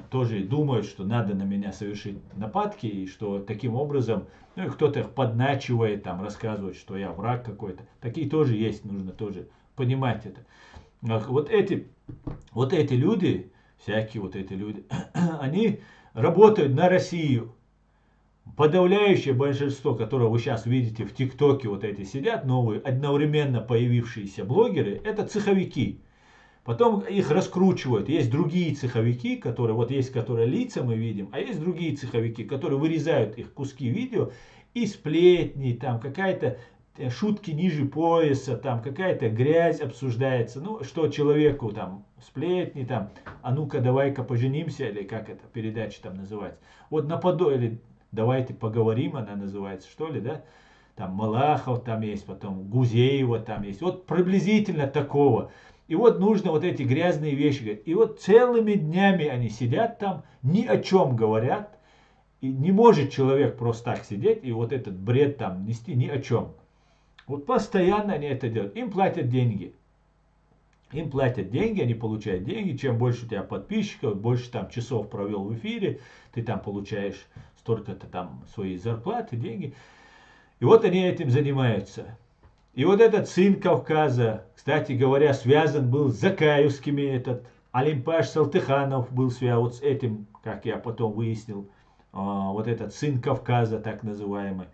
тоже думают, что надо на меня совершить нападки, и что таким образом, ну, и кто-то их подначивает, там, рассказывает, что я враг какой-то. Такие тоже есть, нужно тоже понимать это. Вот эти люди, всякие вот эти люди, они работают на Россию. Подавляющее большинство, которое вы сейчас видите в ТикТоке, вот эти сидят новые, одновременно появившиеся блогеры, это цеховики. Потом их раскручивают. Есть другие цеховики, которые, вот есть, которые лица мы видим, а есть другие цеховики, которые вырезают их куски видео и сплетни, там какая-то шутки ниже пояса, там какая-то грязь обсуждается, ну, что человеку там сплетни, там, а ну-ка давай-ка поженимся, или как это передача там называется. Вот наподобие, давайте поговорим, она называется, что ли, да? Там Малахов там есть, потом Гузеева там есть. Вот приблизительно такого. И вот нужно вот эти грязные вещи говорить. И вот целыми днями они сидят там, ни о чем говорят. И не может человек просто так сидеть и вот этот бред там нести ни о чем. Вот постоянно они это делают. Им платят деньги. Им платят деньги, они получают деньги. Чем больше у тебя подписчиков, больше там часов провел в эфире, ты там получаешь столько-то там свои зарплаты, деньги. И вот они этим занимаются. И вот этот сын Кавказа, кстати говоря, связан был с Закаевскими, этот Алимпаш Салтыханов был связан вот с этим, как я потом выяснил, вот этот сын Кавказа, так называемый.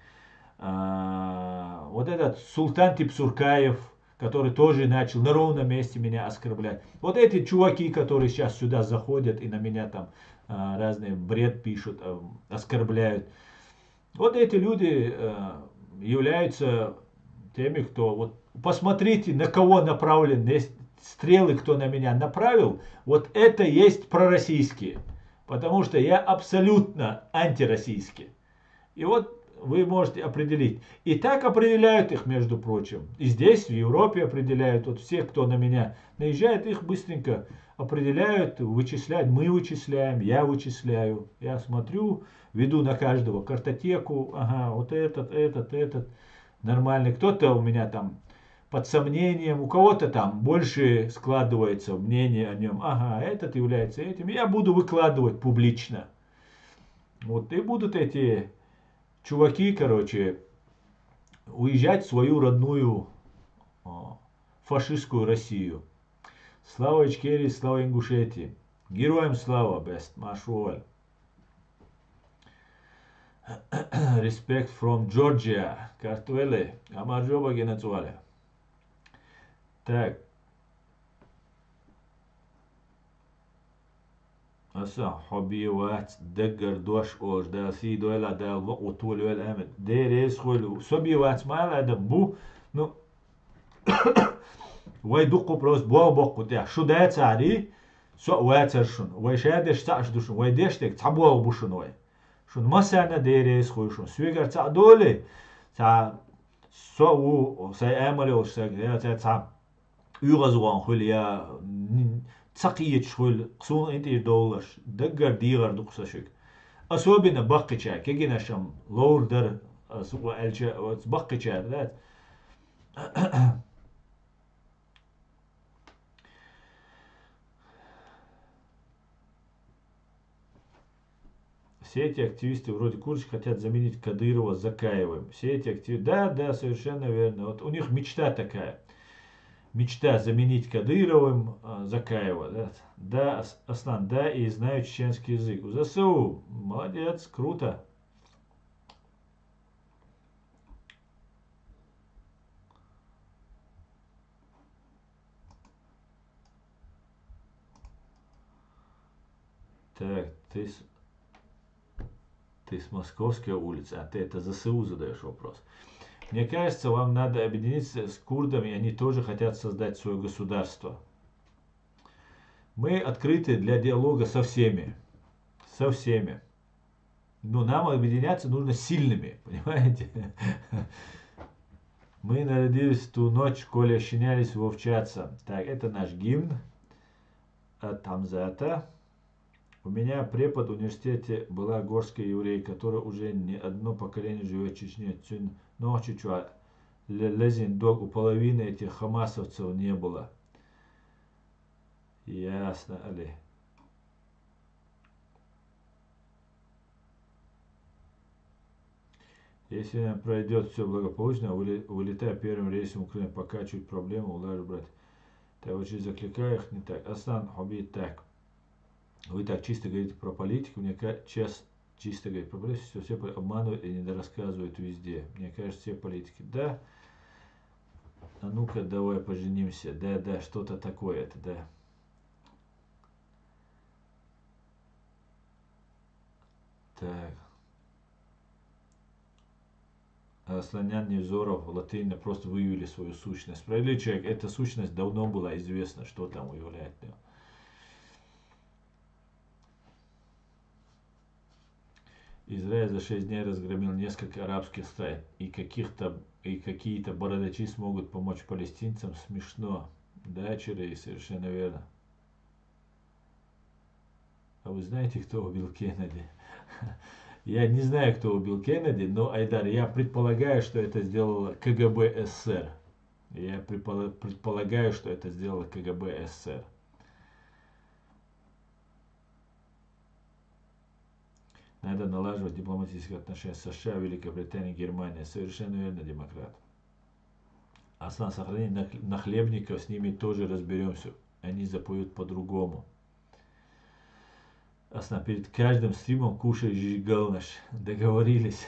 Вот этот Султан Типсуркаев, который тоже начал на ровном месте меня оскорблять. Вот эти чуваки, которые сейчас сюда заходят и на меня там разный бред пишут, оскорбляют. Вот эти люди являются теми, кто... Вот посмотрите, на кого направлены стрелы, кто на меня направил. Вот это есть пророссийские. Потому что я абсолютно антироссийский. И вот вы можете определить. И так определяют их, между прочим. И здесь, в Европе определяют. Вот всех, кто на меня наезжает, их быстренько определяют, вычисляют. Мы вычисляем, я вычисляю. Я смотрю, веду на каждого картотеку. Ага, вот этот. Нормальный. Кто-то у меня там под сомнением, у кого-то там больше складывается мнение о нем. Ага, этот является этим. Я буду выкладывать публично. Вот и будут эти чуваки, короче, уезжать в свою родную фашистскую Россию. Слава Ичкерии, слава Ингушетии. Героям слава, бест, машуаль. Respect from Georgia. Картвелли. Амарджоба генацуале. Так. Аса хоббиеват деггер дош ош да си дуэла да утул вел амет. Дерес хулу. Собиеват мала да бу. Ну. Вай дуку просто бок кутя. Шуда цари. Со вацершун. Вай шадеш цашдушун. Вай дештек цабуал бушун вай. شون ما سعنا دیریز خویشون سویگر تا دوله تا سو او سای عملی و سای تا یوغزوان خلی یا تقیت شول قصون انتی دولش دگر دیگر دقسشک أصوبنا باقي شا كجينا شم لور در سو الچه باقي شا ده Все эти активисты вроде Курчик хотят заменить Кадырова Закаевым. Все эти активисты... Да, совершенно верно. Вот у них мечта такая. Мечта заменить Кадыровым Закаева. Да, да, Аслан, да, и знаю чеченский язык. У ЗСУ, молодец, круто. Так, ты с Московской улицы, а ты это ЗСУ задаешь вопрос. Мне кажется, вам надо объединиться с курдами, они тоже хотят создать свое государство. Мы открыты для диалога со всеми. Со всеми. Но нам объединяться нужно сильными, понимаете? Мы народились в ту ночь, коли ощенялись вовчаться. Так, это наш гимн от Хамзата. У меня препод в университете была горская еврейка, которая уже не одно поколение живет в Чечне. Но чучуа лезин дог, у половины этих хамасовцев не было. Ясно, Али. Если пройдет все благополучно, вылетая первым рейсом в Украину, пока чуть проблему улажу брать. Так очень закликаю их не так. Асан Хобби так. Вы так чисто говорите про политику, мне кажется, чисто говорить про политику, что все обманывают и недорассказывают везде. Мне кажется, все политики. Да, а ну-ка давай поженимся. Да, да, что-то такое это, да. Так. Асланян Невзоров, латынно просто выявили свою сущность. Справедливый человек, эта сущность давно была известна, что там уявляет. Израиль за 6 дней разгромил несколько арабских стран, и какие-то бородачи смогут помочь палестинцам. Смешно. Да, Чирей, совершенно верно. А вы знаете, кто убил Кеннеди? Я не знаю, кто убил Кеннеди, но, Айдар, я предполагаю, что это сделало КГБ СССР. Я предполагаю, что это сделало КГБ СССР. Надо налаживать дипломатические отношения с США, Великобританией, Германией. Совершенно верно, демократ. Аслан, сохрани нахлебников, с ними тоже разберемся. Они запоют по-другому. Аслан, перед каждым стримом кушай жигалнаш. Договорились.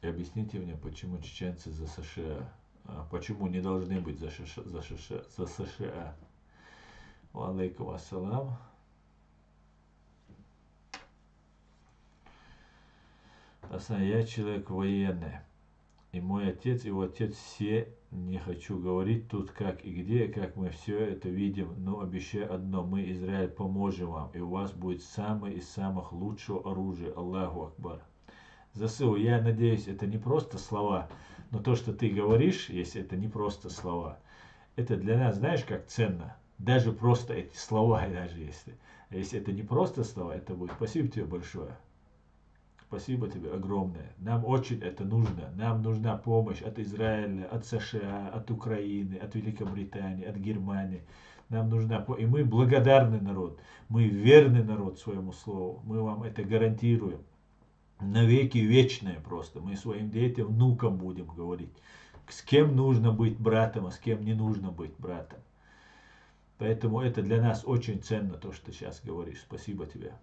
И объясните мне, почему чеченцы за США? Почему не должны быть за США? Алейкум ассалам. Аслан, я человек военный. И мой отец, его отец, все, не хочу говорить тут как и где, как мы все это видим, но обещаю одно, мы, Израиль, поможем вам, и у вас будет самое из самых лучшего оружия. Аллаху Акбар. ЗСУ, я надеюсь, это не просто слова, но то, что ты говоришь, если это не просто слова, это для нас, знаешь, как ценно. Даже просто эти слова, даже если. А если это не просто слова, это будет. Спасибо тебе большое. Спасибо тебе огромное. Нам очень это нужно. Нам нужна помощь от Израиля, от США, от Украины, от Великобритании, от Германии. Нам нужна помощь. И мы благодарный народ. Мы верный народ своему слову. Мы вам это гарантируем. Навеки вечное просто. Мы своим детям, внукам будем говорить. С кем нужно быть братом, а с кем не нужно быть братом. Поэтому это для нас очень ценно, то, что ты сейчас говоришь. Спасибо тебе.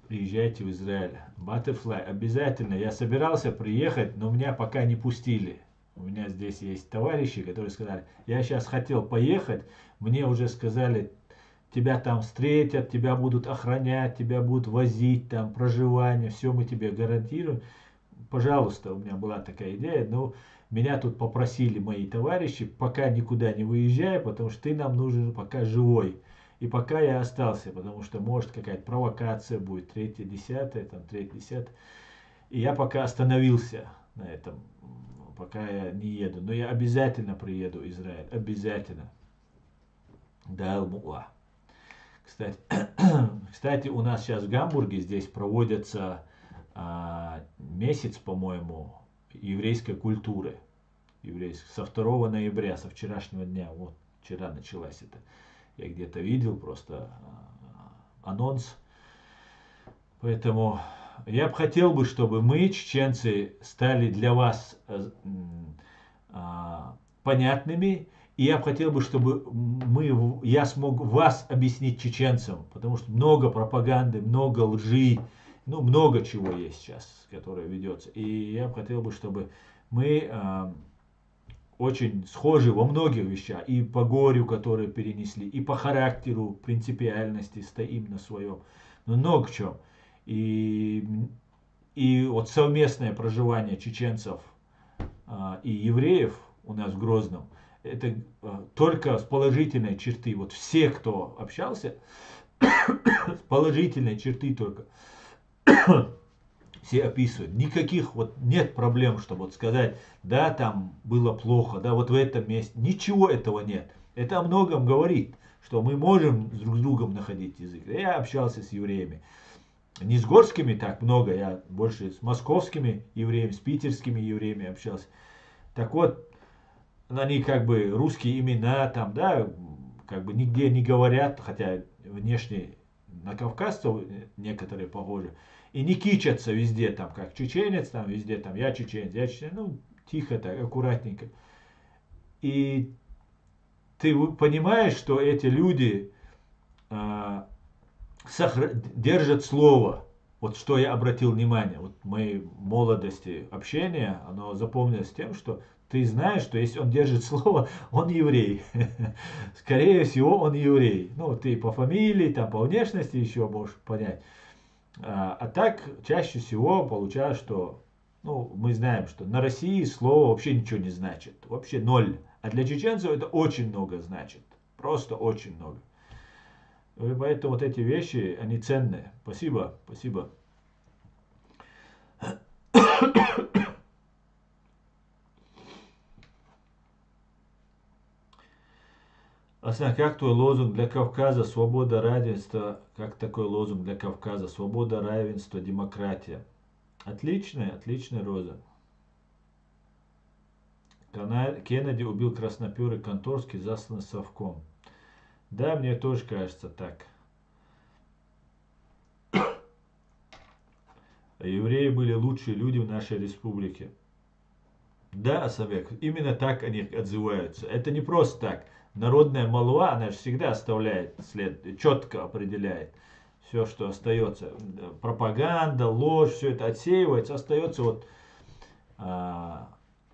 Приезжайте в Израиль. Butterfly, обязательно. Я собирался приехать, но меня пока не пустили. У меня здесь есть товарищи, которые сказали, я сейчас хотел поехать, мне уже сказали, тебя там встретят, тебя будут охранять, тебя будут возить, там проживание, все мы тебе гарантируем. Пожалуйста, у меня была такая идея, но меня тут попросили мои товарищи, пока никуда не выезжай, потому что ты нам нужен пока живой. И пока я остался, потому что может какая-то провокация будет, третья, десятая, там, третья, десятая. И я пока остановился на этом, пока я не еду. Но я обязательно приеду в Израиль, обязательно. Да, Алмуа. Кстати, кстати, у нас сейчас в Гамбурге здесь проводится месяц, по-моему, еврейской культуры. Со 2 ноября, со вчерашнего дня. Вот вчера началась это. Я где-то видел просто анонс. Поэтому я бы хотел бы, чтобы мы, чеченцы, стали для вас понятными. И я бы хотел бы, чтобы я смог вас объяснить чеченцам, потому что много пропаганды, много лжи, ну, много чего есть сейчас, которое ведется. И я бы хотел бы, чтобы мы очень схожи во многих вещах, и по горю, которые перенесли, и по характеру, принципиальности стоим на своем, ну, много в чем. И, и вот совместное проживание чеченцев и евреев у нас в Грозном, это только с положительной черты. Вот все, кто общался, с положительной черты только все описывают. Никаких вот нет проблем, чтобы вот сказать, да, там было плохо, да, вот в этом месте. Ничего этого нет. Это о многом говорит, что мы можем друг с другом находить язык. Я общался с евреями. Не с горскими так много, я больше с московскими евреями, с питерскими евреями общался. Так вот, они как бы русские имена там, да, как бы нигде не говорят, хотя внешне на кавказцев некоторые похожи. И не кичатся везде, там, как чеченец, там, везде, там, я чеченец, ну, тихо так, аккуратненько. И ты понимаешь, что эти люди а, держат слово. Вот что я обратил внимание, вот в моей молодости общения, оно запомнилось тем, что ты знаешь, что если он держит слово, он еврей. Скорее всего, он еврей. Ну, ты по фамилии, там, по внешности еще можешь понять. А так, чаще всего получалось, что, ну, мы знаем, что на России слово вообще ничего не значит. Вообще ноль. А для чеченцев это очень много значит. Просто очень много. И поэтому вот эти вещи, они ценные. Спасибо, спасибо. Асна, как твой лозунг для Кавказа «Свобода, равенство»? Как такой лозунг для Кавказа? Свобода, равенство, демократия. Отличный, отличный лозунг. Кеннеди убил красноперый Конторский, засланный совком. Да, мне тоже кажется так. Евреи были лучшие люди в нашей республике. Да, Асабек, именно так они отзываются. Это не просто так. Народная молва, она же всегда оставляет след, четко определяет все, что остается. Пропаганда, ложь, все это отсеивается, остается вот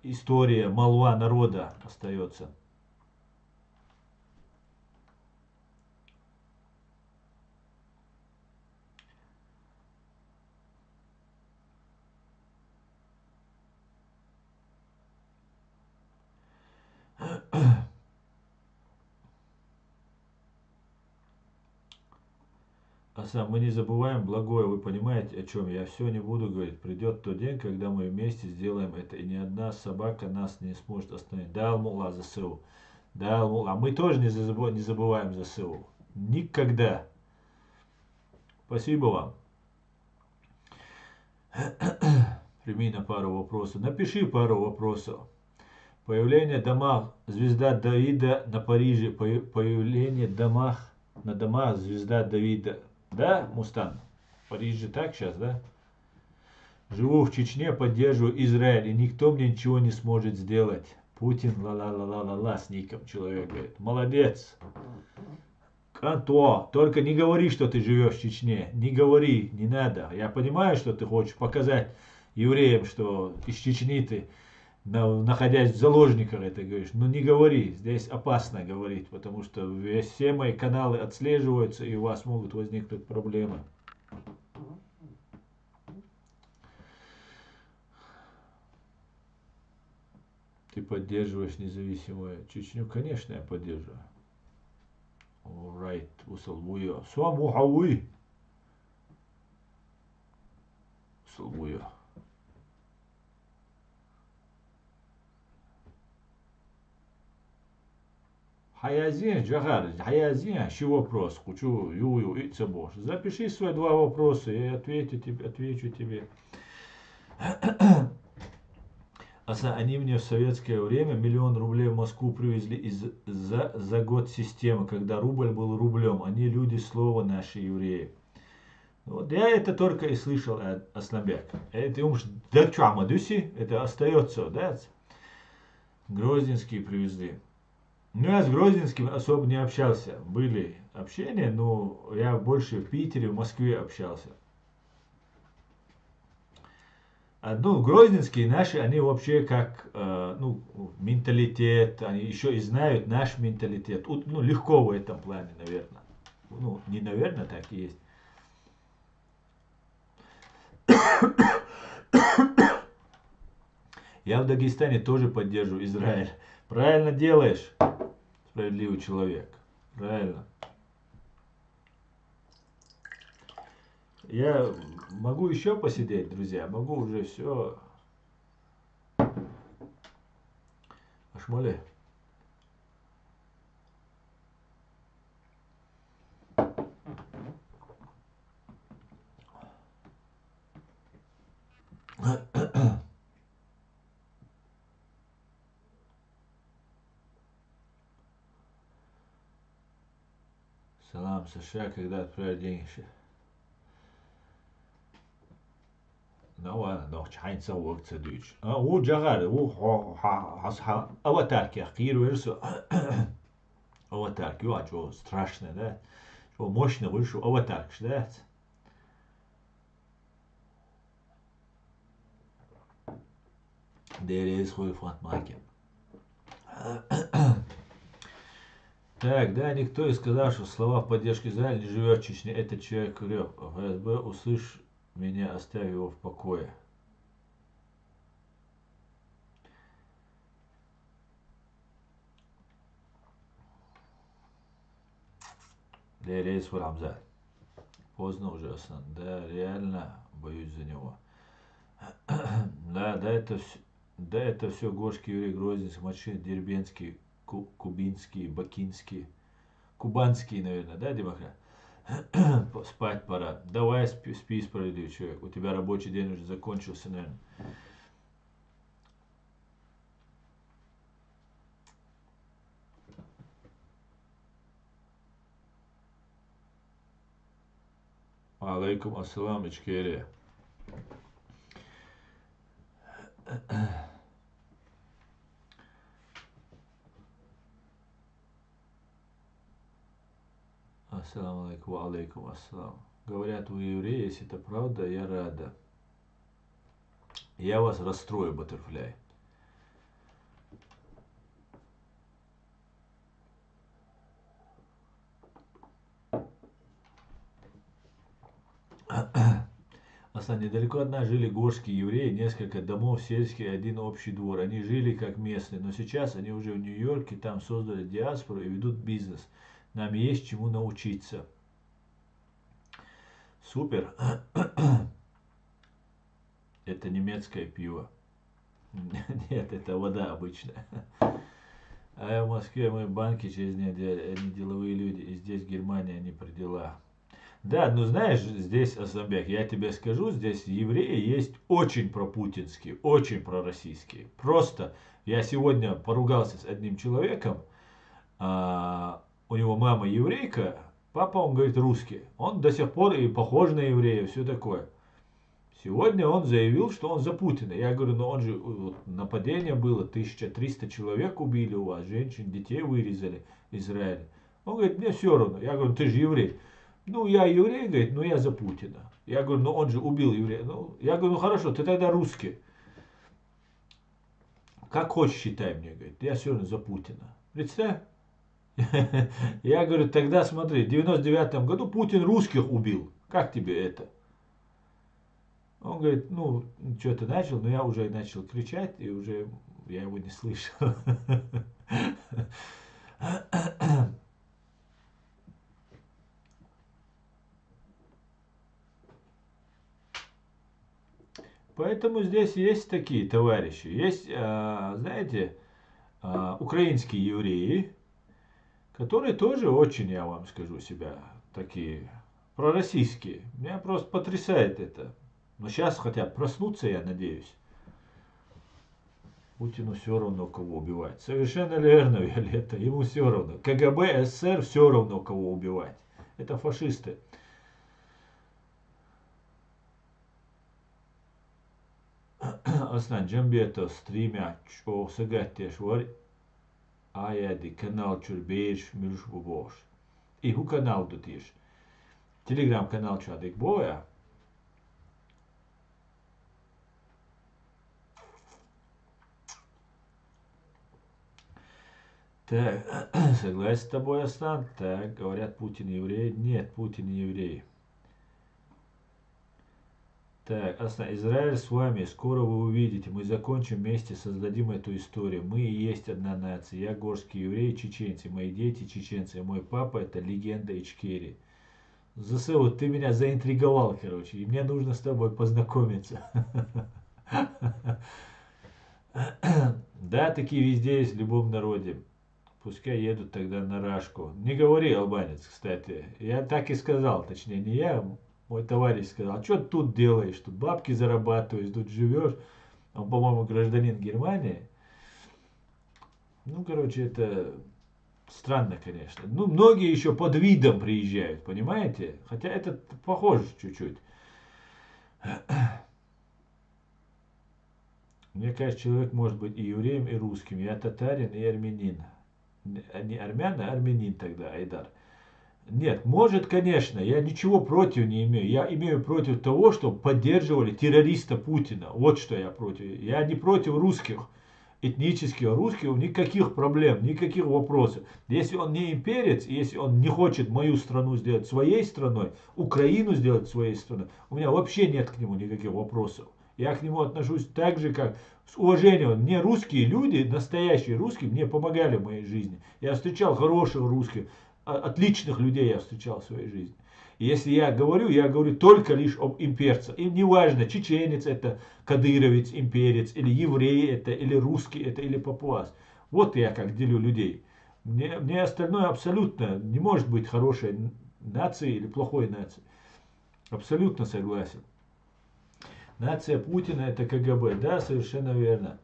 история, молва народа остается. Мы не забываем благое, вы понимаете, о чем я все не буду говорить. Придет тот день, когда мы вместе сделаем это, и ни одна собака нас не сможет остановить. Да, Алмула, ЗСУ. Да, Алмула. Мы тоже не забываем ЗСУ. Никогда. Спасибо вам. Прими на пару вопросов. Напиши пару вопросов. Появление домах звезда Давида на Париже. Появление на домах звезда Давида. Да, Мустан? В Париже так сейчас, да? Живу в Чечне, поддерживаю Израиль, и никто мне ничего не сможет сделать. Путин, ла-ла-ла-ла-ла-ла, с ником человек говорит. Молодец. Канто, только не говори, что ты живешь в Чечне. Не говори, не надо. Я понимаю, что ты хочешь показать евреям, что из Чечни ты, находясь в заложниках, это говоришь. Но не говори, здесь опасно говорить, потому что все мои каналы отслеживаются, и у вас могут возникнуть проблемы. Ты поддерживаешь независимую Чечню? Конечно, я поддерживаю. Alright, وصلبوية صاموحوي صلبوية. Хаязин, Джагар, Хаязин, что вопрос? Хочу, юю, и цебош. Запиши свои два вопроса, и отвечу тебе. Они мне в советское время 1 000 000 рублей в Москву привезли за год системы, когда рубль был рублем. Они люди слова наши евреи. Вот я это только и слышал от Асланбека. Это умш дачама дюси, это остается, да? Грозненские привезли. Ну, я с Грозненским особо не общался. Были общения, но я больше в Питере, в Москве общался. Ну, грозненские наши, они вообще как, ну, менталитет, они еще и знают наш менталитет. Ну, легко в этом плане, наверное. Ну, не наверное, так и есть. Я в Дагестане тоже поддерживаю Израиль. Правильно делаешь, справедливый человек. Правильно. Я могу еще посидеть, друзья. Могу уже все. Ашмоле. Салам, США, когда отправят деньги. noch kein Sauer zu Deutsch. Wo Jagar, wo hasha аватарки ахир версу. Аватарки, что страшно, да? Что мощно выше аватарки, да? Der ist wohl Фатмаки. Так, да, никто и сказал, что слова поддержки Израиля не живет в Чечне. Этот человек врет. ФСБ, услышь меня, оставь его в покое. Der ist wohl Амзат. Поздно уже, Асан. Да, реально боюсь за него. Да, это все Гошки, Юрий Грозненский, Мачин, Дербенский, Кубинский, Бакинский, Кубанский, наверное, да, Демократ? Спать пора. Давай спи, справедливый человек. У тебя рабочий день уже закончился, наверное. Алейкум ассалам, Ичкерия. Ассаламу алейкум, алейкум ассалам. Говорят, вы евреи, если это правда, я рада. Я вас расстрою, Баттерфляй. Асан, недалеко от нас жили горские евреи, несколько домов сельские, один общий двор. Они жили как местные, но сейчас они уже в Нью-Йорке, там создали диаспору и ведут бизнес. Нам есть чему научиться. Супер. Это немецкое пиво. Нет, это вода обычная. А в Москве мы банки через неделю, они деловые люди. И здесь Германия, они при делах. Да, ну знаешь, здесь, Азамбек, я тебе скажу, здесь евреи есть очень пропутинские, очень пророссийские. Просто я сегодня поругался с одним человеком, у него мама еврейка, папа, он говорит, русский. Он до сих пор и похож на еврея, все такое. Сегодня он заявил, что он за Путина. Я говорю, ну он же, вот, нападение было, 1300 человек убили у вас, женщин, детей вырезали в Израиле. Он говорит, мне все равно. Я говорю, ты же еврей. Ну, я еврей, говорит, но я за Путина. Я говорю, ну он же убил еврея. Ну, я говорю, ну хорошо, ты тогда русский. Как хочешь считай мне, говорит, я все равно за Путина. Представь? Я говорю, тогда смотри, в 99 году Путин русских убил. Как тебе это? Он говорит, ну, что-то начал, но я уже начал кричать, и уже я его не слышал. Поэтому здесь есть такие товарищи. Есть, знаете, украинские евреи, которые тоже очень, я вам скажу, себя такие пророссийские. Меня просто потрясает это. Но сейчас хотят проснуться, я надеюсь. Путину все равно, кого убивать. Совершенно верно, Виолетта. Ему все равно. КГБ, СССР все равно, кого убивать. Это фашисты. Aztán Dzsambietos streamját csószögettés var, ájédi kanalcsur bērs milsbubos. И ху канал тут есть. Телеграм-канал Чадык Боя. Так, согласен с тобой, Астан. Так, говорят, Путин еврей. Нет, Путин не еврей. Так, Астан, Израиль с вами. Скоро вы увидите. Мы закончим вместе, создадим эту историю. Мы и есть одна нация. Я горский еврей, чеченцы. Мои дети чеченцы. Мой папа это легенда Ичкерии. ЗСУ, ты меня заинтриговал, короче. И мне нужно с тобой познакомиться. Да, такие везде есть в любом народе. Пускай едут тогда на Рашку. Не говори, албанец, кстати. Я так и сказал, точнее не я, мой товарищ сказал, что ты тут делаешь, тут бабки зарабатываешь, тут живешь. Он, по-моему, гражданин Германии. Ну, короче, это странно, конечно. Ну, многие еще под видом приезжают, понимаете? Хотя это похоже чуть-чуть. Мне кажется, человек может быть и евреем, и русским. Я татарин и армянин. Не армян, а армянин тогда, Айдар. Нет, может, конечно, я ничего против не имею. Я имею против того, что поддерживали террориста Путина. Вот что я против. Я не против русских, этнических русских, никаких проблем, никаких вопросов. Если он не имперец, если он не хочет мою страну сделать своей страной, Украину сделать своей страной, у меня вообще нет к нему никаких вопросов. Я к нему отношусь так же, как с уважением. Мне русские люди, настоящие русские, мне помогали в моей жизни. Я встречал хороших русских, отличных людей я встречал в своей жизни. И если я говорю только лишь об имперцах. И неважно, чеченец это, кадыровец, имперец, или еврей это, или русский это, или папуас. Вот я как делю людей. Мне остальное абсолютно не может быть хорошей нацией или плохой нацией. Абсолютно согласен. Нация Путина это КГБ. Да, совершенно верно.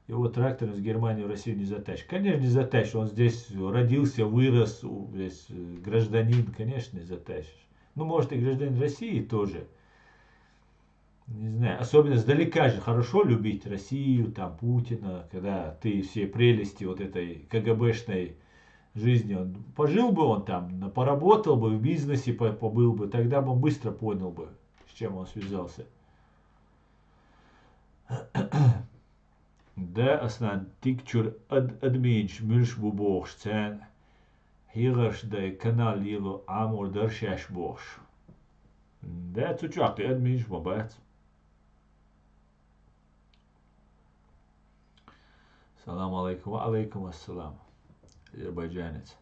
Его трактором из Германии в Россию не затащишь. Конечно, не затащишь. Он здесь родился, вырос, здесь гражданин. Конечно, не затащишь. Ну, может, и гражданин России тоже. Не знаю. Особенно сдалека же хорошо любить Россию, там, Путина, когда ты все прелести вот этой КГБшной жизни. Пожил бы он там, поработал бы в бизнесе, побыл бы, тогда бы он быстро понял бы, с чем он связался. De aztán tikcsur admincs műsbubós cen, híres de kanalilo ámor dörsés bos. De csak admincs babát. Salam alaikum, alaikum assalam. Азербайджанец.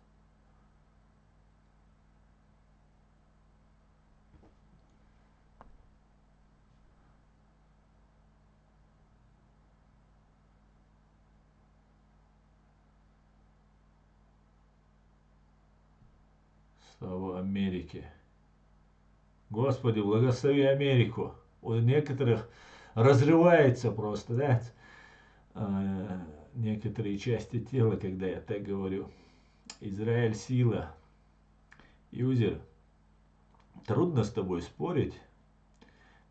Слава Америке. Господи, благослови Америку. У некоторых разрывается просто, да, некоторые части тела, когда я так говорю. Израиль сила. Юзер, трудно с тобой спорить.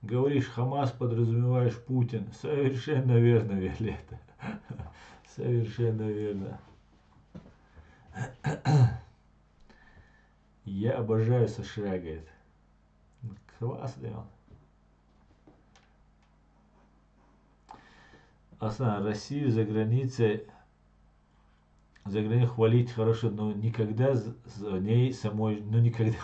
Говоришь Хамас, подразумеваешь Путин. Совершенно верно, Виолетта. Совершенно верно. Я обожаю США, говорит. Классный он. Основа Россию за границей хвалить хорошо, но никогда за ней самой, ну никогда.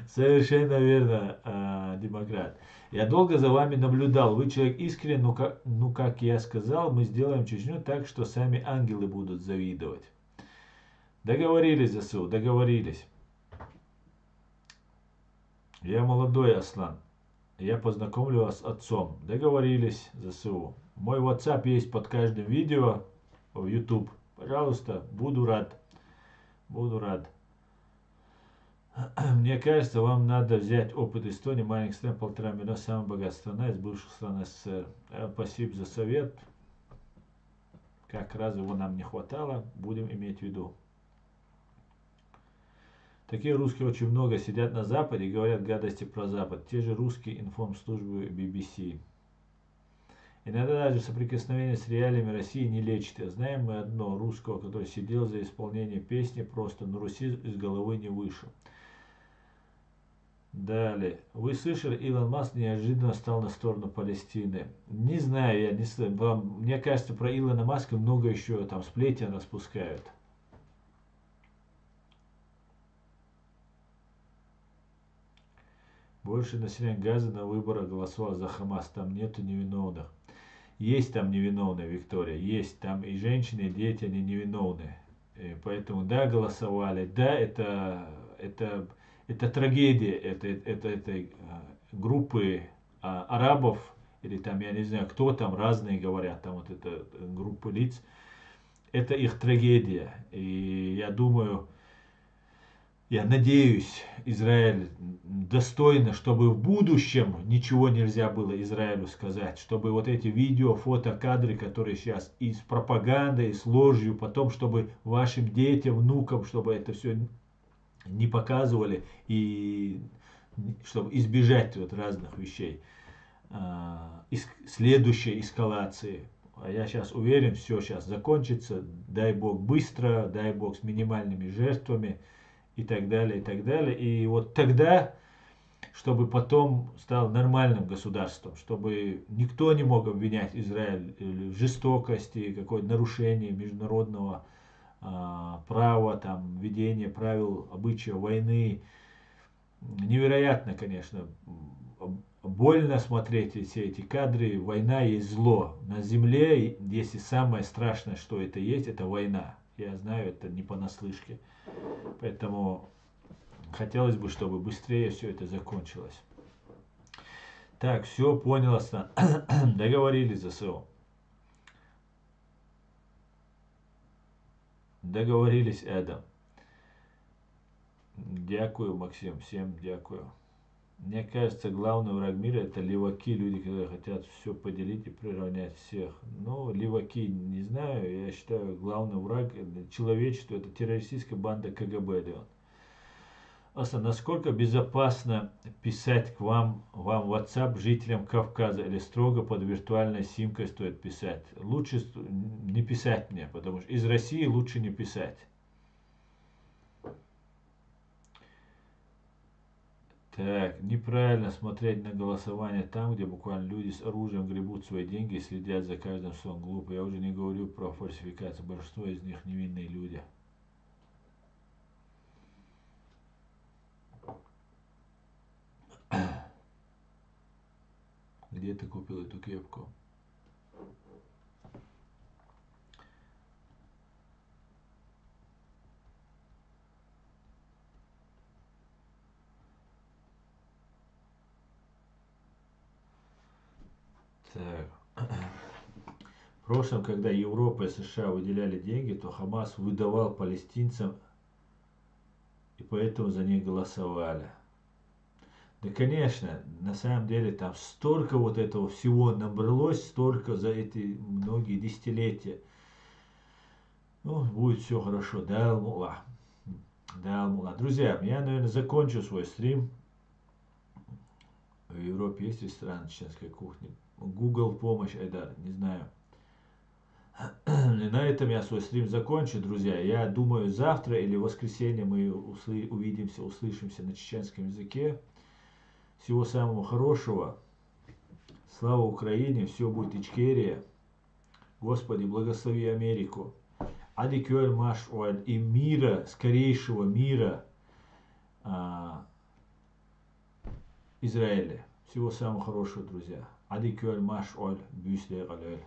Совершенно верно, демократ. Я долго за вами наблюдал. Вы человек искренний, но как я сказал, мы сделаем Чечню так, что сами ангелы будут завидовать. Договорились, ЗСУ, договорились. Я молодой, Аслан. Я познакомлю вас с отцом. Договорились, ЗСУ. Мой WhatsApp есть под каждым видео в YouTube. Пожалуйста, буду рад. Буду рад. Мне кажется, вам надо взять опыт Эстонии, маленькая страна, 1,5 миллиона, самая богатая страна из бывших стран СССР. Спасибо за совет. Как раз его нам не хватало, будем иметь в виду. Такие русские очень много сидят на Западе и говорят гадости про Запад. Те же русские информслужбы BBC. Иногда даже соприкосновение с реалиями России не лечит. Знаем мы одно русского, который сидел за исполнение песни, просто на Руси из головы не вышел. Далее. Вы слышали, Илон Маск неожиданно стал на сторону Палестины. Не знаю, я не слышал. Мне кажется, про Илона Маска много еще там сплетен распускают. Больше населения Газа на выборах голосовало за Хамас. Там нету невиновных. Есть там невиновные, Виктория. Есть там и женщины, и дети, они невиновные. И поэтому да, голосовали. Да, это трагедия этой группы арабов, или там, я не знаю, кто там, разные говорят, там вот эта группа лиц, это их трагедия. И я думаю, я надеюсь, Израиль достойно, чтобы в будущем ничего нельзя было Израилю сказать, чтобы вот эти видео, фото, кадры, которые сейчас и с пропагандой, и с ложью, потом, чтобы вашим детям, внукам, чтобы это все не показывали, и чтобы избежать вот разных вещей, следующей эскалации. А я сейчас уверен, все сейчас закончится, дай Бог быстро, дай Бог с минимальными жертвами и так далее, и так далее. И вот тогда, чтобы потом стал нормальным государством, чтобы никто не мог обвинять Израиль в жестокости, какое-то нарушение международного права, там, ведение правил, обычаев войны. Невероятно, конечно, больно смотреть все эти кадры. Война есть зло. На земле, если самое страшное, что это война. Я знаю, это не понаслышке. Поэтому хотелось бы, чтобы быстрее все это закончилось. Так, все, понял, Астан. Договорились, ЗСУ. Договорились, Эдам. Дякую, Максим, всем дякую. Мне кажется, главный враг мира это леваки, люди, которые хотят все поделить и приравнять всех. Но леваки, не знаю, я считаю, главный враг человечества это террористическая банда КГБ. Да. Астан, насколько безопасно писать к вам в WhatsApp жителям Кавказа или строго под виртуальной симкой стоит писать? Лучше не писать мне, потому что из России лучше не писать. Так, неправильно смотреть на голосование там, где буквально люди с оружием гребут свои деньги и следят за каждым словом. Глупо. Я уже не говорю про фальсификацию. Большинство из них невинные люди. Где ты купил эту кепку? Так. В прошлом, когда Европа и США выделяли деньги, то Хамас выдавал палестинцам, и поэтому за них голосовали. Да, конечно, на самом деле там столько вот этого всего набралось, столько за эти многие десятилетия. Ну, будет все хорошо. Да, Алмула. Да, Алмула. Друзья, я, наверное, закончу свой стрим. В Европе есть ресторан чеченской кухни. Google помощь, Айдар, не знаю. И на этом я свой стрим закончу, друзья. Я думаю, завтра или в воскресенье мы увидимся, услышимся на чеченском языке. Всего самого хорошего. Слава Украине, все будет Ичкерия. Господи, благослови Америку. Адикюэль маш и мира, скорейшего мира Израиля. Всего самого хорошего, друзья. Адикюэль маш бюсле галель.